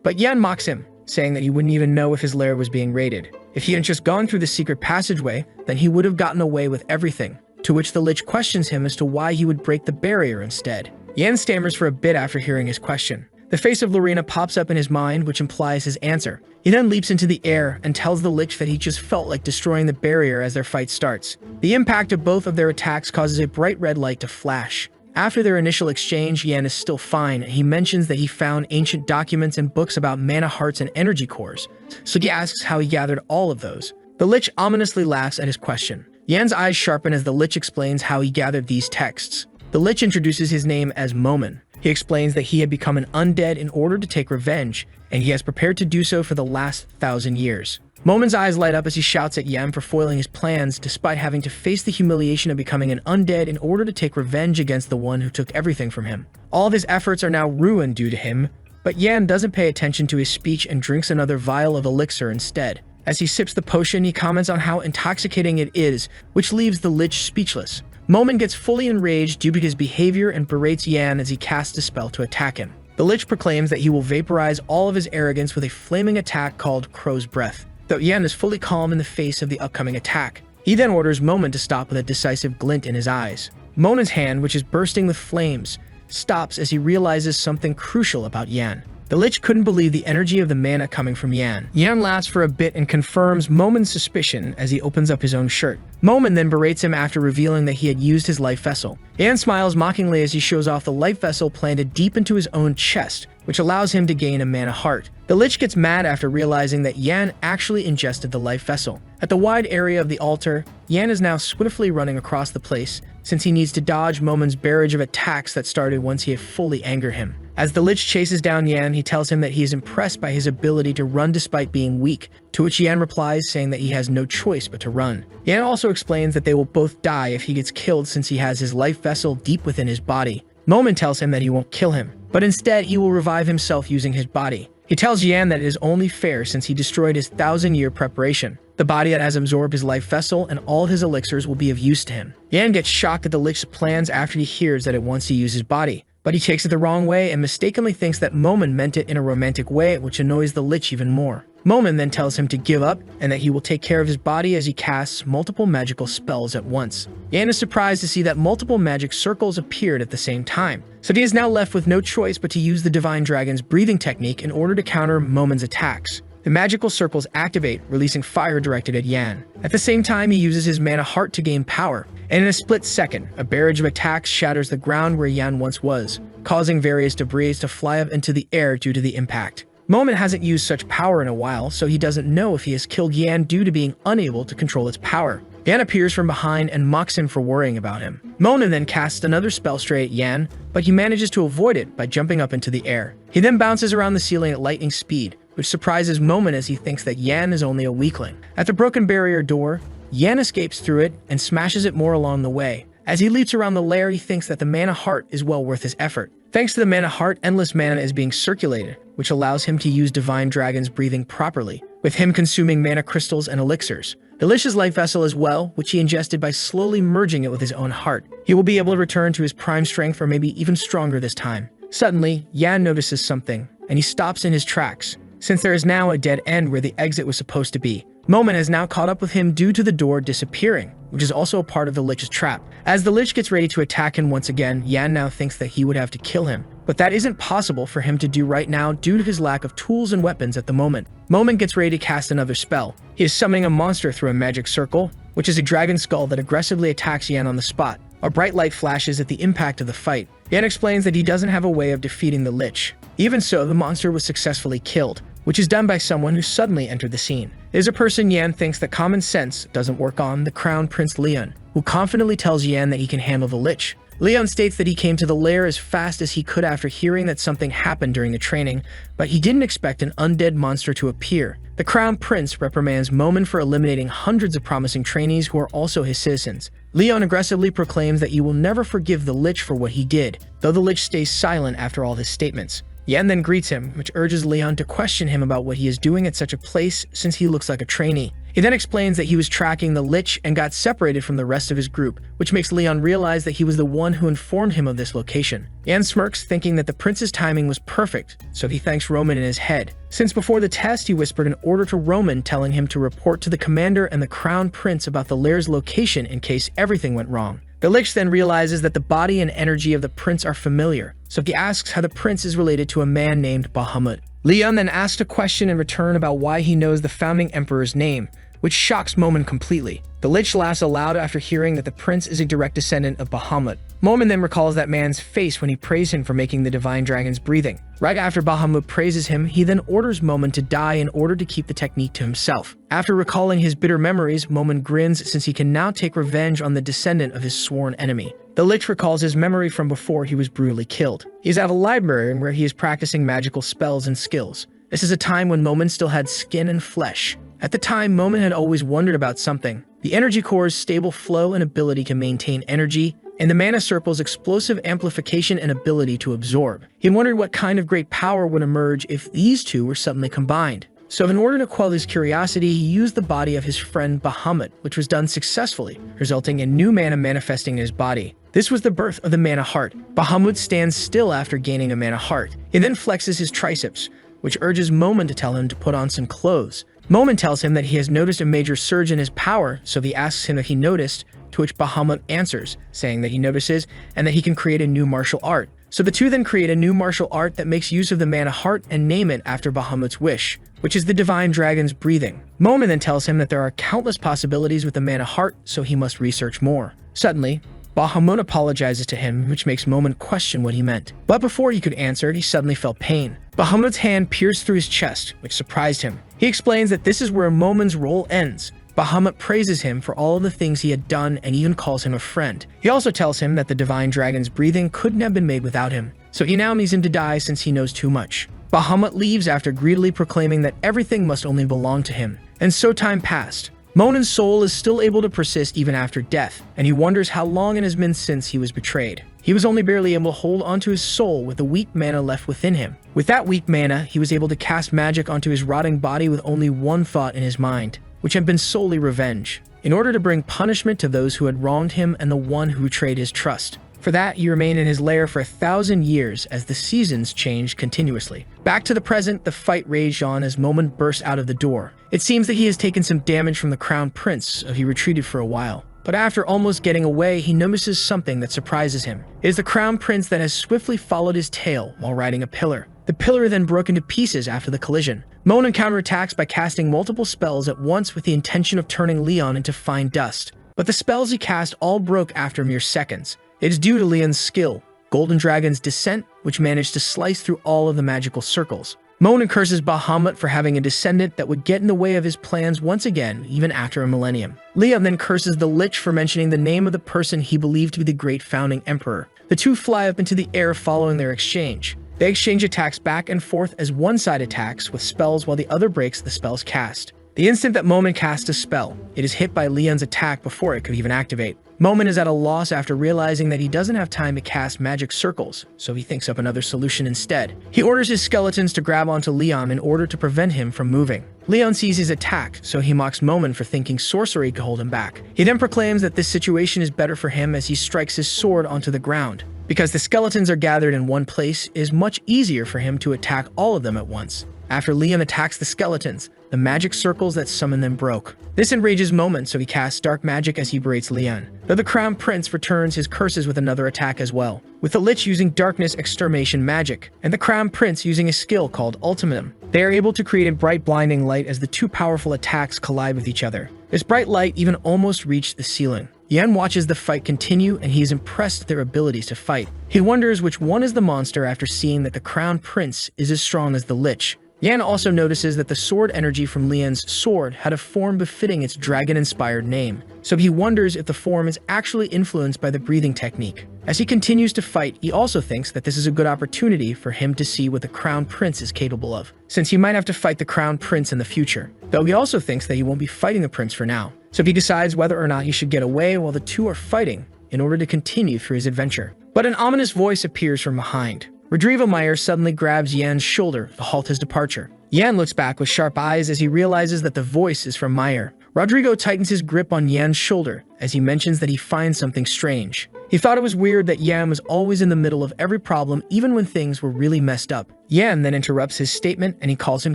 But Yan mocks him, saying that he wouldn't even know if his lair was being raided. If he hadn't just gone through the secret passageway, then he would have gotten away with everything, to which the Lich questions him as to why he would break the barrier instead. Yan stammers for a bit after hearing his question. The face of Lorena pops up in his mind, which implies his answer. He then leaps into the air and tells the Lich that he just felt like destroying the barrier as their fight starts. The impact of both of their attacks causes a bright red light to flash. After their initial exchange, Yan is still fine, and he mentions that he found ancient documents and books about mana hearts and energy cores, so he asks how he gathered all of those. The Lich ominously laughs at his question. Yan's eyes sharpen as the Lich explains how he gathered these texts. The Lich introduces his name as Momen. He explains that he had become an undead in order to take revenge, and he has prepared to do so for the last 1,000 years. Momen's eyes light up as he shouts at Yan for foiling his plans despite having to face the humiliation of becoming an undead in order to take revenge against the one who took everything from him. All of his efforts are now ruined due to him, but Yan doesn't pay attention to his speech and drinks another vial of elixir instead. As he sips the potion, he comments on how intoxicating it is, which leaves the Lich speechless. Momen gets fully enraged due to his behavior and berates Yan as he casts a spell to attack him. The Lich proclaims that he will vaporize all of his arrogance with a flaming attack called Crow's Breath, though Yan is fully calm in the face of the upcoming attack. He then orders Momen to stop with a decisive glint in his eyes. Momen's hand, which is bursting with flames, stops as he realizes something crucial about Yan. The Lich couldn't believe the energy of the mana coming from Yan. Yan laughs for a bit and confirms Momen's suspicion as he opens up his own shirt. Momen then berates him after revealing that he had used his life vessel. Yan smiles mockingly as he shows off the life vessel planted deep into his own chest, which allows him to gain a mana heart. The Lich gets mad after realizing that Yan actually ingested the life vessel. At the wide area of the altar, Yan is now swiftly running across the place, since he needs to dodge Momen's barrage of attacks that started once he had fully angered him. As the Lich chases down Yan, he tells him that he is impressed by his ability to run despite being weak, to which Yan replies saying that he has no choice but to run. Yan also explains that they will both die if he gets killed since he has his life vessel deep within his body. Momen tells him that he won't kill him, but instead he will revive himself using his body. He tells Yan that it is only fair since he destroyed his 1,000-year preparation. The body that has absorbed his life vessel and all of his elixirs will be of use to him. Yan gets shocked at the Lich's plans after he hears that it wants to use his body, but he takes it the wrong way and mistakenly thinks that Momen meant it in a romantic way, which annoys the Lich even more. Momen then tells him to give up and that he will take care of his body as he casts multiple magical spells at once. Yan is surprised to see that multiple magic circles appeared at the same time, so he is now left with no choice but to use the Divine Dragon's breathing technique in order to counter Momen's attacks. The magical circles activate, releasing fire directed at Yan. At the same time, he uses his mana heart to gain power, and in a split second, a barrage of attacks shatters the ground where Yan once was, causing various debris to fly up into the air due to the impact. Momen hasn't used such power in a while, so he doesn't know if he has killed Yan due to being unable to control its power. Yan appears from behind and mocks him for worrying about him. Momen then casts another spell straight at Yan, but he manages to avoid it by jumping up into the air. He then bounces around the ceiling at lightning speed, which surprises Momen as he thinks that Yan is only a weakling. At the broken barrier door, Yan escapes through it and smashes it more along the way. As he leaps around the lair, he thinks that the mana heart is well worth his effort. Thanks to the mana heart, endless mana is being circulated, which allows him to use Divine Dragon's breathing properly, with him consuming mana crystals and elixirs. The Lich's life vessel as well, which he ingested by slowly merging it with his own heart. He will be able to return to his prime strength or maybe even stronger this time. Suddenly, Yan notices something, and he stops in his tracks, since there is now a dead end where the exit was supposed to be. Momen has now caught up with him due to the door disappearing, which is also a part of the Lich's trap. As the Lich gets ready to attack him once again, Yan now thinks that he would have to kill him, but that isn't possible for him to do right now due to his lack of tools and weapons at the moment. Momen gets ready to cast another spell. He is summoning a monster through a magic circle, which is a dragon skull that aggressively attacks Yan on the spot. A bright light flashes at the impact of the fight. Yan explains that he doesn't have a way of defeating the Lich. Even so, the monster was successfully killed. which is done by someone who suddenly entered the scene. It is a person Yan thinks that common sense doesn't work on, the Crown Prince Leon, who confidently tells Yan that he can handle the Lich. Leon states that he came to the lair as fast as he could after hearing that something happened during the training, but he didn't expect an undead monster to appear. The Crown Prince reprimands Momon for eliminating hundreds of promising trainees who are also his citizens. Leon aggressively proclaims that he will never forgive the Lich for what he did, though the Lich stays silent after all his statements. Yan then greets him, which urges Leon to question him about what he is doing at such a place since he looks like a trainee. He then explains that he was tracking the Lich and got separated from the rest of his group, which makes Leon realize that he was the one who informed him of this location. Yan smirks, thinking that the prince's timing was perfect, so he thanks Roman in his head. Since before the test, he whispered an order to Roman telling him to report to the commander and the Crown Prince about the lair's location in case everything went wrong. The Lich then realizes that the body and energy of the prince are familiar, so he asks how the prince is related to a man named Bahamut. Leon then asks a question in return about why he knows the founding emperor's name, which shocks Momon completely. The Lich laughs aloud after hearing that the prince is a direct descendant of Bahamut. Momon then recalls that man's face when he praised him for making the divine dragon's breathing. Right after Bahamut praises him, he then orders Momon to die in order to keep the technique to himself. After recalling his bitter memories, Momon grins since he can now take revenge on the descendant of his sworn enemy. The Lich recalls his memory from before he was brutally killed. He is at a library where he is practicing magical spells and skills. This is a time when Momon still had skin and flesh. At the time, Momon had always wondered about something: the energy core's stable flow and ability to maintain energy, and the mana circle's explosive amplification and ability to absorb. He wondered what kind of great power would emerge if these two were suddenly combined. So in order to quell his curiosity, he used the body of his friend Bahamut, which was done successfully, resulting in new mana manifesting in his body. This was the birth of the mana heart. Bahamut stands still after gaining a mana heart. He then flexes his triceps, which urges Momon to tell him to put on some clothes. Momon tells him that he has noticed a major surge in his power, so he asks him if he noticed, to which Bahamut answers, saying that he notices and that he can create a new martial art. So the two then create a new martial art that makes use of the mana heart and name it after Bahamut's wish, which is the divine dragon's breathing. Momon then tells him that there are countless possibilities with the mana heart, so he must research more. Suddenly, Bahamut apologizes to him, which makes Momon question what he meant. But before he could answer, he suddenly felt pain. Bahamut's hand pierced through his chest, which surprised him. He explains that this is where Momon's role ends. Bahamut praises him for all of the things he had done and even calls him a friend. He also tells him that the divine dragon's breathing couldn't have been made without him, so he now needs him to die since he knows too much. Bahamut leaves after greedily proclaiming that everything must only belong to him. And so time passed. Monon's soul is still able to persist even after death, and he wonders how long it has been since he was betrayed. He was only barely able to hold onto his soul with the weak mana left within him. With that weak mana, he was able to cast magic onto his rotting body with only one thought in his mind, which had been solely revenge, in order to bring punishment to those who had wronged him and the one who betrayed his trust. For that, he remained in his lair for 1,000 years as the seasons changed continuously. Back to the present, the fight raged on as Momon burst out of the door. It seems that he has taken some damage from the Crown Prince, so he retreated for a while. But after almost getting away, he notices something that surprises him. It is the Crown Prince that has swiftly followed his tail while riding a pillar. The pillar then broke into pieces after the collision. Momon counterattacks by casting multiple spells at once with the intention of turning Leon into fine dust. But the spells he cast all broke after mere seconds. It is due to Leon's skill, Golden Dragon's Descent, which managed to slice through all of the magical circles. Momon curses Bahamut for having a descendant that would get in the way of his plans once again, even after a millennium. Leon then curses the Lich for mentioning the name of the person he believed to be the great founding emperor. The two fly up into the air following their exchange. They exchange attacks back and forth as one side attacks with spells while the other breaks the spells cast. The instant that Momon casts a spell, it is hit by Leon's attack before it could even activate. Momon is at a loss after realizing that he doesn't have time to cast magic circles, so he thinks up another solution instead. He orders his skeletons to grab onto Leon in order to prevent him from moving. Leon sees his attack, so he mocks Momon for thinking sorcery could hold him back. He then proclaims that this situation is better for him as he strikes his sword onto the ground. Because the skeletons are gathered in one place, it is much easier for him to attack all of them at once. After Leon attacks the skeletons, the magic circles that summon them broke. This enrages Momon, so he casts dark magic as he berates Leon, though the Crown Prince returns his curses with another attack as well, with the Lich using darkness extermination magic, and the Crown Prince using a skill called Ultimatum. They are able to create a bright blinding light as the two powerful attacks collide with each other. This bright light even almost reached the ceiling. Yan watches the fight continue, and he is impressed at their abilities to fight. He wonders which one is the monster after seeing that the Crown Prince is as strong as the Lich. Yan also notices that the sword energy from Lian's sword had a form befitting its dragon-inspired name, so he wonders if the form is actually influenced by the breathing technique. As he continues to fight, he also thinks that this is a good opportunity for him to see what the Crown Prince is capable of, since he might have to fight the Crown Prince in the future. Though he also thinks that he won't be fighting the prince for now, so he decides whether or not he should get away while the two are fighting in order to continue through his adventure. But an ominous voice appears from behind. Rodrigo Meyer suddenly grabs Yan's shoulder to halt his departure. Yan looks back with sharp eyes as he realizes that the voice is from Meyer. Rodrigo tightens his grip on Yan's shoulder as he mentions that he finds something strange. He thought it was weird that Yan was always in the middle of every problem even when things were really messed up. Yan then interrupts his statement and he calls him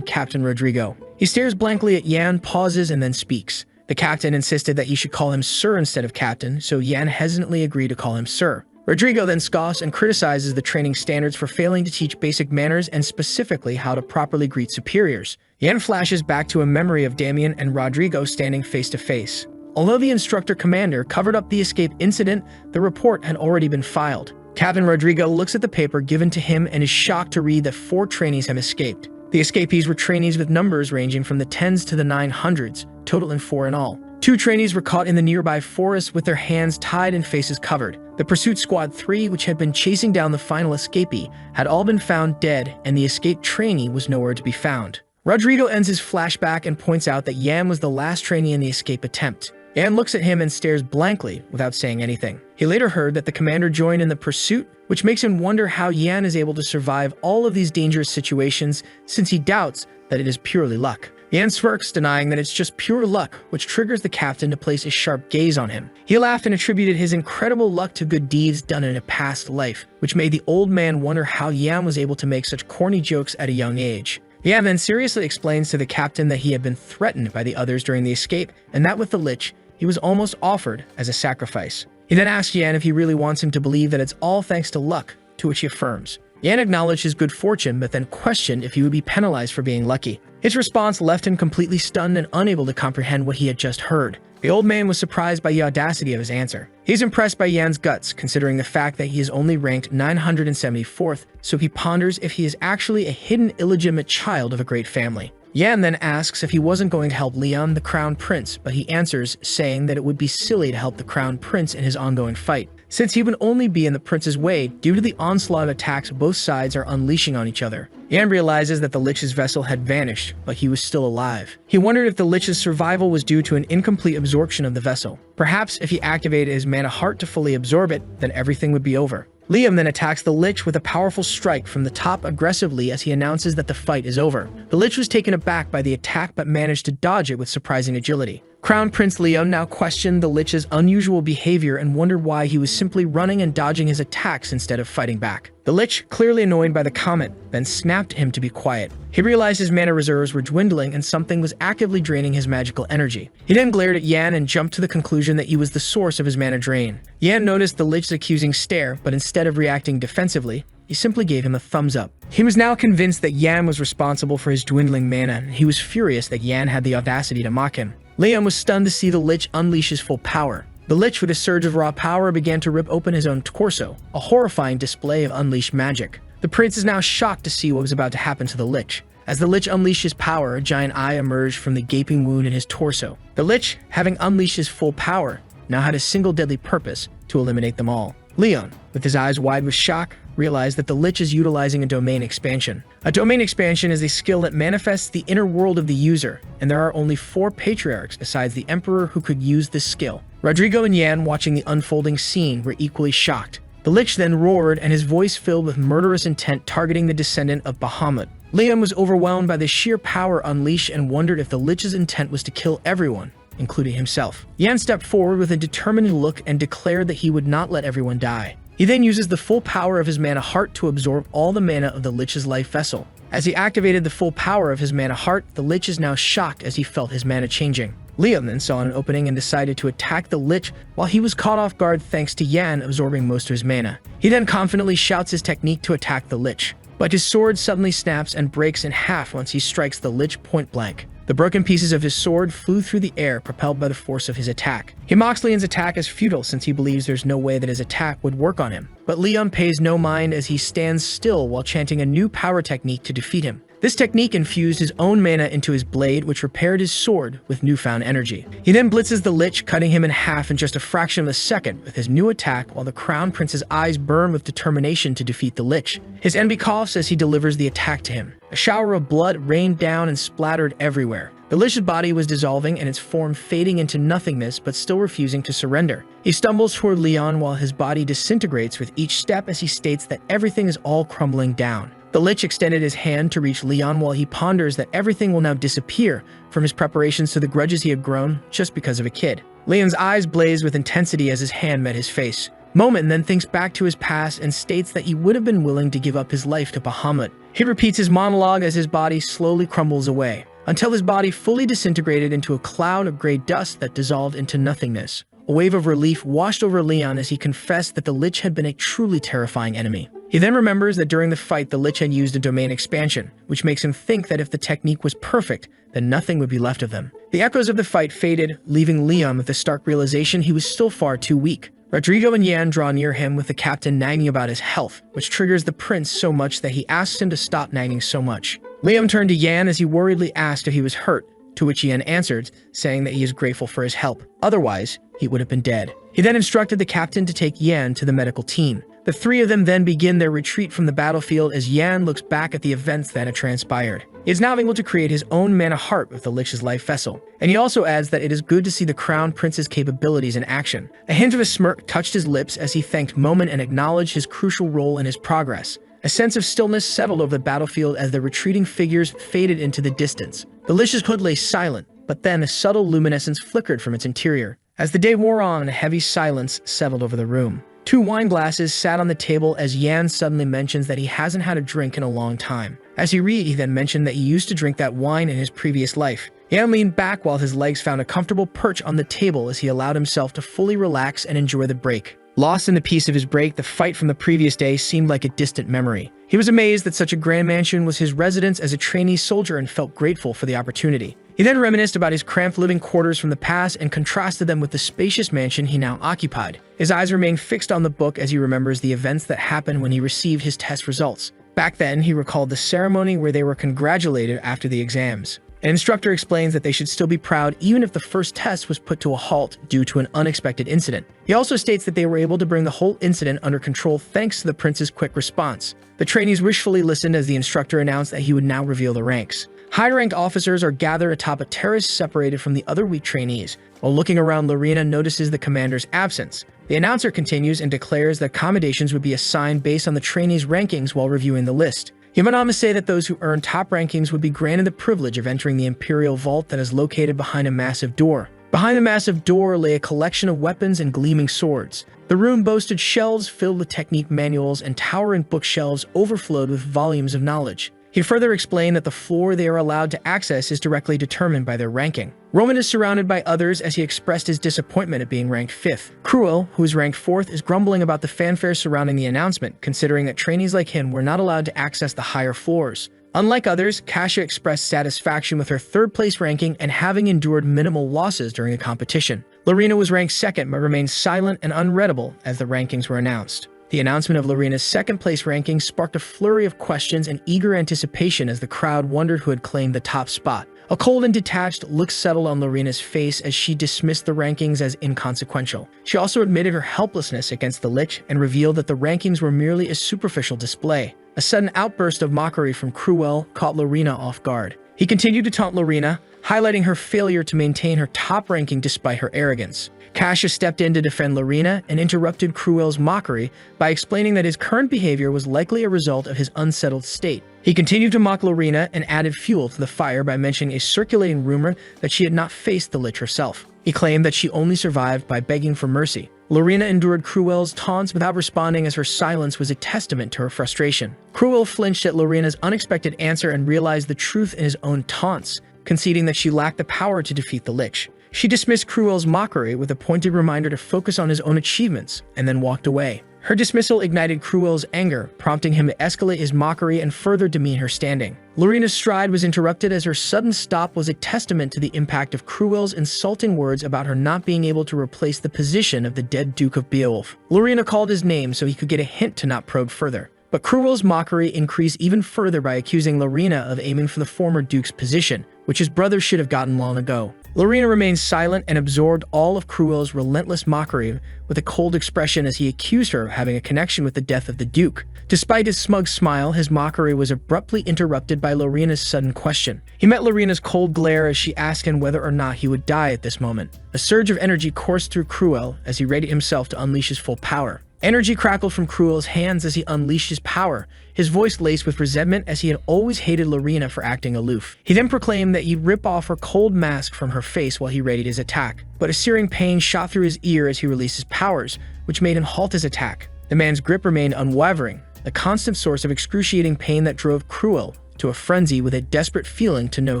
Captain Rodrigo. He stares blankly at Yan, pauses, and then speaks. The captain insisted that he should call him Sir instead of Captain, so Yan hesitantly agreed to call him Sir. Rodrigo then scoffs and criticizes the training standards for failing to teach basic manners and specifically how to properly greet superiors. Yan flashes back to a memory of Damien and Rodrigo standing face to face. Although the instructor commander covered up the escape incident, the report had already been filed. Captain Rodrigo looks at the paper given to him and is shocked to read that 4 trainees have escaped. The escapees were trainees with numbers ranging from the 10s to the 900s, totaling 4 in all. 2 trainees were caught in the nearby forest with their hands tied and faces covered. The pursuit squad 3, which had been chasing down the final escapee, had all been found dead, and the escaped trainee was nowhere to be found. Rodrigo ends his flashback and points out that Yan was the last trainee in the escape attempt. Yan looks at him and stares blankly without saying anything. He later heard that the commander joined in the pursuit, which makes him wonder how Yan is able to survive all of these dangerous situations since he doubts that it is purely luck. Yan smirks, denying that it's just pure luck, which triggers the captain to place a sharp gaze on him. He laughed and attributed his incredible luck to good deeds done in a past life, which made the old man wonder how Yan was able to make such corny jokes at a young age. Yan then seriously explains to the captain that he had been threatened by the others during the escape, and that with the Lich, he was almost offered as a sacrifice. He then asks Yan if he really wants him to believe that it's all thanks to luck, to which he affirms. Yan acknowledged his good fortune, but then questioned if he would be penalized for being lucky. His response left him completely stunned and unable to comprehend what he had just heard. The old man was surprised by the audacity of his answer. He's impressed by Yan's guts, considering the fact that he is only ranked 974th, so he ponders if he is actually a hidden illegitimate child of a great family. Yan then asks if he wasn't going to help Leon, the Crown Prince, but he answers, saying that it would be silly to help the Crown Prince in his ongoing fight, since he would only be in the prince's way due to the onslaught of attacks both sides are unleashing on each other. Yan realizes that the Lich's vessel had vanished, but he was still alive. He wondered if the Lich's survival was due to an incomplete absorption of the vessel. Perhaps if he activated his mana heart to fully absorb it, then everything would be over. Liam then attacks the Lich with a powerful strike from the top aggressively as he announces that the fight is over. The Lich was taken aback by the attack but managed to dodge it with surprising agility. Crown Prince Leon now questioned the Lich's unusual behavior and wondered why he was simply running and dodging his attacks instead of fighting back. The Lich, clearly annoyed by the comment, then snapped at him to be quiet. He realized his mana reserves were dwindling and something was actively draining his magical energy. He then glared at Yan and jumped to the conclusion that he was the source of his mana drain. Yan noticed the Lich's accusing stare, but instead of reacting defensively, he simply gave him a thumbs up. He was now convinced that Yan was responsible for his dwindling mana, and he was furious that Yan had the audacity to mock him. Leon was stunned to see the Lich unleash his full power. The Lich, with a surge of raw power, began to rip open his own torso, a horrifying display of unleashed magic. The prince is now shocked to see what was about to happen to the Lich. As the Lich unleashed his power, a giant eye emerged from the gaping wound in his torso. The Lich, having unleashed his full power, now had a single deadly purpose: to eliminate them all. Leon, with his eyes wide with shock, realized that the Lich is utilizing a domain expansion. A domain expansion is a skill that manifests the inner world of the user, and there are only 4 patriarchs besides the Emperor who could use this skill. Rodrigo and Yan, watching the unfolding scene, were equally shocked. The Lich then roared, and his voice filled with murderous intent, targeting the descendant of Bahamut. Leon was overwhelmed by the sheer power unleashed and wondered if the Lich's intent was to kill everyone, including himself. Yan stepped forward with a determined look and declared that he would not let everyone die. He then uses the full power of his mana heart to absorb all the mana of the Lich's life vessel. As he activated the full power of his mana heart, the Lich is now shocked as he felt his mana changing. Liam then saw an opening and decided to attack the Lich while he was caught off guard thanks to Yan absorbing most of his mana. He then confidently shouts his technique to attack the Lich, but his sword suddenly snaps and breaks in half once he strikes the Lich point blank. The broken pieces of his sword flew through the air, propelled by the force of his attack. He mocks Leon's attack as futile since he believes there's no way that his attack would work on him. But Leon pays no mind as he stands still while chanting a new power technique to defeat him. This technique infused his own mana into his blade, which repaired his sword with newfound energy. He then blitzes the Lich, cutting him in half in just a fraction of a second with his new attack, while the Crown Prince's eyes burn with determination to defeat the Lich. His enemy coughs as he delivers the attack to him. A shower of blood rained down and splattered everywhere. The Lich's body was dissolving and its form fading into nothingness, but still refusing to surrender. He stumbles toward Leon while his body disintegrates with each step as he states that everything is all crumbling down. The Lich extended his hand to reach Leon while he ponders that everything will now disappear from his preparations to the grudges he had grown just because of a kid. Leon's eyes blaze with intensity as his hand met his face. Moment then thinks back to his past and states that he would have been willing to give up his life to Bahamut. He repeats his monologue as his body slowly crumbles away, until his body fully disintegrated into a cloud of gray dust that dissolved into nothingness. A wave of relief washed over Leon as he confessed that the Lich had been a truly terrifying enemy. He then remembers that during the fight the Lich had used a domain expansion, which makes him think that if the technique was perfect, then nothing would be left of them. The echoes of the fight faded, leaving Leon with the stark realization he was still far too weak. Rodrigo and Yan draw near him with the captain nagging about his health, which triggers the prince so much that he asks him to stop nagging so much. Liam turned to Yan as he worriedly asked if he was hurt, to which Yan answered, saying that he is grateful for his help. Otherwise, he would have been dead. He then instructed the captain to take Yan to the medical team. The three of them then begin their retreat from the battlefield as Yan looks back at the events that had transpired. He is now able to create his own mana heart with the Lich's life vessel, and he also adds that it is good to see the Crown Prince's capabilities in action. A hint of a smirk touched his lips as he thanked Moment and acknowledged his crucial role in his progress. A sense of stillness settled over the battlefield as the retreating figures faded into the distance. The Lich's hood lay silent, but then a subtle luminescence flickered from its interior. As the day wore on, a heavy silence settled over the room. 2 wine glasses sat on the table as Yan suddenly mentions that he hasn't had a drink in a long time. As he then mentioned that he used to drink that wine in his previous life. Yan leaned back while his legs found a comfortable perch on the table as he allowed himself to fully relax and enjoy the break. Lost in the peace of his break, the fight from the previous day seemed like a distant memory. He was amazed that such a grand mansion was his residence as a trainee soldier and felt grateful for the opportunity. He then reminisced about his cramped living quarters from the past and contrasted them with the spacious mansion he now occupied. His eyes remained fixed on the book as he remembers the events that happened when he received his test results. Back then, he recalled the ceremony where they were congratulated after the exams. An instructor explains that they should still be proud even if the first test was put to a halt due to an unexpected incident. He also states that they were able to bring the whole incident under control thanks to the prince's quick response. The trainees wishfully listened as the instructor announced that he would now reveal the ranks. High-ranked officers are gathered atop a terrace separated from the other weak trainees. While looking around, Lorena notices the commander's absence. The announcer continues and declares that accommodations would be assigned based on the trainees' rankings while reviewing the list. He went on to say that those who earned top rankings would be granted the privilege of entering the Imperial Vault that is located behind a massive door. Behind the massive door lay a collection of weapons and gleaming swords. The room boasted shelves filled with technique manuals, and towering bookshelves overflowed with volumes of knowledge. He further explained that the floor they are allowed to access is directly determined by their ranking. Roman is surrounded by others as he expressed his disappointment at being ranked 5th. Cruel, who is ranked 4th, is grumbling about the fanfare surrounding the announcement, considering that trainees like him were not allowed to access the higher floors. Unlike others, Kasia expressed satisfaction with her 3rd place ranking and having endured minimal losses during the competition. Lorena was ranked 2nd but remained silent and unreadable as the rankings were announced. The announcement of Lorena's 2nd place ranking sparked a flurry of questions and eager anticipation as the crowd wondered who had claimed the top spot. A cold and detached look settled on Lorena's face as she dismissed the rankings as inconsequential. She also admitted her helplessness against the Lich and revealed that the rankings were merely a superficial display. A sudden outburst of mockery from Cruel caught Lorena off guard. He continued to taunt Lorena, highlighting her failure to maintain her top ranking despite her arrogance. Kasia stepped in to defend Lorena and interrupted Cruel's mockery by explaining that his current behavior was likely a result of his unsettled state. He continued to mock Lorena and added fuel to the fire by mentioning a circulating rumor that she had not faced the Lich herself. He claimed that she only survived by begging for mercy. Lorena endured Cruel's taunts without responding as her silence was a testament to her frustration. Cruel flinched at Lorena's unexpected answer and realized the truth in his own taunts, conceding that she lacked the power to defeat the Lich. She dismissed Cruel's mockery with a pointed reminder to focus on his own achievements, and then walked away. Her dismissal ignited Cruel's anger, prompting him to escalate his mockery and further demean her standing. Lorena's stride was interrupted as her sudden stop was a testament to the impact of Cruel's insulting words about her not being able to replace the position of the dead Duke of Beowulf. Lorena called his name so he could get a hint to not probe further. But Cruel's mockery increased even further by accusing Lorena of aiming for the former Duke's position, which his brother should have gotten long ago. Lorena remained silent and absorbed all of Cruel's relentless mockery with a cold expression as he accused her of having a connection with the death of the Duke. Despite his smug smile, his mockery was abruptly interrupted by Lorena's sudden question. He met Lorena's cold glare as she asked him whether or not he would die at this moment. A surge of energy coursed through Cruel as he readied himself to unleash his full power. Energy crackled from Cruel's hands as he unleashed his power, his voice laced with resentment as he had always hated Lorena for acting aloof. He then proclaimed that he'd rip off her cold mask from her face while he readied his attack. But a searing pain shot through his ear as he released his powers, which made him halt his attack. The man's grip remained unwavering, a constant source of excruciating pain that drove Cruel to a frenzy with a desperate feeling to know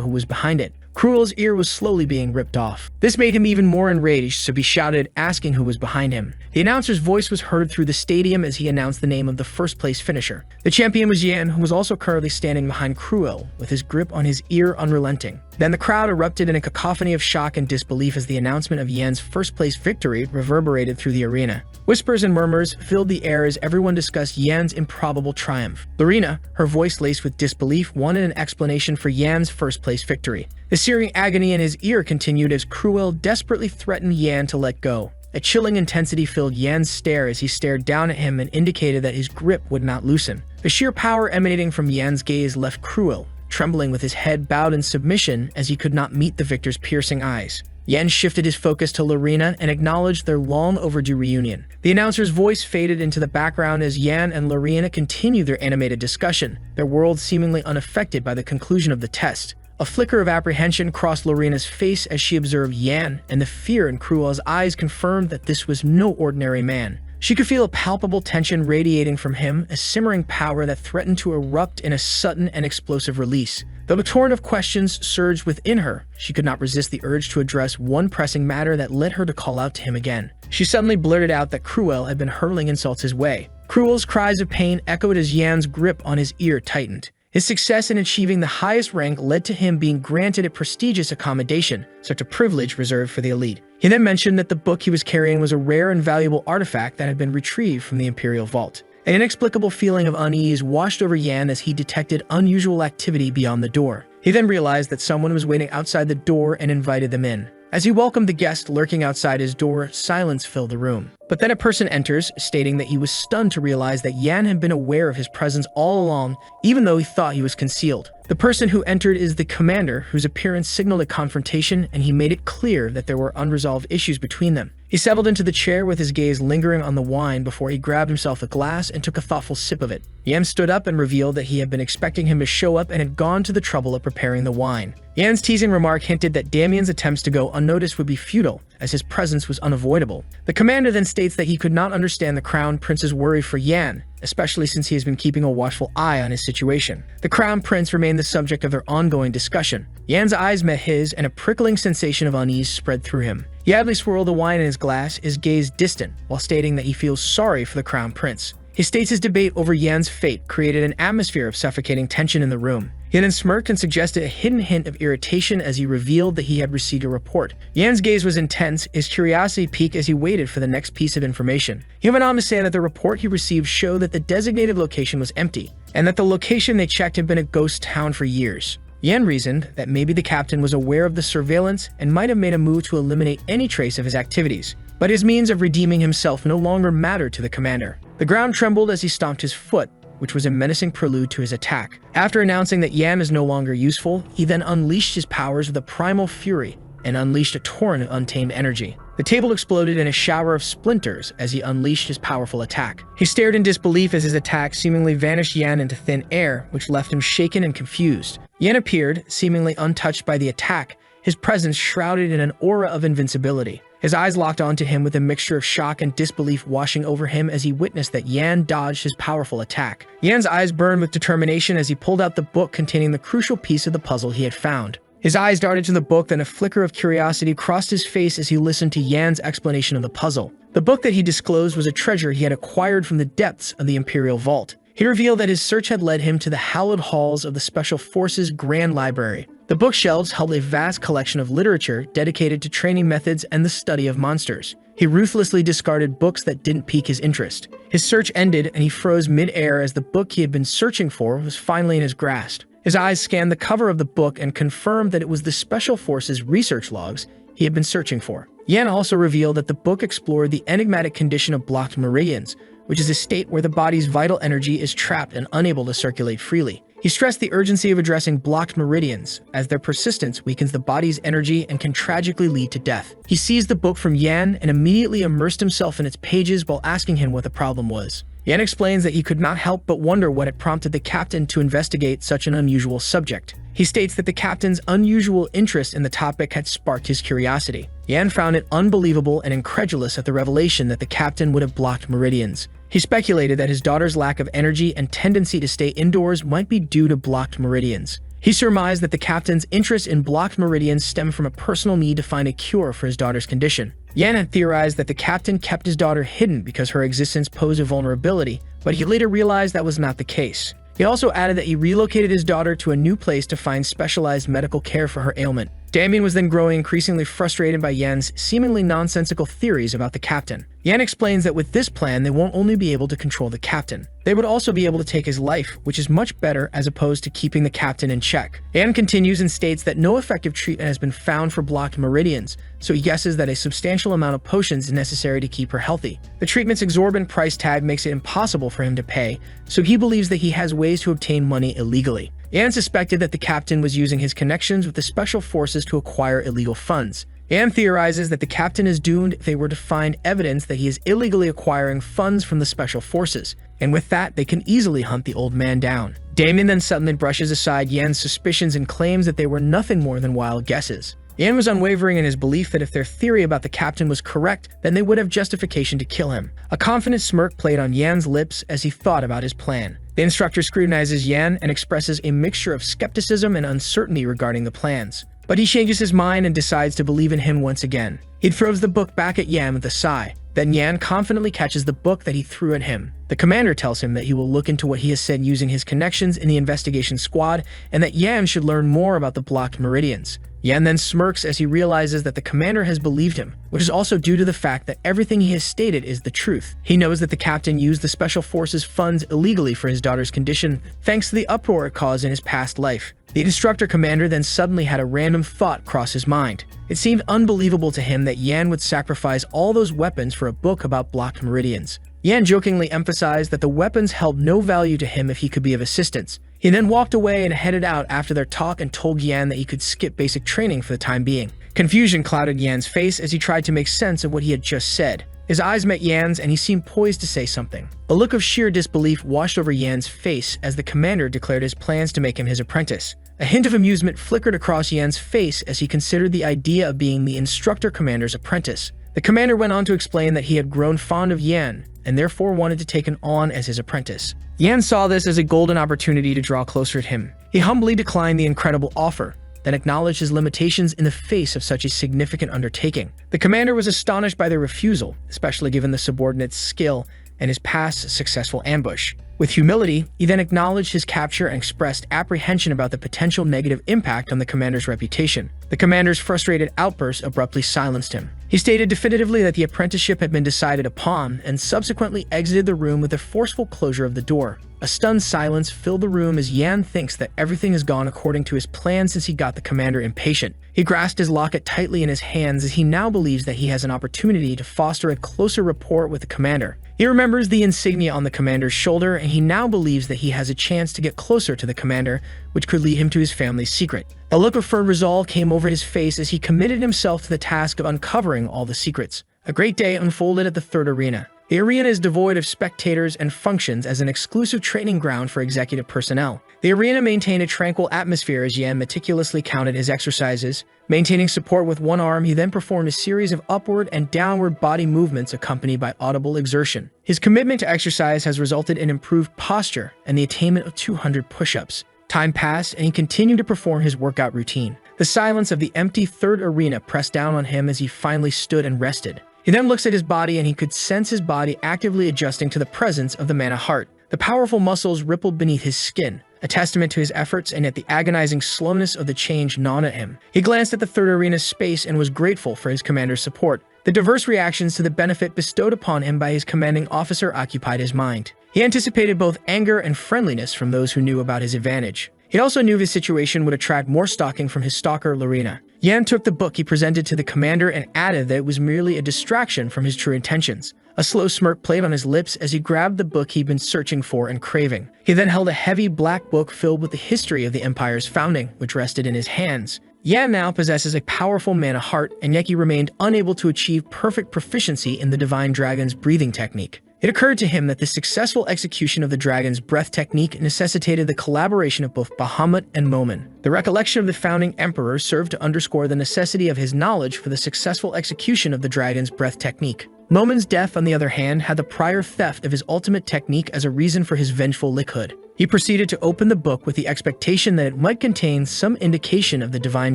who was behind it. Cruel's ear was slowly being ripped off. This made him even more enraged, so he shouted, asking who was behind him. The announcer's voice was heard through the stadium as he announced the name of the first-place finisher. The champion was Yan, who was also currently standing behind Cruel, with his grip on his ear unrelenting. Then the crowd erupted in a cacophony of shock and disbelief as the announcement of Yan's first-place victory reverberated through the arena. Whispers and murmurs filled the air as everyone discussed Yan's improbable triumph. Lorena, her voice laced with disbelief, wanted an explanation for Yan's first-place victory. The searing agony in his ear continued as Cruel desperately threatened Yan to let go. A chilling intensity filled Yan's stare as he stared down at him and indicated that his grip would not loosen. The sheer power emanating from Yan's gaze left Cruel trembling with his head bowed in submission as he could not meet the victor's piercing eyes. Yan shifted his focus to Lorena and acknowledged their long overdue reunion. The announcer's voice faded into the background as Yan and Lorena continued their animated discussion, their worlds seemingly unaffected by the conclusion of the test. A flicker of apprehension crossed Lorena's face as she observed Yan, and the fear in Cruel's eyes confirmed that this was no ordinary man. She could feel a palpable tension radiating from him, a simmering power that threatened to erupt in a sudden and explosive release. Though a torrent of questions surged within her, she could not resist the urge to address one pressing matter that led her to call out to him again. She suddenly blurted out that Cruel had been hurling insults his way. Cruel's cries of pain echoed as Yan's grip on his ear tightened. His success in achieving the highest rank led to him being granted a prestigious accommodation, such a privilege reserved for the elite. He then mentioned that the book he was carrying was a rare and valuable artifact that had been retrieved from the Imperial Vault. An inexplicable feeling of unease washed over Yan as he detected unusual activity beyond the door. He then realized that someone was waiting outside the door and invited them in. As he welcomed the guest lurking outside his door, silence filled the room. But then a person enters, stating that he was stunned to realize that Yan had been aware of his presence all along, even though he thought he was concealed. The person who entered is the commander, whose appearance signaled a confrontation, and he made it clear that there were unresolved issues between them. He settled into the chair with his gaze lingering on the wine before he grabbed himself a glass and took a thoughtful sip of it. Yan stood up and revealed that he had been expecting him to show up and had gone to the trouble of preparing the wine. Yan's teasing remark hinted that Damien's attempts to go unnoticed would be futile, as his presence was unavoidable. The commander then states that he could not understand the Crown Prince's worry for Yan, especially since he has been keeping a watchful eye on his situation. The Crown Prince remained the subject of their ongoing discussion. Yan's eyes met his, and a prickling sensation of unease spread through him. He idly swirled the wine in his glass, his gaze distant, while stating that he feels sorry for the Crown Prince. He states his debate over Yan's fate created an atmosphere of suffocating tension in the room. He then smirked and suggested a hidden hint of irritation as he revealed that he had received a report. Yan's gaze was intense, his curiosity piqued as he waited for the next piece of information. He went on to say that the report he received showed that the designated location was empty, and that the location they checked had been a ghost town for years. Yan reasoned that maybe the captain was aware of the surveillance and might have made a move to eliminate any trace of his activities. But his means of redeeming himself no longer mattered to the commander. The ground trembled as he stomped his foot, which was a menacing prelude to his attack. After announcing that Yan is no longer useful, he then unleashed his powers with a primal fury and unleashed a torrent of untamed energy. The table exploded in a shower of splinters as he unleashed his powerful attack. He stared in disbelief as his attack seemingly vanished Yan into thin air, which left him shaken and confused. Yan appeared, seemingly untouched by the attack, his presence shrouded in an aura of invincibility. His eyes locked onto him with a mixture of shock and disbelief washing over him as he witnessed that Yan dodged his powerful attack. Yan's eyes burned with determination as he pulled out the book containing the crucial piece of the puzzle he had found. His eyes darted to the book, then a flicker of curiosity crossed his face as he listened to Yan's explanation of the puzzle. The book that he disclosed was a treasure he had acquired from the depths of the Imperial Vault. He revealed that his search had led him to the hallowed halls of the Special Forces Grand Library, The bookshelves held a vast collection of literature dedicated to training methods and the study of monsters. He ruthlessly discarded books that didn't pique his interest. His search ended, and he froze mid-air as the book he had been searching for was finally in his grasp. His eyes scanned the cover of the book and confirmed that it was the Special Forces research logs he had been searching for. Yan also revealed that the book explored the enigmatic condition of blocked meridians, which is a state where the body's vital energy is trapped and unable to circulate freely. He stressed the urgency of addressing blocked meridians, as their persistence weakens the body's energy and can tragically lead to death. He seized the book from Yan and immediately immersed himself in its pages while asking him what the problem was. Yan explains that he could not help but wonder what had prompted the captain to investigate such an unusual subject. He states that the captain's unusual interest in the topic had sparked his curiosity. Yan found it unbelievable and incredulous at the revelation that the captain would have blocked meridians. He speculated that his daughter's lack of energy and tendency to stay indoors might be due to blocked meridians. He surmised that the captain's interest in blocked meridians stemmed from a personal need to find a cure for his daughter's condition. Yan had theorized that the captain kept his daughter hidden because her existence posed a vulnerability, but he later realized that was not the case. He also added that he relocated his daughter to a new place to find specialized medical care for her ailment. Damien was then growing increasingly frustrated by Yan's seemingly nonsensical theories about the captain. Yan explains that with this plan, they won't only be able to control the captain, they would also be able to take his life, which is much better as opposed to keeping the captain in check. Yan continues and states that no effective treatment has been found for blocked meridians, so he guesses that a substantial amount of potions is necessary to keep her healthy. The treatment's exorbitant price tag makes it impossible for him to pay, so he believes that he has ways to obtain money illegally. Yan suspected that the captain was using his connections with the special forces to acquire illegal funds. Yan theorizes that the captain is doomed if they were to find evidence that he is illegally acquiring funds from the special forces, and with that, they can easily hunt the old man down. Damien then suddenly brushes aside Yan's suspicions and claims that they were nothing more than wild guesses. Yan was unwavering in his belief that if their theory about the captain was correct, then they would have justification to kill him. A confident smirk played on Yan's lips as he thought about his plan. The instructor scrutinizes Yan and expresses a mixture of skepticism and uncertainty regarding the plans. But he changes his mind and decides to believe in him once again. He throws the book back at Yan with a sigh. Then Yan confidently catches the book that he threw at him. The commander tells him that he will look into what he has said using his connections in the investigation squad, and that Yan should learn more about the blocked meridians. Yan then smirks as he realizes that the commander has believed him, which is also due to the fact that everything he has stated is the truth. He knows that the captain used the Special Forces funds illegally for his daughter's condition, thanks to the uproar it caused in his past life. The instructor commander then suddenly had a random thought cross his mind. It seemed unbelievable to him that Yan would sacrifice all those weapons for a book about blocked meridians. Yan jokingly emphasized that the weapons held no value to him if he could be of assistance. He then walked away and headed out after their talk and told Yan that he could skip basic training for the time being. Confusion clouded Yan's face as he tried to make sense of what he had just said. His eyes met Yan's and he seemed poised to say something. A look of sheer disbelief washed over Yan's face as the commander declared his plans to make him his apprentice. A hint of amusement flickered across Yan's face as he considered the idea of being the instructor commander's apprentice. The commander went on to explain that he had grown fond of Yan and therefore wanted to take him on as his apprentice. Yan saw this as a golden opportunity to draw closer to him. He humbly declined the incredible offer, then acknowledged his limitations in the face of such a significant undertaking. The commander was astonished by their refusal, especially given the subordinate's skill and his past successful ambush. With humility, he then acknowledged his capture and expressed apprehension about the potential negative impact on the commander's reputation. The commander's frustrated outburst abruptly silenced him. He stated definitively that the apprenticeship had been decided upon and subsequently exited the room with a forceful closure of the door. A stunned silence filled the room as Yan thinks that everything has gone according to his plan since he got the commander impatient. He grasped his locket tightly in his hands as he now believes that he has an opportunity to foster a closer rapport with the commander. He remembers the insignia on the commander's shoulder, and he now believes that he has a chance to get closer to the commander, which could lead him to his family's secret. A look of firm resolve came over his face as he committed himself to the task of uncovering all the secrets. A great day unfolded at the third arena. The arena is devoid of spectators and functions as an exclusive training ground for executive personnel. The arena maintained a tranquil atmosphere as Yan meticulously counted his exercises. Maintaining support with one arm, he then performed a series of upward and downward body movements accompanied by audible exertion. His commitment to exercise has resulted in improved posture and the attainment of 200 push-ups. Time passed, and he continued to perform his workout routine. The silence of the empty third arena pressed down on him as he finally stood and rested. He then looks at his body and he could sense his body actively adjusting to the presence of the mana heart. The powerful muscles rippled beneath his skin. a testament to his efforts and yet the agonizing slowness of the change gnawed at him. He glanced at the third arena's space and was grateful for his commander's support. The diverse reactions to the benefit bestowed upon him by his commanding officer occupied his mind. He anticipated both anger and friendliness from those who knew about his advantage. He also knew his situation would attract more stalking from his stalker, Lorena. Yan took the book he presented to the commander and added that it was merely a distraction from his true intentions. A slow smirk played on his lips as he grabbed the book he'd been searching for and craving. He then held a heavy black book filled with the history of the Empire's founding, which rested in his hands. Yan now possesses a powerful mana heart, and yet he remained unable to achieve perfect proficiency in the Divine Dragon's breathing technique. It occurred to him that the successful execution of the dragon's breath technique necessitated the collaboration of both Bahamut and Momen. The recollection of the founding emperor served to underscore the necessity of his knowledge for the successful execution of the dragon's breath technique. Momen's death, on the other hand, had the prior theft of his ultimate technique as a reason for his vengeful lickhood. He proceeded to open the book with the expectation that it might contain some indication of the Divine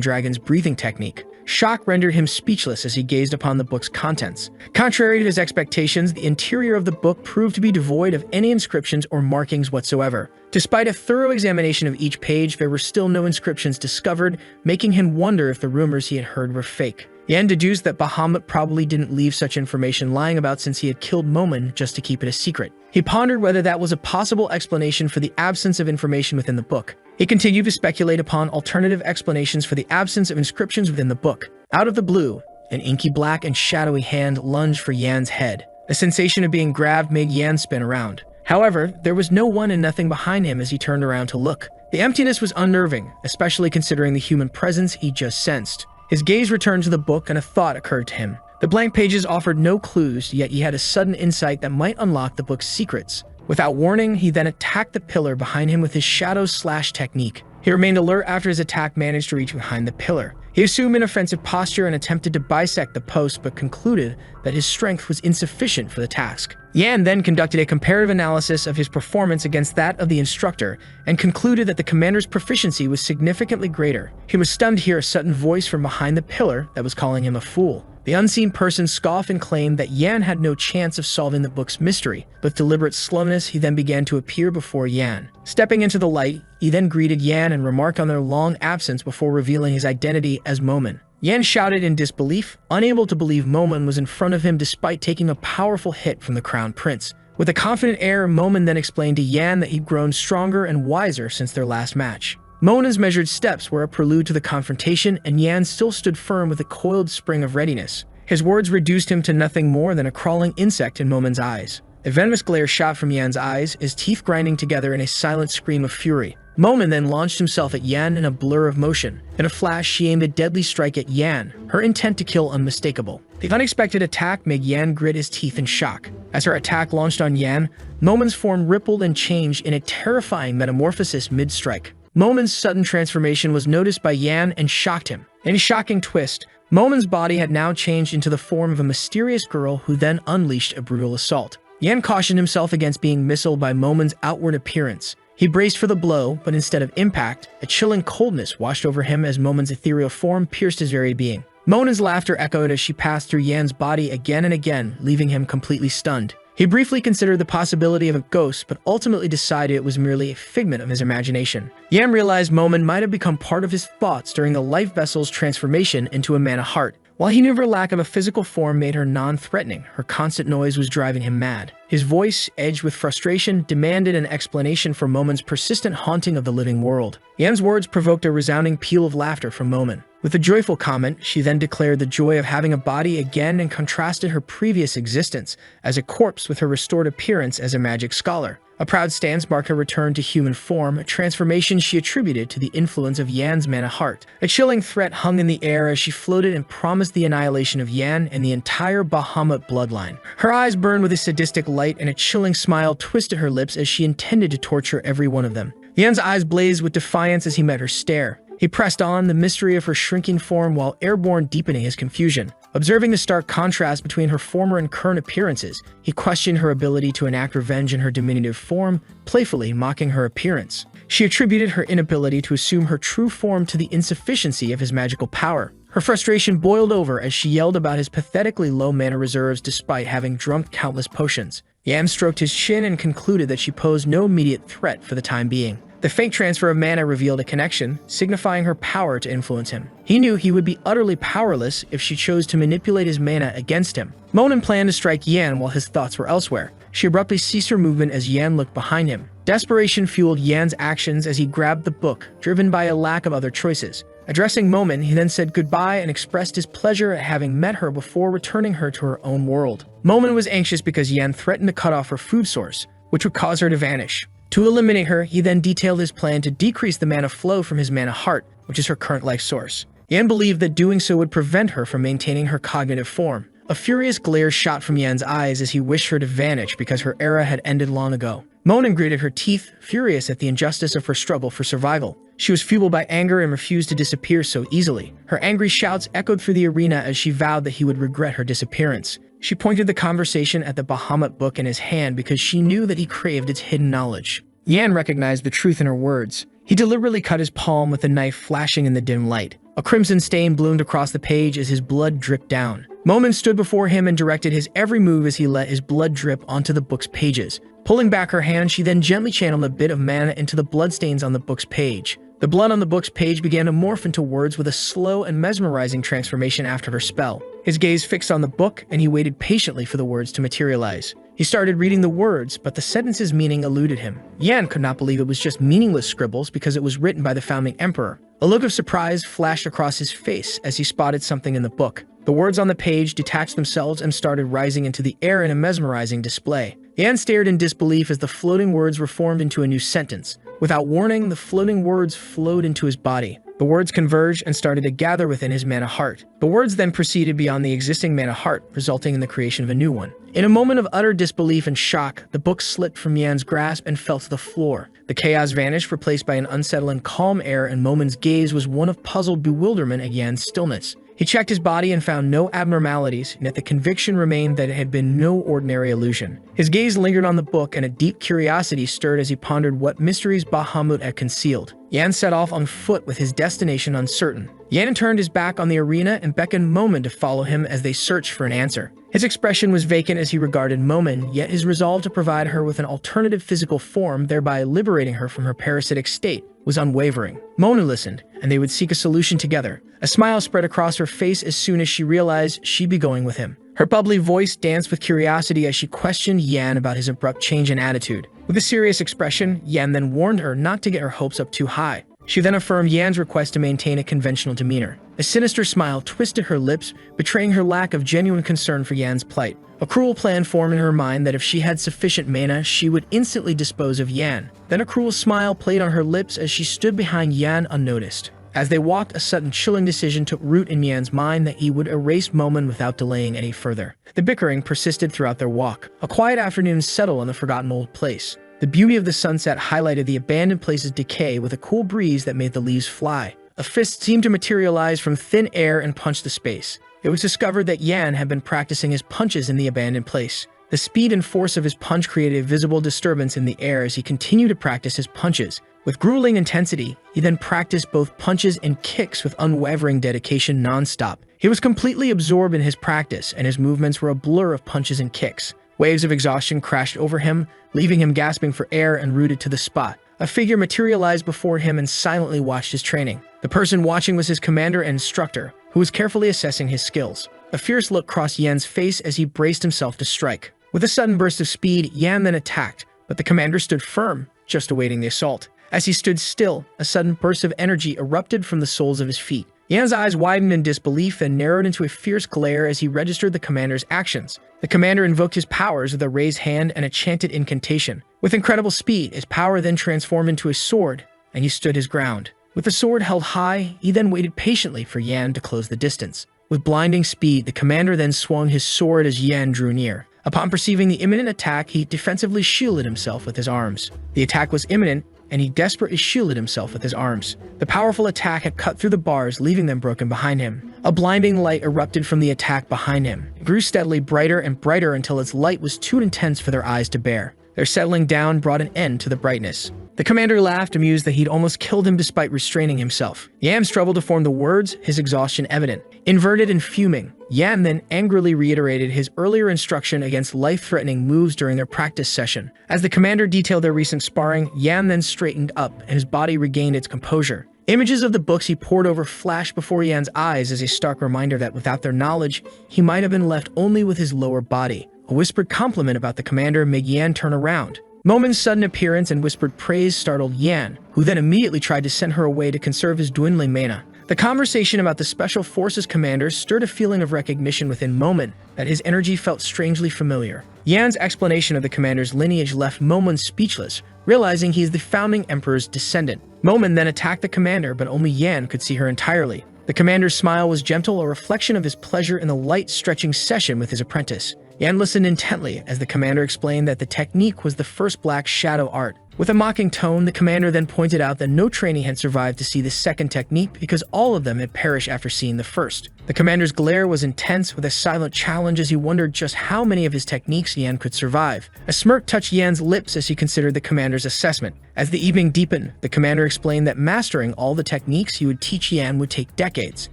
Dragon's breathing technique. Shock rendered him speechless as he gazed upon the book's contents. Contrary to his expectations, the interior of the book proved to be devoid of any inscriptions or markings whatsoever. Despite a thorough examination of each page, there were still no inscriptions discovered, making him wonder if the rumors he had heard were fake. Yan deduced that Bahamut probably didn't leave such information lying about since he had killed Momen just to keep it a secret. He pondered whether that was a possible explanation for the absence of information within the book. He continued to speculate upon alternative explanations for the absence of inscriptions within the book. Out of the blue, an inky black and shadowy hand lunged for Yan's head. The sensation of being grabbed made Yan spin around. However, there was no one and nothing behind him as he turned around to look. The emptiness was unnerving, especially considering the human presence he just sensed. His gaze returned to the book and a thought occurred to him. The blank pages offered no clues, yet he had a sudden insight that might unlock the book's secrets. Without warning, he then attacked the pillar behind him with his shadow slash technique. He remained alert after his attack managed to reach behind the pillar. He assumed an offensive posture and attempted to bisect the post, but concluded that his strength was insufficient for the task. Yan then conducted a comparative analysis of his performance against that of the instructor and concluded that the commander's proficiency was significantly greater. He was stunned to hear a sudden voice from behind the pillar that was calling him a fool. The unseen person scoffed and claimed that Yan had no chance of solving the book's mystery. With deliberate slowness, he then began to appear before Yan. Stepping into the light, he then greeted Yan and remarked on their long absence before revealing his identity as Momen. Yan shouted in disbelief, unable to believe Momen was in front of him despite taking a powerful hit from the Crown Prince. With a confident air, Momen then explained to Yan that he'd grown stronger and wiser since their last match. Monen's measured steps were a prelude to the confrontation, and Yan still stood firm with a coiled spring of readiness. His words reduced him to nothing more than a crawling insect in Momen's eyes. A venomous glare shot from Yan's eyes, his teeth grinding together in a silent scream of fury. Momen then launched himself at Yan in a blur of motion. In a flash, she aimed a deadly strike at Yan, her intent to kill unmistakable. The unexpected attack made Yan grit his teeth in shock. As her attack launched on Yan, Momen's form rippled and changed in a terrifying metamorphosis mid-strike. Momen's sudden transformation was noticed by Yan and shocked him. In a shocking twist, Momen's body had now changed into the form of a mysterious girl who then unleashed a brutal assault. Yan cautioned himself against being missiled by Momen's outward appearance. He braced for the blow, but instead of impact, a chilling coldness washed over him as Momen's ethereal form pierced his very being. Momen's laughter echoed as she passed through Yan's body again and again, leaving him completely stunned. He briefly considered the possibility of a ghost, but ultimately decided it was merely a figment of his imagination. Yan realized Momen might have become part of his thoughts during the life vessel's transformation into a mana heart. While he knew her lack of a physical form made her non-threatening, her constant noise was driving him mad. His voice, edged with frustration, demanded an explanation for Momen's persistent haunting of the living world. Yan's words provoked a resounding peal of laughter from Momen. With a joyful comment, she then declared the joy of having a body again and contrasted her previous existence as a corpse with her restored appearance as a magic scholar. A proud stance marked her return to human form, a transformation she attributed to the influence of Yan's mana heart. A chilling threat hung in the air as she floated and promised the annihilation of Yan and the entire Bahamut bloodline. Her eyes burned with a sadistic light and a chilling smile twisted her lips as she intended to torture every one of them. Yan's eyes blazed with defiance as he met her stare. He pressed on, the mystery of her shrinking form while airborne deepening his confusion. Observing the stark contrast between her former and current appearances, he questioned her ability to enact revenge in her diminutive form, playfully mocking her appearance. She attributed her inability to assume her true form to the insufficiency of his magical power. Her frustration boiled over as she yelled about his pathetically low mana reserves despite having drunk countless potions. Yan stroked his chin and concluded that she posed no immediate threat for the time being. The faint transfer of mana revealed a connection, signifying her power to influence him. He knew he would be utterly powerless if she chose to manipulate his mana against him. Monin planned to strike Yan while his thoughts were elsewhere. She abruptly ceased her movement as Yan looked behind him. Desperation fueled Yan's actions as he grabbed the book, driven by a lack of other choices. Addressing Momin, he then said goodbye and expressed his pleasure at having met her before returning her to her own world. Momin was anxious because Yan threatened to cut off her food source, which would cause her to vanish. To eliminate her, he then detailed his plan to decrease the mana flow from his mana heart, which is her current life source. Yan believed that doing so would prevent her from maintaining her cognitive form. A furious glare shot from Yan's eyes as he wished her to vanish because her era had ended long ago. Monin gritted her teeth, furious at the injustice of her struggle for survival. She was fueled by anger and refused to disappear so easily. Her angry shouts echoed through the arena as she vowed that he would regret her disappearance. She pointed the conversation at the Bahamut book in his hand because she knew that he craved its hidden knowledge. Yan recognized the truth in her words. He deliberately cut his palm with a knife flashing in the dim light. A crimson stain bloomed across the page as his blood dripped down. Momin stood before him and directed his every move as he let his blood drip onto the book's pages. Pulling back her hand, she then gently channeled a bit of mana into the bloodstains on the book's page. The blood on the book's page began to morph into words with a slow and mesmerizing transformation after her spell. His gaze fixed on the book, and he waited patiently for the words to materialize. He started reading the words, but the sentence's meaning eluded him. Yan could not believe it was just meaningless scribbles because it was written by the founding emperor. A look of surprise flashed across his face as he spotted something in the book. The words on the page detached themselves and started rising into the air in a mesmerizing display. Yan stared in disbelief as the floating words were formed into a new sentence. Without warning, the floating words flowed into his body. The words converged and started to gather within his mana heart. The words then proceeded beyond the existing mana heart, resulting in the creation of a new one. In a moment of utter disbelief and shock, the book slipped from Yan's grasp and fell to the floor. The chaos vanished, replaced by an unsettling calm air, and Momin's gaze was one of puzzled bewilderment at Yan's stillness. He checked his body and found no abnormalities, yet the conviction remained that it had been no ordinary illusion. His gaze lingered on the book, and a deep curiosity stirred as he pondered what mysteries Bahamut had concealed. Yan set off on foot with his destination uncertain. Yan turned his back on the arena and beckoned Momin to follow him as they searched for an answer. His expression was vacant as he regarded Momin, yet his resolve to provide her with an alternative physical form, thereby liberating her from her parasitic state, was unwavering. Momin listened, and they would seek a solution together. A smile spread across her face as soon as she realized she'd be going with him. Her bubbly voice danced with curiosity as she questioned Yan about his abrupt change in attitude. With a serious expression, Yan then warned her not to get her hopes up too high. She then affirmed Yan's request to maintain a conventional demeanor. A sinister smile twisted her lips, betraying her lack of genuine concern for Yan's plight. A cruel plan formed in her mind that if she had sufficient mana, she would instantly dispose of Yan. Then a cruel smile played on her lips as she stood behind Yan unnoticed. As they walked, a sudden chilling decision took root in Yan's mind that he would erase Momin without delaying any further. The bickering persisted throughout their walk. A quiet afternoon settled on the forgotten old place. The beauty of the sunset highlighted the abandoned place's decay with a cool breeze that made the leaves fly. A fist seemed to materialize from thin air and punch the space. It was discovered that Yan had been practicing his punches in the abandoned place. The speed and force of his punch created a visible disturbance in the air as he continued to practice his punches. With grueling intensity, he then practiced both punches and kicks with unwavering dedication non-stop. He was completely absorbed in his practice, and his movements were a blur of punches and kicks. Waves of exhaustion crashed over him, leaving him gasping for air and rooted to the spot. A figure materialized before him and silently watched his training. The person watching was his commander and instructor, who was carefully assessing his skills. A fierce look crossed Yan's face as he braced himself to strike. With a sudden burst of speed, Yan then attacked, but the commander stood firm, just awaiting the assault. As he stood still, a sudden burst of energy erupted from the soles of his feet. Yan's eyes widened in disbelief and narrowed into a fierce glare as he registered the commander's actions. The commander invoked his powers with a raised hand and a chanted incantation. With incredible speed, his power then transformed into a sword, and he stood his ground. With the sword held high, he then waited patiently for Yan to close the distance. With blinding speed, the commander then swung his sword as Yan drew near. Upon perceiving the imminent attack, he defensively shielded himself with his arms. The attack was imminent, and he desperately shielded himself with his arms. The powerful attack had cut through the bars, leaving them broken behind him. A blinding light erupted from the attack behind him. It grew steadily brighter and brighter until its light was too intense for their eyes to bear. Their settling down brought an end to the brightness. The commander laughed, amused that he'd almost killed him despite restraining himself. Yan struggled to form the words, his exhaustion evident. Inverted and fuming, Yan then angrily reiterated his earlier instruction against life-threatening moves during their practice session. As the commander detailed their recent sparring, Yan then straightened up and his body regained its composure. Images of the books he pored over flashed before Yan's eyes as a stark reminder that without their knowledge, he might have been left only with his lower body. A whispered compliment about the commander made Yan turn around. Momon's sudden appearance and whispered praise startled Yan, who then immediately tried to send her away to conserve his dwindling mana. The conversation about the Special Forces commander stirred a feeling of recognition within Momon that his energy felt strangely familiar. Yan's explanation of the commander's lineage left Momon speechless, realizing he is the founding emperor's descendant. Momon then attacked the commander, but only Yan could see her entirely. The commander's smile was gentle, a reflection of his pleasure in the light stretching session with his apprentice. Yan listened intently as the commander explained that the technique was the first black shadow art. With a mocking tone, the commander then pointed out that no trainee had survived to see the second technique because all of them had perished after seeing the first. The commander's glare was intense, with a silent challenge as he wondered just how many of his techniques Yan could survive. A smirk touched Yan's lips as he considered the commander's assessment. As the evening deepened, the commander explained that mastering all the techniques he would teach Yan would take decades.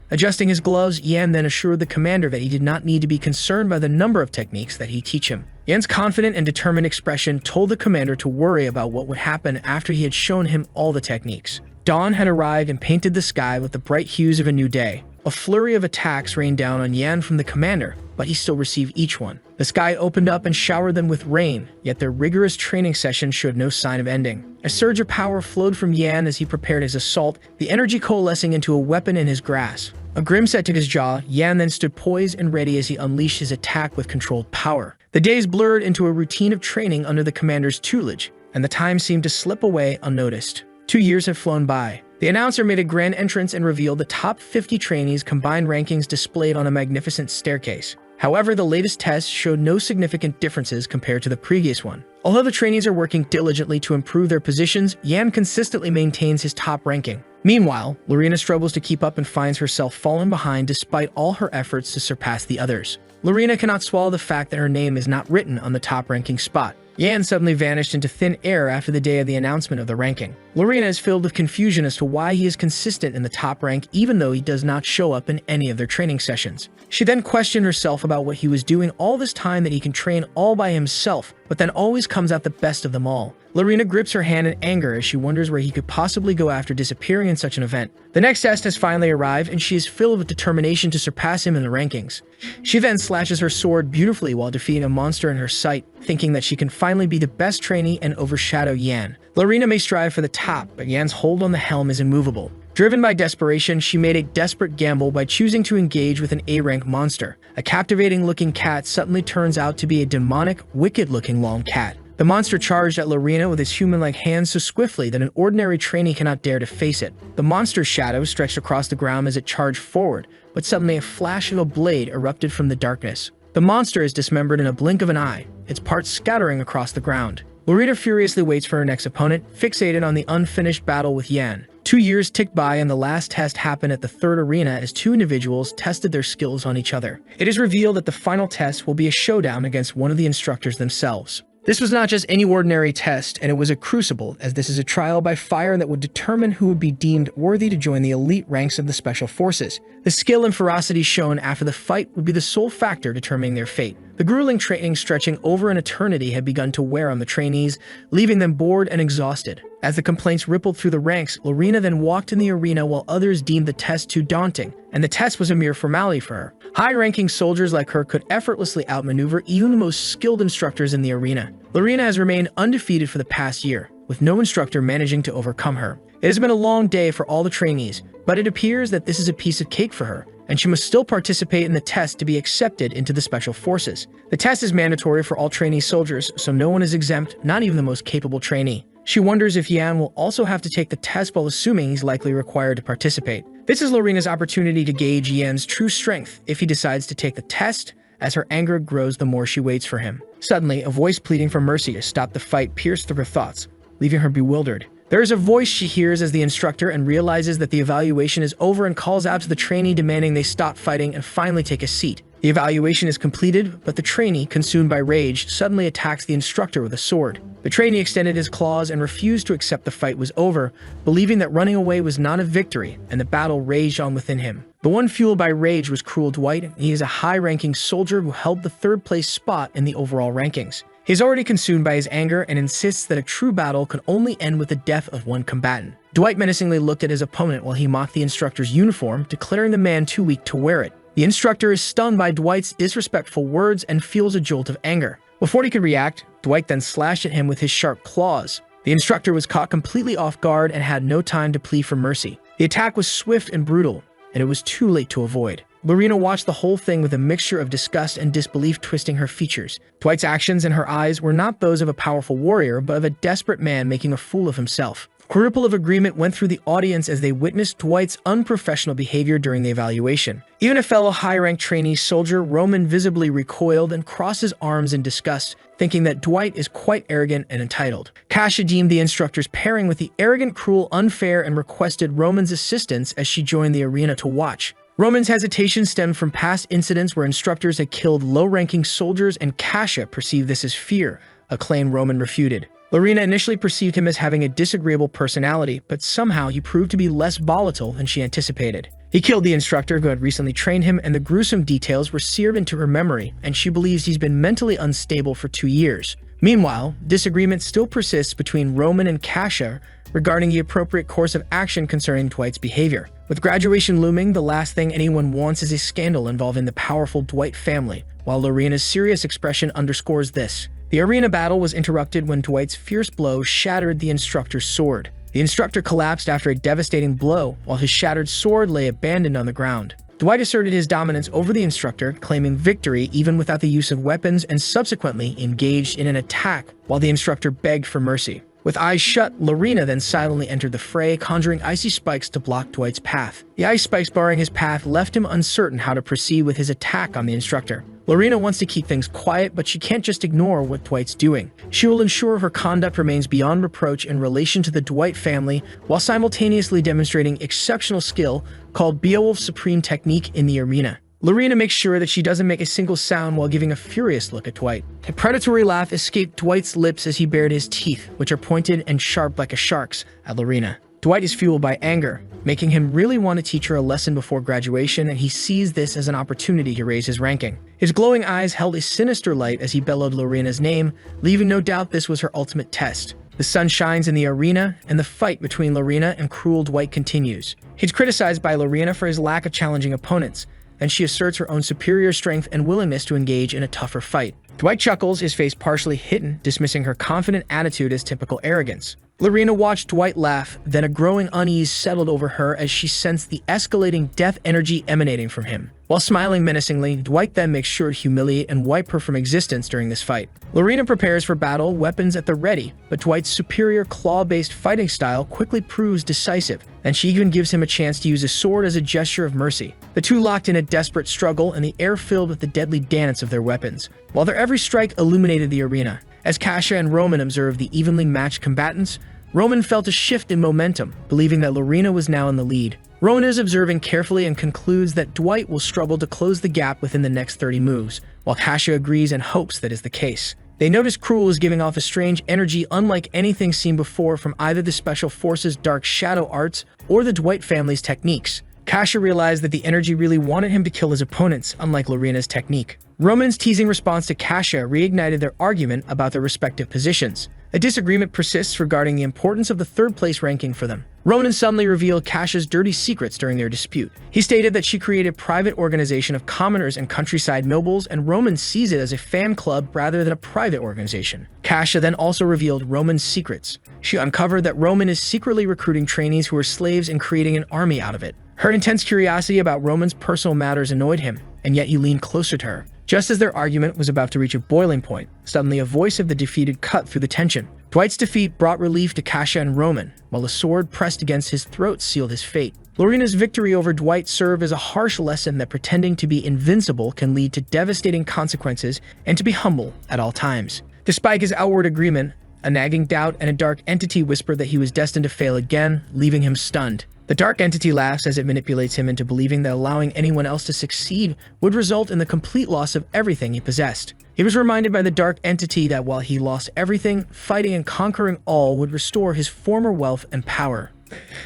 Adjusting his gloves, Yan then assured the commander that he did not need to be concerned by the number of techniques that he'd teach him. Yan's confident and determined expression told the commander to worry about what would happen after he had shown him all the techniques. Dawn had arrived and painted the sky with the bright hues of a new day. A flurry of attacks rained down on Yan from the commander, but he still received each one. The sky opened up and showered them with rain, yet their rigorous training session showed no sign of ending. A surge of power flowed from Yan as he prepared his assault, the energy coalescing into a weapon in his grasp. A grim set to his jaw, Yan then stood poised and ready as he unleashed his attack with controlled power. The days blurred into a routine of training under the commander's tutelage, and the time seemed to slip away unnoticed. 2 years have flown by. The announcer made a grand entrance and revealed the top 50 trainees' combined rankings displayed on a magnificent staircase. However, the latest tests showed no significant differences compared to the previous one. Although the trainees are working diligently to improve their positions, Yan consistently maintains his top ranking. Meanwhile, Lorena struggles to keep up and finds herself falling behind despite all her efforts to surpass the others. Lorena cannot swallow the fact that her name is not written on the top-ranking spot. Yan suddenly vanished into thin air after the day of the announcement of the ranking. Lorena is filled with confusion as to why he is consistent in the top rank even though he does not show up in any of their training sessions. She then questioned herself about what he was doing all this time that he can train all by himself, but then always comes out the best of them all. Lorena grips her hand in anger as she wonders where he could possibly go after disappearing in such an event. The next test has finally arrived, and she is filled with determination to surpass him in the rankings. She then slashes her sword beautifully while defeating a monster in her sight, thinking that she can finally be the best trainee and overshadow Yan. Lorena may strive for the top, but Yan's hold on the helm is immovable. Driven by desperation, she made a desperate gamble by choosing to engage with an A-rank monster. A captivating-looking cat suddenly turns out to be a demonic, wicked-looking long cat. The monster charged at Lorena with its human-like hands so swiftly that an ordinary trainee cannot dare to face it. The monster's shadow stretched across the ground as it charged forward, but suddenly a flash of a blade erupted from the darkness. The monster is dismembered in a blink of an eye, its parts scattering across the ground. Lorena furiously waits for her next opponent, fixated on the unfinished battle with Yan. 2 years ticked by and the last test happened at the third arena as two individuals tested their skills on each other. It is revealed that the final test will be a showdown against one of the instructors themselves. This was not just any ordinary test, and it was a crucible, as this is a trial by fire that would determine who would be deemed worthy to join the elite ranks of the Special Forces. The skill and ferocity shown after the fight would be the sole factor determining their fate. The grueling training stretching over an eternity had begun to wear on the trainees, leaving them bored and exhausted. As the complaints rippled through the ranks, Lorena then walked in the arena while others deemed the test too daunting, and the test was a mere formality for her. High-ranking soldiers like her could effortlessly outmaneuver even the most skilled instructors in the arena. Lorena has remained undefeated for the past year, with no instructor managing to overcome her. It has been a long day for all the trainees, but it appears that this is a piece of cake for her, and she must still participate in the test to be accepted into the Special Forces. The test is mandatory for all trainee soldiers, so no one is exempt, not even the most capable trainee. She wonders if Yan will also have to take the test while assuming he's likely required to participate. This is Lorena's opportunity to gauge Yan's true strength if he decides to take the test, as her anger grows the more she waits for him. Suddenly, a voice pleading for mercy to stop the fight pierced through her thoughts, leaving her bewildered. There is a voice she hears as the instructor and realizes that the evaluation is over and calls out to the trainee demanding they stop fighting and finally take a seat. The evaluation is completed, but the trainee, consumed by rage, suddenly attacks the instructor with a sword. The trainee extended his claws and refused to accept the fight was over, believing that running away was not a victory, and the battle raged on within him. The one fueled by rage was Cruel Dwight, and he is a high-ranking soldier who held the third-place spot in the overall rankings. He is already consumed by his anger and insists that a true battle can only end with the death of one combatant. Dwight menacingly looked at his opponent while he mocked the instructor's uniform, declaring the man too weak to wear it. The instructor is stunned by Dwight's disrespectful words and feels a jolt of anger. Before he could react, Dwight then slashed at him with his sharp claws. The instructor was caught completely off guard and had no time to plead for mercy. The attack was swift and brutal, and it was too late to avoid. Lorena watched the whole thing with a mixture of disgust and disbelief twisting her features. Dwight's actions and her eyes were not those of a powerful warrior, but of a desperate man making a fool of himself. A ripple of agreement went through the audience as they witnessed Dwight's unprofessional behavior during the evaluation. Even a fellow high-ranked trainee soldier, Roman, visibly recoiled and crossed his arms in disgust, thinking that Dwight is quite arrogant and entitled. Kasia deemed the instructor's pairing with the arrogant, cruel, unfair, and requested Roman's assistance as she joined the arena to watch. Roman's hesitation stemmed from past incidents where instructors had killed low-ranking soldiers, and Kasia perceived this as fear, a claim Roman refuted. Lorena initially perceived him as having a disagreeable personality, but somehow he proved to be less volatile than she anticipated. He killed the instructor who had recently trained him, and the gruesome details were seared into her memory, and she believes he's been mentally unstable for 2 years. Meanwhile, disagreement still persists between Roman and Kasia regarding the appropriate course of action concerning Dwight's behavior. With graduation looming, the last thing anyone wants is a scandal involving the powerful Dwight family, while Lorena's serious expression underscores this. The arena battle was interrupted when Dwight's fierce blow shattered the instructor's sword. The instructor collapsed after a devastating blow, while his shattered sword lay abandoned on the ground. Dwight asserted his dominance over the instructor, claiming victory even without the use of weapons, and subsequently engaged in an attack while the instructor begged for mercy. With eyes shut, Lorena then silently entered the fray, conjuring icy spikes to block Dwight's path. The ice spikes barring his path left him uncertain how to proceed with his attack on the instructor. Lorena wants to keep things quiet, but she can't just ignore what Dwight's doing. She will ensure her conduct remains beyond reproach in relation to the Dwight family, while simultaneously demonstrating exceptional skill called Beowulf's Supreme Technique in the arena. Lorena makes sure that she doesn't make a single sound while giving a furious look at Dwight. A predatory laugh escaped Dwight's lips as he bared his teeth, which are pointed and sharp like a shark's, at Lorena. Dwight is fueled by anger, making him really want to teach her a lesson before graduation, and he sees this as an opportunity to raise his ranking. His glowing eyes held a sinister light as he bellowed Lorena's name, leaving no doubt this was her ultimate test. The sun shines in the arena, and the fight between Lorena and Cruel Dwight continues. He's criticized by Lorena for his lack of challenging opponents, and she asserts her own superior strength and willingness to engage in a tougher fight. Dwight chuckles, his face partially hidden, dismissing her confident attitude as typical arrogance. Lorena watched Dwight laugh, then a growing unease settled over her as she sensed the escalating death energy emanating from him. While smiling menacingly, Dwight then makes sure to humiliate and wipe her from existence during this fight. Lorena prepares for battle, weapons at the ready, but Dwight's superior claw-based fighting style quickly proves decisive, and she even gives him a chance to use a sword as a gesture of mercy. The two locked in a desperate struggle, and the air filled with the deadly dance of their weapons, while their every strike illuminated the arena. As Kasia and Roman observed the evenly matched combatants, Roman felt a shift in momentum, believing that Lorena was now in the lead. Roman is observing carefully and concludes that Dwight will struggle to close the gap within the next 30 moves, while Kasia agrees and hopes that is the case. They notice Cruel is giving off a strange energy unlike anything seen before from either the Special Forces' dark shadow arts or the Dwight family's techniques. Kasia realized that the energy really wanted him to kill his opponents, unlike Lorena's technique. Roman's teasing response to Kasia reignited their argument about their respective positions. A disagreement persists regarding the importance of the third-place ranking for them. Roman suddenly revealed Kasia's dirty secrets during their dispute. He stated that she created a private organization of commoners and countryside nobles, and Roman sees it as a fan club rather than a private organization. Kasia then also revealed Roman's secrets. She uncovered that Roman is secretly recruiting trainees who are slaves and creating an army out of it. Her intense curiosity about Roman's personal matters annoyed him, and yet he leaned closer to her. Just as their argument was about to reach a boiling point, suddenly a voice of the defeated cut through the tension. Dwight's defeat brought relief to Kasia and Roman, while a sword pressed against his throat sealed his fate. Lorena's victory over Dwight served as a harsh lesson that pretending to be invincible can lead to devastating consequences, and to be humble at all times. Despite his outward agreement, a nagging doubt and a dark entity whispered that he was destined to fail again, leaving him stunned. The dark entity laughs as it manipulates him into believing that allowing anyone else to succeed would result in the complete loss of everything he possessed. He was reminded by the dark entity that while he lost everything, fighting and conquering all would restore his former wealth and power.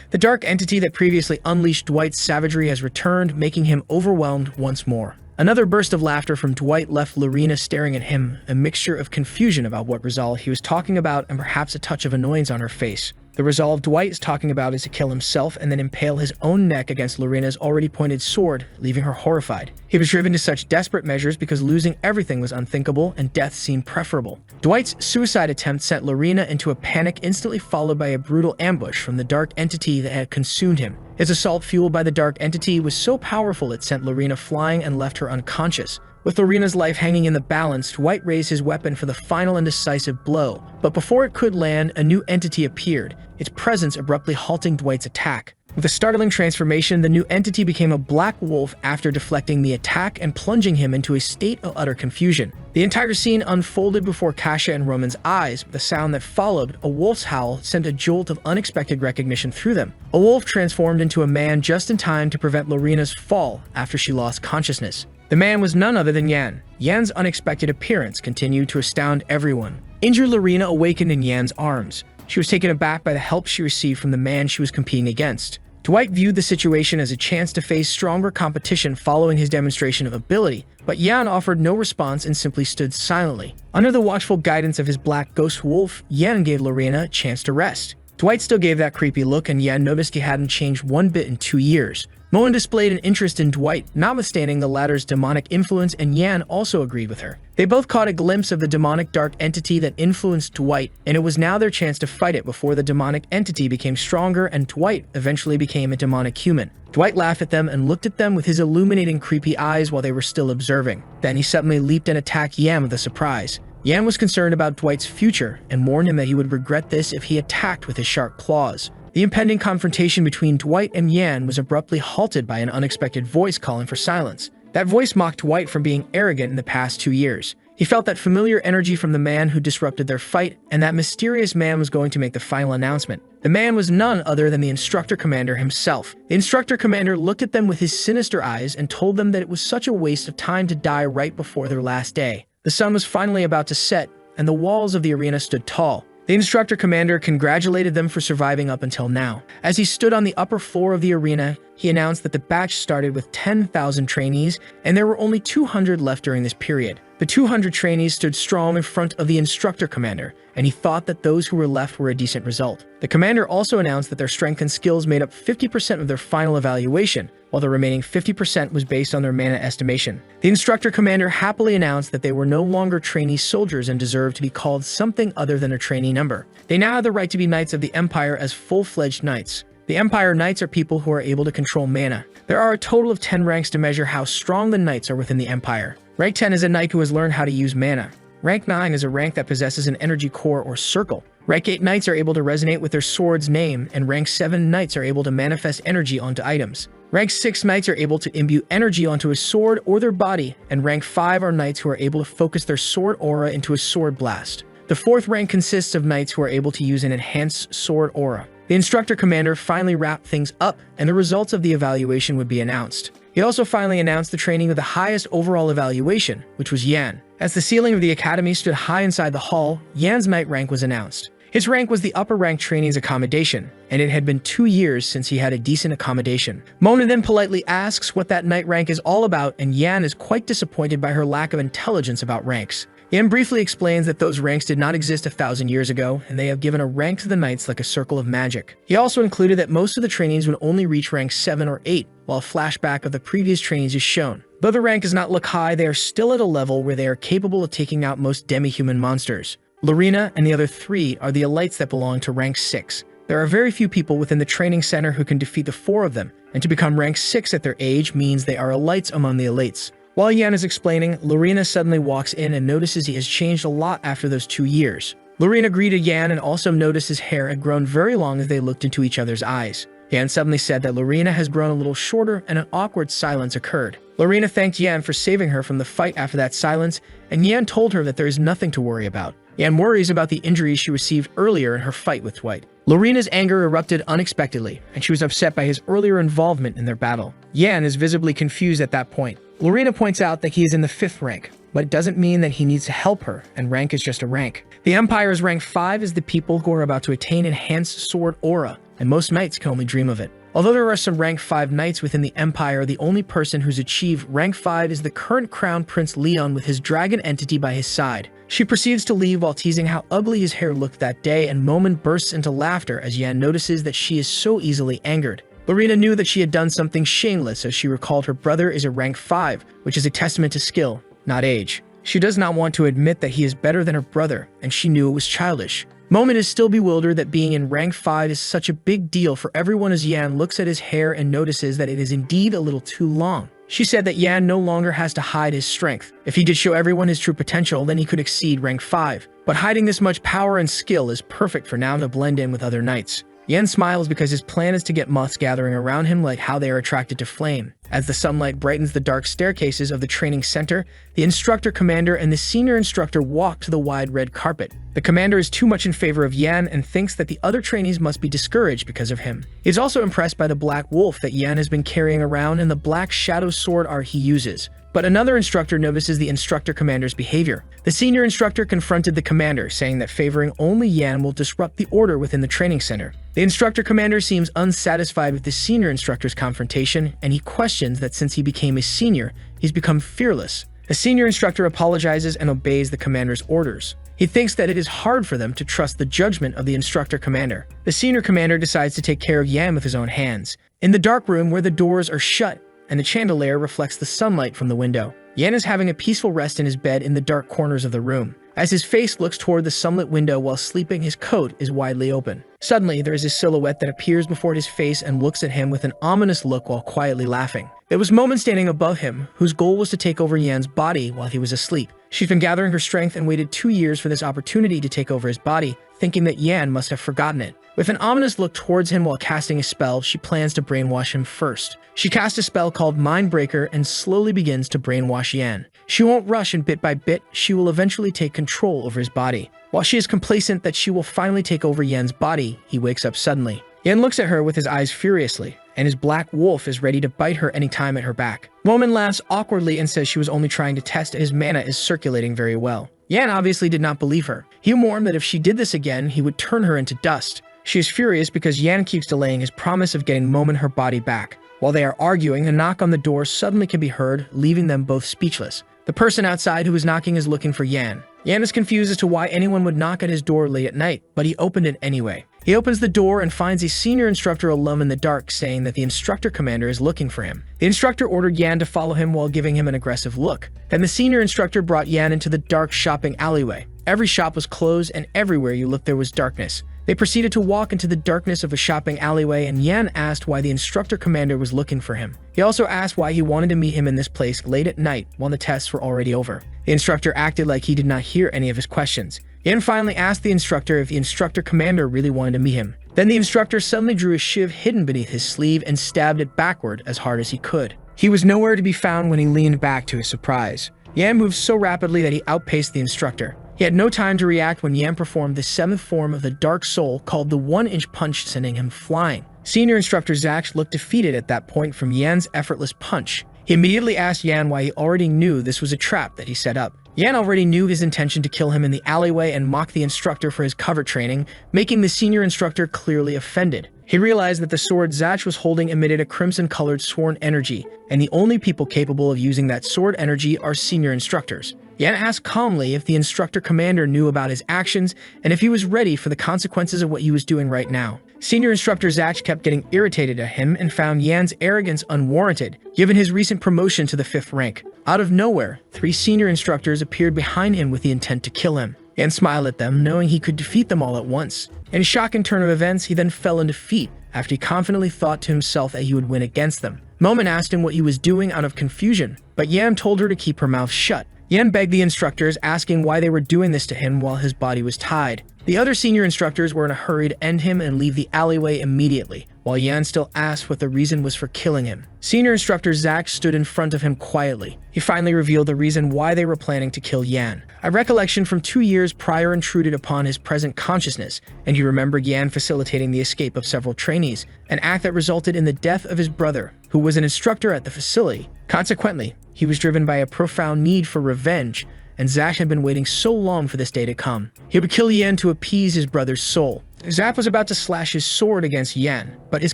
The dark entity that previously unleashed Dwight's savagery has returned, making him overwhelmed once more. Another burst of laughter from Dwight left Lorena staring at him, a mixture of confusion about what resolve he was talking about and perhaps a touch of annoyance on her face. The resolve Dwight is talking about is to kill himself and then impale his own neck against Lorena's already pointed sword, leaving her horrified. He was driven to such desperate measures because losing everything was unthinkable and death seemed preferable. Dwight's suicide attempt sent Lorena into a panic, instantly followed by a brutal ambush from the dark entity that had consumed him. His assault, fueled by the dark entity, was so powerful it sent Lorena flying and left her unconscious. With Lorena's life hanging in the balance, Dwight raised his weapon for the final and decisive blow. But before it could land, a new entity appeared, its presence abruptly halting Dwight's attack. With a startling transformation, the new entity became a black wolf after deflecting the attack and plunging him into a state of utter confusion. The entire scene unfolded before Kasia and Roman's eyes. The sound that followed, a wolf's howl, sent a jolt of unexpected recognition through them. A wolf transformed into a man just in time to prevent Lorena's fall after she lost consciousness. The man was none other than Yan. Yan's unexpected appearance continued to astound everyone. Injured Lorena awakened in Yan's arms. She was taken aback by the help she received from the man she was competing against. Dwight viewed the situation as a chance to face stronger competition following his demonstration of ability, but Yan offered no response and simply stood silently. Under the watchful guidance of his black ghost wolf, Yan gave Lorena a chance to rest. Dwight still gave that creepy look, and Yan noticed he hadn't changed one bit in 2 years. Moen displayed an interest in Dwight, notwithstanding the latter's demonic influence, and Yan also agreed with her. They both caught a glimpse of the demonic dark entity that influenced Dwight, and it was now their chance to fight it before the demonic entity became stronger and Dwight eventually became a demonic human. Dwight laughed at them and looked at them with his illuminating creepy eyes while they were still observing. Then he suddenly leaped and attacked Yan with a surprise. Yan was concerned about Dwight's future and warned him that he would regret this if he attacked with his sharp claws. The impending confrontation between Dwight and Yan was abruptly halted by an unexpected voice calling for silence. That voice mocked Dwight for being arrogant in the past 2 years. He felt that familiar energy from the man who disrupted their fight, and that mysterious man was going to make the final announcement. The man was none other than the instructor commander himself. The instructor commander looked at them with his sinister eyes and told them that it was such a waste of time to die right before their last day. The sun was finally about to set, and the walls of the arena stood tall. The instructor commander congratulated them for surviving up until now. As he stood on the upper floor of the arena, he announced that the batch started with 10,000 trainees, and there were only 200 left during this period. The 200 trainees stood strong in front of the instructor commander, and he thought that those who were left were a decent result. The commander also announced that their strength and skills made up 50% of their final evaluation, while the remaining 50% was based on their mana estimation. The instructor commander happily announced that they were no longer trainee soldiers and deserved to be called something other than a trainee number. They now had the right to be knights of the Empire as full-fledged knights. The Empire Knights are people who are able to control mana. There are a total of 10 ranks to measure how strong the knights are within the Empire. Rank 10 is a knight who has learned how to use mana. Rank 9 is a rank that possesses an energy core or circle. Rank 8 knights are able to resonate with their sword's name, and Rank 7 knights are able to manifest energy onto items. Rank 6 knights are able to imbue energy onto a sword or their body, and Rank 5 are knights who are able to focus their sword aura into a sword blast. The 4th rank consists of knights who are able to use an enhanced sword aura. The instructor commander finally wrapped things up, and the results of the evaluation would be announced. He also finally announced the training with the highest overall evaluation, which was Yan. As the ceiling of the academy stood high inside the hall, Yan's knight rank was announced. His rank was the upper rank trainee's accommodation, and it had been 2 years since he had a decent accommodation. Mona then politely asks what that knight rank is all about, and Yan is quite disappointed by her lack of intelligence about ranks. Yan briefly explains that those ranks did not exist 1,000 years ago, and they have given a rank to the knights like a circle of magic. He also included that most of the trainees would only reach rank 7 or 8, while a flashback of the previous trainees is shown. Though the rank does not look high, they are still at a level where they are capable of taking out most demi-human monsters. Lorena and the other 3 are the elites that belong to rank 6. There are very few people within the training center who can defeat the 4 of them, and to become rank 6 at their age means they are elites among the elites. While Yan is explaining, Lorena suddenly walks in and notices he has changed a lot after those 2 years. Lorena greeted Yan and also noticed his hair had grown very long as they looked into each other's eyes. Yan suddenly said that Lorena has grown a little shorter, and an awkward silence occurred. Lorena thanked Yan for saving her from the fight after that silence, and Yan told her that there is nothing to worry about. Yan worries about the injuries she received earlier in her fight with Dwight. Lorena's anger erupted unexpectedly, and she was upset by his earlier involvement in their battle. Yan is visibly confused at that point. Lorena points out that he is in the 5th rank, but it doesn't mean that he needs to help her, and rank is just a rank. The Empire's rank 5 is the people who are about to attain enhanced sword aura, and most knights can only dream of it. Although there are some rank 5 knights within the Empire, the only person who's achieved rank 5 is the current Crown Prince Leon with his dragon entity by his side. She proceeds to leave while teasing how ugly his hair looked that day, and Momon bursts into laughter as Yan notices that she is so easily angered. Lorena knew that she had done something shameless as she recalled her brother is a rank 5, which is a testament to skill, not age. She does not want to admit that he is better than her brother, and she knew it was childish. Momon is still bewildered that being in rank 5 is such a big deal for everyone as Yan looks at his hair and notices that it is indeed a little too long. She said that Yan no longer has to hide his strength. If he did show everyone his true potential, then he could exceed rank 5. But hiding this much power and skill is perfect for now to blend in with other knights. Yan smiles because his plan is to get moths gathering around him like how they are attracted to flame. As the sunlight brightens the dark staircases of the training center, the instructor commander and the senior instructor walk to the wide red carpet. The commander is too much in favor of Yan and thinks that the other trainees must be discouraged because of him. He is also impressed by the black wolf that Yan has been carrying around and the black shadow sword art he uses. But another instructor notices the instructor commander's behavior. The senior instructor confronted the commander, saying that favoring only Yan will disrupt the order within the training center. The instructor commander seems unsatisfied with the senior instructor's confrontation, and he questions that since he became a senior, he's become fearless. The senior instructor apologizes and obeys the commander's orders. He thinks that it is hard for them to trust the judgment of the instructor commander. The senior commander decides to take care of Yan with his own hands. In the dark room where the doors are shut, and the chandelier reflects the sunlight from the window, Yan is having a peaceful rest in his bed in the dark corners of the room. As his face looks toward the sunlit window while sleeping, his coat is widely open. Suddenly, there is a silhouette that appears before his face and looks at him with an ominous look while quietly laughing. It was Momon standing above him, whose goal was to take over Yan's body while he was asleep. She's been gathering her strength and waited 2 years for this opportunity to take over his body, thinking that Yan must have forgotten it. With an ominous look towards him while casting a spell, she plans to brainwash him first. She casts a spell called Mindbreaker and slowly begins to brainwash Yan. She won't rush, and bit by bit, she will eventually take control over his body. While she is complacent that she will finally take over Yan's body, he wakes up suddenly. Yan looks at her with his eyes furiously, and his black wolf is ready to bite her anytime at her back. Momon laughs awkwardly and says she was only trying to test his mana is circulating very well. Yan obviously did not believe her. He warned that if she did this again, he would turn her into dust. She is furious because Yan keeps delaying his promise of getting Momon her body back. While they are arguing, a knock on the door suddenly can be heard, leaving them both speechless. The person outside who is knocking is looking for Yan. Yan is confused as to why anyone would knock at his door late at night, but he opened it anyway. He opens the door and finds a senior instructor alone in the dark, saying that the instructor commander is looking for him. The instructor ordered Yan to follow him while giving him an aggressive look. Then the senior instructor brought Yan into the dark shopping alleyway. Every shop was closed, and everywhere you looked there was darkness. They proceeded to walk into the darkness of a shopping alleyway, and Yan asked why the instructor commander was looking for him. He also asked why he wanted to meet him in this place late at night while the tests were already over. The instructor acted like he did not hear any of his questions. Yan finally asked the instructor if the instructor commander really wanted to meet him. Then the instructor suddenly drew a shiv hidden beneath his sleeve and stabbed it backward as hard as he could. He was nowhere to be found when he leaned back to his surprise. Yan moved so rapidly that he outpaced the instructor. He had no time to react when Yan performed the 7th form of the Dark Soul called the 1-inch punch, sending him flying. Senior instructor Zach looked defeated at that point from Yan's effortless punch. He immediately asked Yan why he already knew this was a trap that he set up. Yan already knew his intention to kill him in the alleyway and mock the instructor for his cover training, making the senior instructor clearly offended. He realized that the sword Zach was holding emitted a crimson-colored sworn energy, and the only people capable of using that sword energy are senior instructors. Yan asked calmly if the instructor commander knew about his actions and if he was ready for the consequences of what he was doing right now. Senior instructor Zach kept getting irritated at him and found Yan's arrogance unwarranted, given his recent promotion to the 5th rank. Out of nowhere, 3 senior instructors appeared behind him with the intent to kill him. Yan smiled at them, knowing he could defeat them all at once. In a shocking turn of events, he then fell in defeat after he confidently thought to himself that he would win against them. Momon asked him what he was doing out of confusion, but Yan told her to keep her mouth shut. Yan begged the instructors, asking why they were doing this to him while his body was tied. The other senior instructors were in a hurry to end him and leave the alleyway immediately. while Yan still asked what the reason was for killing him. Senior instructor Zach stood in front of him quietly. He finally revealed the reason why they were planning to kill Yan. A recollection from 2 years prior intruded upon his present consciousness, and he remembered Yan facilitating the escape of several trainees, an act that resulted in the death of his brother, who was an instructor at the facility. Consequently, he was driven by a profound need for revenge, and Zach had been waiting so long for this day to come. He would kill Yan to appease his brother's soul. Zach was about to slash his sword against Yan, but his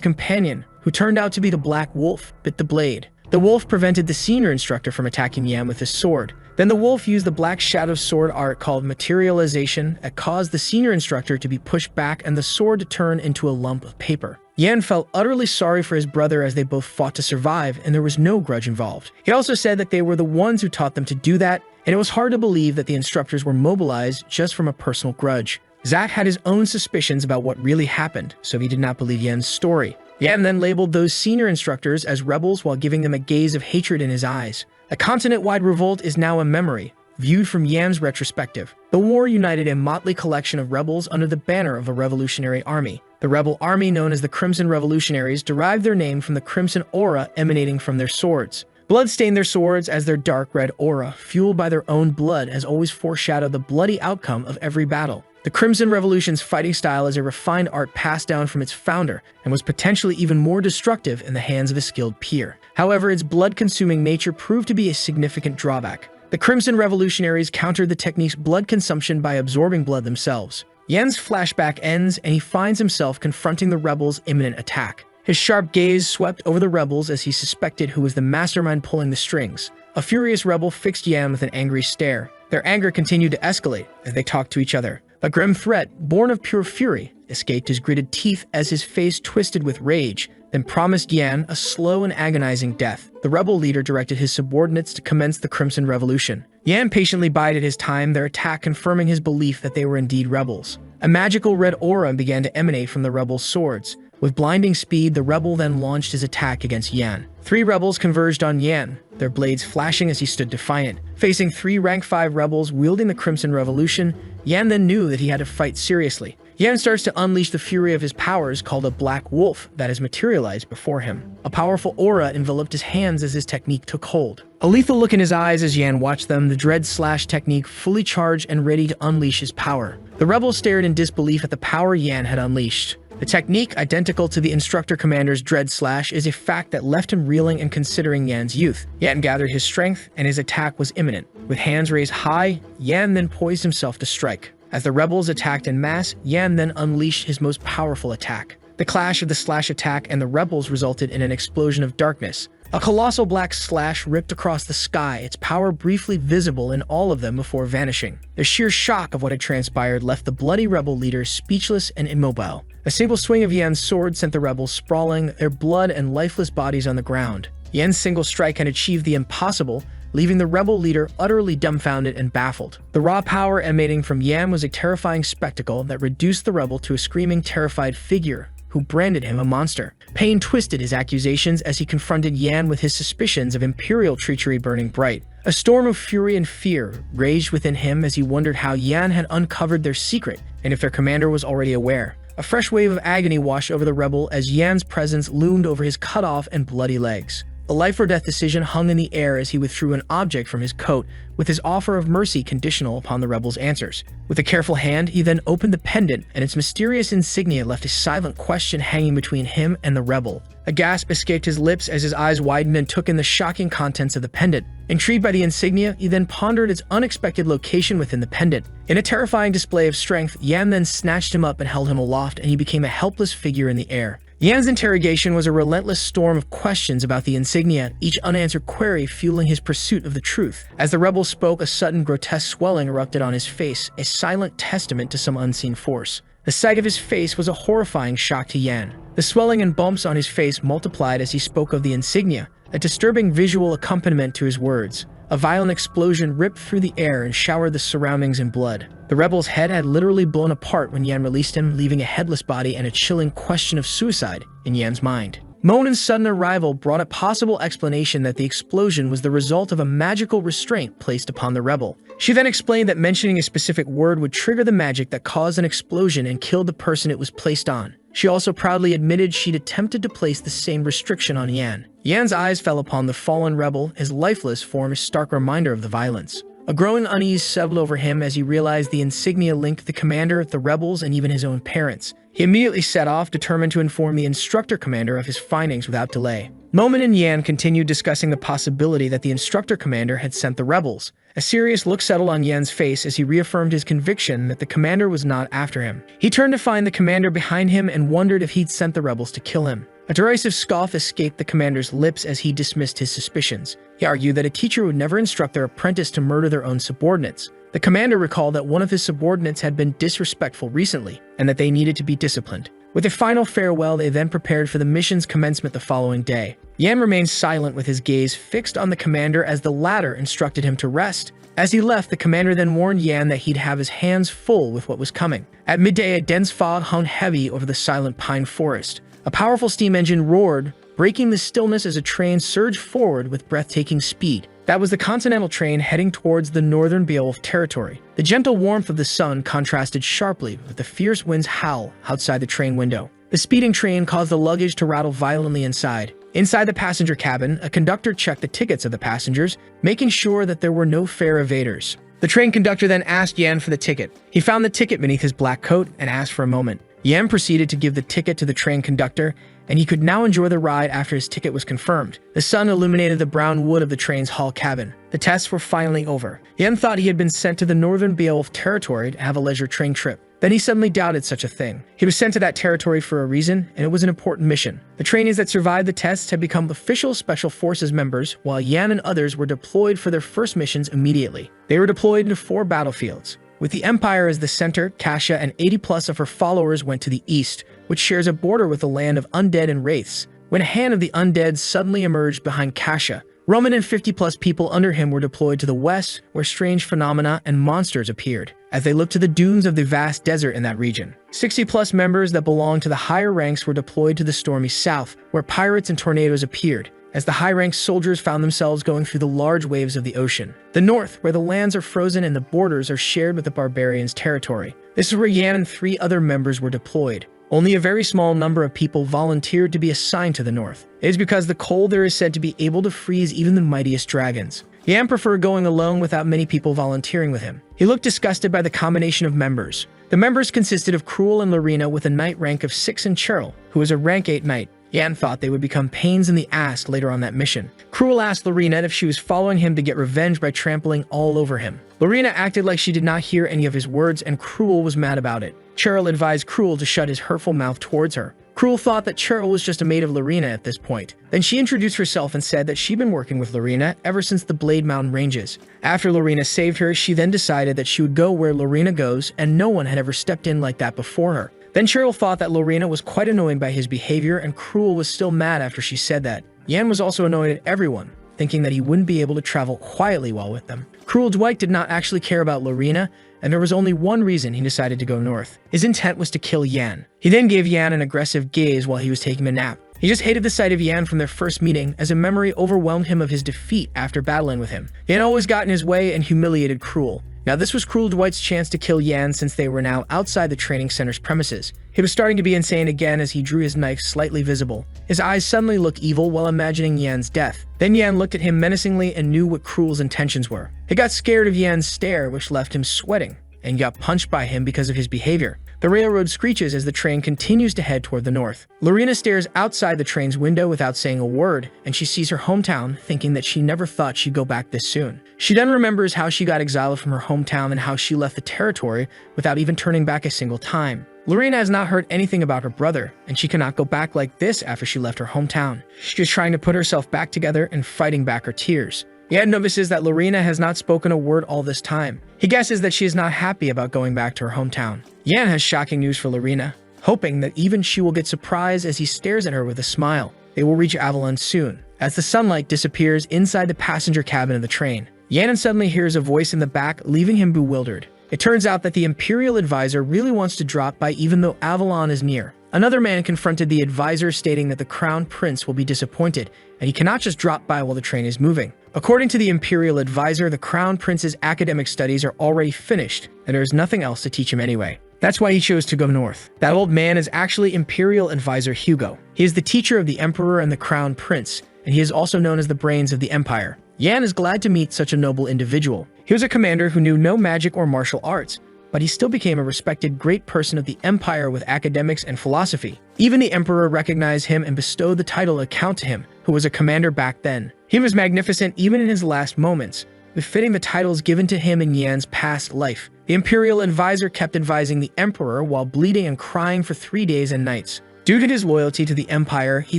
companion, who turned out to be the Black Wolf, bit the blade. The wolf prevented the senior instructor from attacking Yan with his sword. Then the wolf used the Black Shadow sword art called materialization that caused the senior instructor to be pushed back and the sword to turn into a lump of paper. Yan felt utterly sorry for his brother as they both fought to survive, and there was no grudge involved. He also said that they were the ones who taught them to do that, and it was hard to believe that the instructors were mobilized just from a personal grudge. Zach had his own suspicions about what really happened, so he did not believe Yan's story. Yan then labeled those senior instructors as rebels while giving them a gaze of hatred in his eyes. A continent-wide revolt is now a memory, viewed from Yan's retrospective. The war united a motley collection of rebels under the banner of a revolutionary army. The rebel army, known as the Crimson Revolutionaries, derived their name from the crimson aura emanating from their swords. Blood stained their swords as their dark red aura, fueled by their own blood, has always foreshadowed the bloody outcome of every battle. The Crimson Revolution's fighting style is a refined art passed down from its founder and was potentially even more destructive in the hands of a skilled peer. However, its blood-consuming nature proved to be a significant drawback. The Crimson Revolutionaries countered the technique's blood consumption by absorbing blood themselves. Yan's flashback ends and he finds himself confronting the rebels' imminent attack. His sharp gaze swept over the rebels as he suspected who was the mastermind pulling the strings. A furious rebel fixed Yan with an angry stare. Their anger continued to escalate as they talked to each other. A grim threat, born of pure fury, escaped his gritted teeth as his face twisted with rage, then promised Yan a slow and agonizing death. The rebel leader directed his subordinates to commence the Crimson Revolution. Yan patiently bided his time, their attack confirming his belief that they were indeed rebels. A magical red aura began to emanate from the rebels' swords. With blinding speed, the rebel then launched his attack against Yan. 3 rebels converged on Yan, their blades flashing as he stood defiant. Facing 3 rank 5 rebels wielding the Crimson Revolution, Yan then knew that he had to fight seriously. Yan starts to unleash the fury of his powers, called a Black Wolf, that has materialized before him. A powerful aura enveloped his hands as his technique took hold. A lethal look in his eyes as Yan watched them, the Dread Slash technique fully charged and ready to unleash his power. The rebels stared in disbelief at the power Yan had unleashed. The technique, identical to the instructor commander's Dread Slash, is a fact that left him reeling and considering Yan's youth. Yan gathered his strength, and his attack was imminent. With hands raised high, Yan then poised himself to strike. As the rebels attacked en masse, Yan then unleashed his most powerful attack. The clash of the slash attack and the rebels resulted in an explosion of darkness. A colossal black slash ripped across the sky, its power briefly visible in all of them before vanishing. The sheer shock of what had transpired left the bloody rebel leaders speechless and immobile. A single swing of Yan's sword sent the rebels sprawling, their blood and lifeless bodies on the ground. Yan's single strike had achieved the impossible, leaving the rebel leader utterly dumbfounded and baffled. The raw power emanating from Yan was a terrifying spectacle that reduced the rebel to a screaming, terrified figure who branded him a monster. Pain twisted his accusations as he confronted Yan with his suspicions of imperial treachery burning bright. A storm of fury and fear raged within him as he wondered how Yan had uncovered their secret and if their commander was already aware. A fresh wave of agony washed over the rebel as Yan's presence loomed over his cut-off and bloody legs. A life-or-death decision hung in the air as he withdrew an object from his coat, with his offer of mercy conditional upon the rebel's answers. With a careful hand, he then opened the pendant, and its mysterious insignia left a silent question hanging between him and the rebel. A gasp escaped his lips as his eyes widened and took in the shocking contents of the pendant. Intrigued by the insignia, he then pondered its unexpected location within the pendant. In a terrifying display of strength, Yan then snatched him up and held him aloft, and he became a helpless figure in the air. Yan's interrogation was a relentless storm of questions about the insignia, each unanswered query fueling his pursuit of the truth. As the rebel spoke, a sudden grotesque swelling erupted on his face, a silent testament to some unseen force. The sight of his face was a horrifying shock to Yan. The swelling and bumps on his face multiplied as he spoke of the insignia, a disturbing visual accompaniment to his words. A violent explosion ripped through the air and showered the surroundings in blood. The rebel's head had literally blown apart when Yan released him, leaving a headless body and a chilling question of suicide in Yan's mind. Monen's sudden arrival brought a possible explanation that the explosion was the result of a magical restraint placed upon the rebel. She then explained that mentioning a specific word would trigger the magic that caused an explosion and killed the person it was placed on. She also proudly admitted she'd attempted to place the same restriction on Yan. Yan's eyes fell upon the fallen rebel, his lifeless form a stark reminder of the violence. A growing unease settled over him as he realized the insignia linked the commander, the rebels, and even his own parents. He immediately set off, determined to inform the instructor commander of his findings without delay. Momen and Yan continued discussing the possibility that the instructor commander had sent the rebels. A serious look settled on Yan's face as he reaffirmed his conviction that the commander was not after him. He turned to find the commander behind him and wondered if he'd sent the rebels to kill him. A derisive scoff escaped the commander's lips as he dismissed his suspicions. He argued that a teacher would never instruct their apprentice to murder their own subordinates. The commander recalled that one of his subordinates had been disrespectful recently, and that they needed to be disciplined. With a final farewell, they then prepared for the mission's commencement the following day. Yan remained silent with his gaze fixed on the commander as the latter instructed him to rest. As he left, the commander then warned Yan that he'd have his hands full with what was coming. At midday, a dense fog hung heavy over the silent pine forest. A powerful steam engine roared, breaking the stillness as a train surged forward with breathtaking speed. That was the Continental train heading towards the northern Beowulf territory. The gentle warmth of the sun contrasted sharply with the fierce wind's howl outside the train window. The speeding train caused the luggage to rattle violently inside. Inside the passenger cabin, a conductor checked the tickets of the passengers, making sure that there were no fare evaders. The train conductor then asked Yan for the ticket. He found the ticket beneath his black coat and asked for a moment. Yan proceeded to give the ticket to the train conductor, and he could now enjoy the ride after his ticket was confirmed. The sun illuminated the brown wood of the train's hull cabin. The tests were finally over. Yan thought he had been sent to the northern Beowulf territory to have a leisure train trip. Then he suddenly doubted such a thing. He was sent to that territory for a reason, and it was an important mission. The trainees that survived the tests had become official Special Forces members, while Yan and others were deployed for their first missions immediately. They were deployed into 4 battlefields. With the Empire as the center, Kasha and 80+ of her followers went to the east, which shares a border with the land of undead and wraiths. When a hand of the undead suddenly emerged behind Kasha, Roman and 50+ people under him were deployed to the west, where strange phenomena and monsters appeared, as they looked to the dunes of the vast desert in that region. 60+ members that belonged to the higher ranks were deployed to the stormy south, where pirates and tornadoes appeared, as the high-ranked soldiers found themselves going through the large waves of the ocean. The north, where the lands are frozen and the borders are shared with the barbarians' territory. This is where Yan and 3 other members were deployed. Only a very small number of people volunteered to be assigned to the north. It is because the cold there is said to be able to freeze even the mightiest dragons. Yan preferred going alone without many people volunteering with him. He looked disgusted by the combination of members. The members consisted of Cruel and Lorena with a knight rank of 6 and Cheryl, who was a rank 8 knight. Yan thought they would become pains in the ass later on that mission. Cruel asked Lorena if she was following him to get revenge by trampling all over him. Lorena acted like she did not hear any of his words, and Cruel was mad about it. Cheryl advised Cruel to shut his hurtful mouth towards her. Cruel thought that Cheryl was just a maid of Lorena at this point. Then she introduced herself and said that she'd been working with Lorena ever since the Blade Mountain ranges. After Lorena saved her, she then decided that she would go where Lorena goes, and no one had ever stepped in like that before her. Then Cheryl thought that Lorena was quite annoying by his behavior, and Cruel was still mad after she said that. Yan was also annoyed at everyone, thinking that he wouldn't be able to travel quietly while with them. Cruel Dwight did not actually care about Lorena, and there was only one reason he decided to go north. His intent was to kill Yan. He then gave Yan an aggressive gaze while he was taking a nap. He just hated the sight of Yan from their first meeting, as a memory overwhelmed him of his defeat after battling with him. Yan always got in his way and humiliated Cruel. Now this was Cruel Dwight's chance to kill Yan, since they were now outside the training center's premises. He was starting to be insane again as he drew his knife slightly visible. His eyes suddenly looked evil while imagining Yan's death. Then Yan looked at him menacingly and knew what Cruel's intentions were. He got scared of Yan's stare, which left him sweating, and got punched by him because of his behavior. The railroad screeches as the train continues to head toward the north. Lorena stares outside the train's window without saying a word, and she sees her hometown, thinking that she never thought she'd go back this soon. She then remembers how she got exiled from her hometown and how she left the territory without even turning back a single time. Lorena has not heard anything about her brother, and she cannot go back like this after she left her hometown. She is trying to put herself back together and fighting back her tears. Yan notices that Lorena has not spoken a word all this time. He guesses that she is not happy about going back to her hometown. Yan has shocking news for Lorena, hoping that even she will get surprised as he stares at her with a smile. They will reach Avalon soon, as the sunlight disappears inside the passenger cabin of the train. Yan suddenly hears a voice in the back, leaving him bewildered. It turns out that the Imperial advisor really wants to drop by even though Avalon is near. another man confronted the advisor, stating that the crown prince will be disappointed, and he cannot just drop by while the train is moving. According to the imperial advisor, the crown prince's academic studies are already finished, and there is nothing else to teach him anyway. That's why he chose to go north. That old man is actually Imperial Advisor Hugo. He is the teacher of the Emperor and the Crown Prince, and he is also known as the brains of the Empire. Yan is glad to meet such a noble individual. He was a commander who knew no magic or martial arts, but he still became a respected great person of the Empire with academics and philosophy. Even the Emperor recognized him and bestowed the title of Count to him, who was a commander back then. He was magnificent even in his last moments, befitting the titles given to him in Yan's past life. The Imperial Advisor kept advising the Emperor while bleeding and crying for 3 days and nights. Due to his loyalty to the Empire, he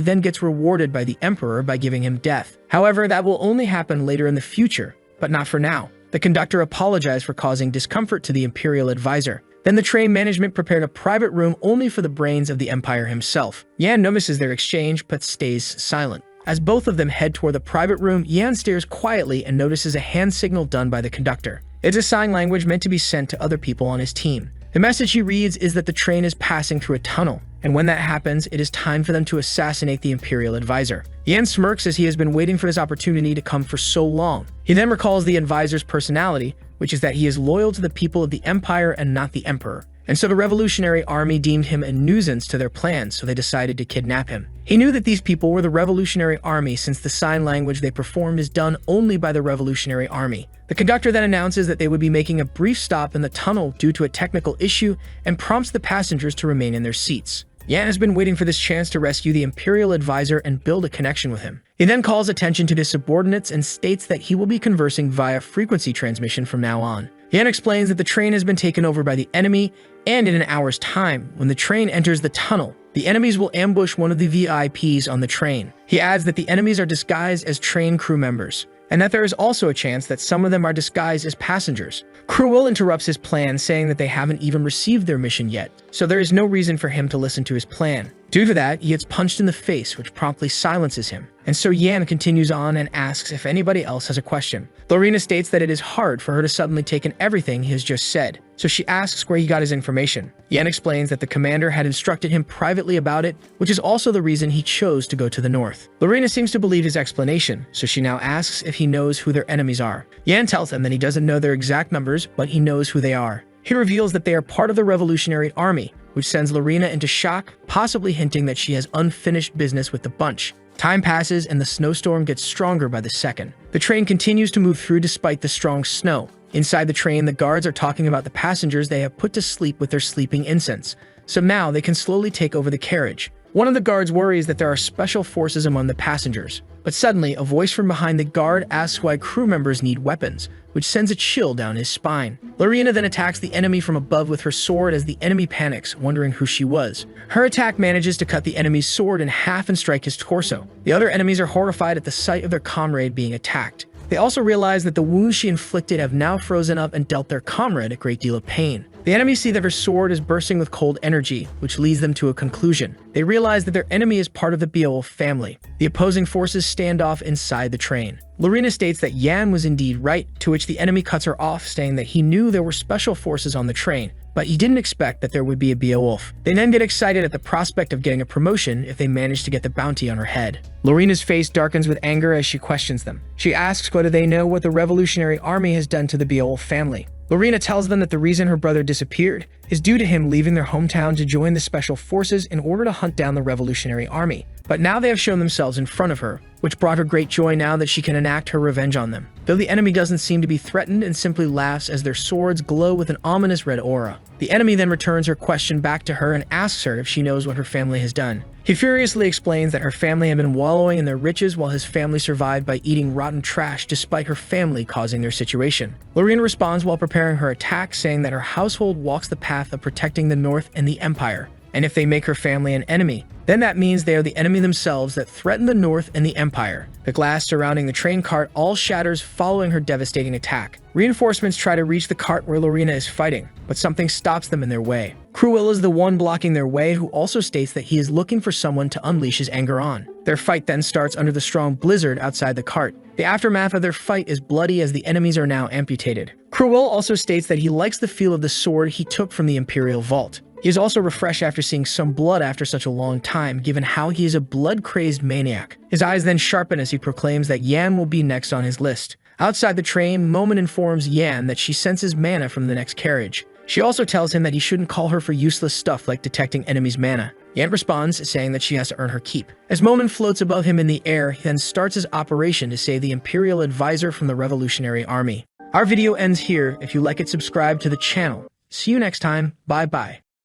then gets rewarded by the Emperor by giving him death. However, that will only happen later in the future, but not for now. The conductor apologized for causing discomfort to the Imperial Advisor. Then the train management prepared a private room only for the brains of the Empire himself. Yan notices their exchange but stays silent. As both of them head toward the private room, Yan stares quietly and notices a hand signal done by the conductor. It's a sign language meant to be sent to other people on his team. The message he reads is that the train is passing through a tunnel, and when that happens, it is time for them to assassinate the Imperial Advisor. Yan smirks as he has been waiting for this opportunity to come for so long. He then recalls the advisor's personality, which is that he is loyal to the people of the Empire and not the Emperor. And so the Revolutionary Army deemed him a nuisance to their plans, so they decided to kidnap him. He knew that these people were the Revolutionary Army since the sign language they perform is done only by the Revolutionary Army. The conductor then announces that they would be making a brief stop in the tunnel due to a technical issue and prompts the passengers to remain in their seats. Yan has been waiting for this chance to rescue the Imperial Advisor and build a connection with him. He then calls attention to his subordinates and states that he will be conversing via frequency transmission from now on. Yan explains that the train has been taken over by the enemy, and in an hour's time, when the train enters the tunnel, the enemies will ambush one of the VIPs on the train. He adds that the enemies are disguised as train crew members, and that there is also a chance that some of them are disguised as passengers. Cruel interrupts his plan, saying that they haven't even received their mission yet, so there is no reason for him to listen to his plan. Due to that, he gets punched in the face, which promptly silences him. And so Yan continues on and asks if anybody else has a question. Lorena states that it is hard for her to suddenly take in everything he has just said, so she asks where he got his information. Yan explains that the commander had instructed him privately about it, which is also the reason he chose to go to the north. Lorena seems to believe his explanation, so she now asks if he knows who their enemies are. Yan tells him that he doesn't know their exact numbers, but he knows who they are. He reveals that they are part of the Revolutionary Army, which sends Lorena into shock, possibly hinting that she has unfinished business with the bunch. Time passes and the snowstorm gets stronger by the second. The train continues to move through despite the strong snow. Inside the train, the guards are talking about the passengers they have put to sleep with their sleeping incense, so now they can slowly take over the carriage. One of the guards worries that there are special forces among the passengers, but suddenly a voice from behind the guard asks why crew members need weapons, which sends a chill down his spine. Lorena then attacks the enemy from above with her sword as the enemy panics, wondering who she was. Her attack manages to cut the enemy's sword in half and strike his torso. The other enemies are horrified at the sight of their comrade being attacked. They also realize that the wounds she inflicted have now frozen up and dealt their comrade a great deal of pain. The enemies see that her sword is bursting with cold energy, which leads them to a conclusion. They realize that their enemy is part of the Beowulf family. The opposing forces stand off inside the train. Lorena states that Yan was indeed right, to which the enemy cuts her off, saying that he knew there were special forces on the train, but he didn't expect that there would be a Beowulf. They then get excited at the prospect of getting a promotion if they manage to get the bounty on her head. Lorena's face darkens with anger as she questions them. She asks whether they know what the Revolutionary Army has done to the Beowulf family. Lorena tells them that the reason her brother disappeared is due to him leaving their hometown to join the special forces in order to hunt down the Revolutionary Army. But now they have shown themselves in front of her, which brought her great joy now that she can enact her revenge on them. Though the enemy doesn't seem to be threatened and simply laughs as their swords glow with an ominous red aura. The enemy then returns her question back to her and asks her if she knows what her family has done. He furiously explains that her family had been wallowing in their riches while his family survived by eating rotten trash despite her family causing their situation. Lorena responds while preparing her attack, saying that her household walks the path of protecting the North and the Empire, and if they make her family an enemy, then that means they are the enemy themselves that threaten the North and the Empire. The glass surrounding the train cart all shatters following her devastating attack. Reinforcements try to reach the cart where Lorena is fighting, but something stops them in their way. Cruella is the one blocking their way, who also states that he is looking for someone to unleash his anger on. Their fight then starts under the strong blizzard outside the cart. The aftermath of their fight is bloody as the enemies are now amputated. Cruella also states that he likes the feel of the sword he took from the Imperial Vault. He is also refreshed after seeing some blood after such a long time, given how he is a blood-crazed maniac. His eyes then sharpen as he proclaims that Yan will be next on his list. Outside the train, Moment informs Yan that she senses mana from the next carriage. She also tells him that he shouldn't call her for useless stuff like detecting enemies' mana. Yan responds, saying that she has to earn her keep. As Moment floats above him in the air, he then starts his operation to save the Imperial advisor from the Revolutionary Army. Our video ends here. If you like it, subscribe to the channel. See you next time. Bye-bye.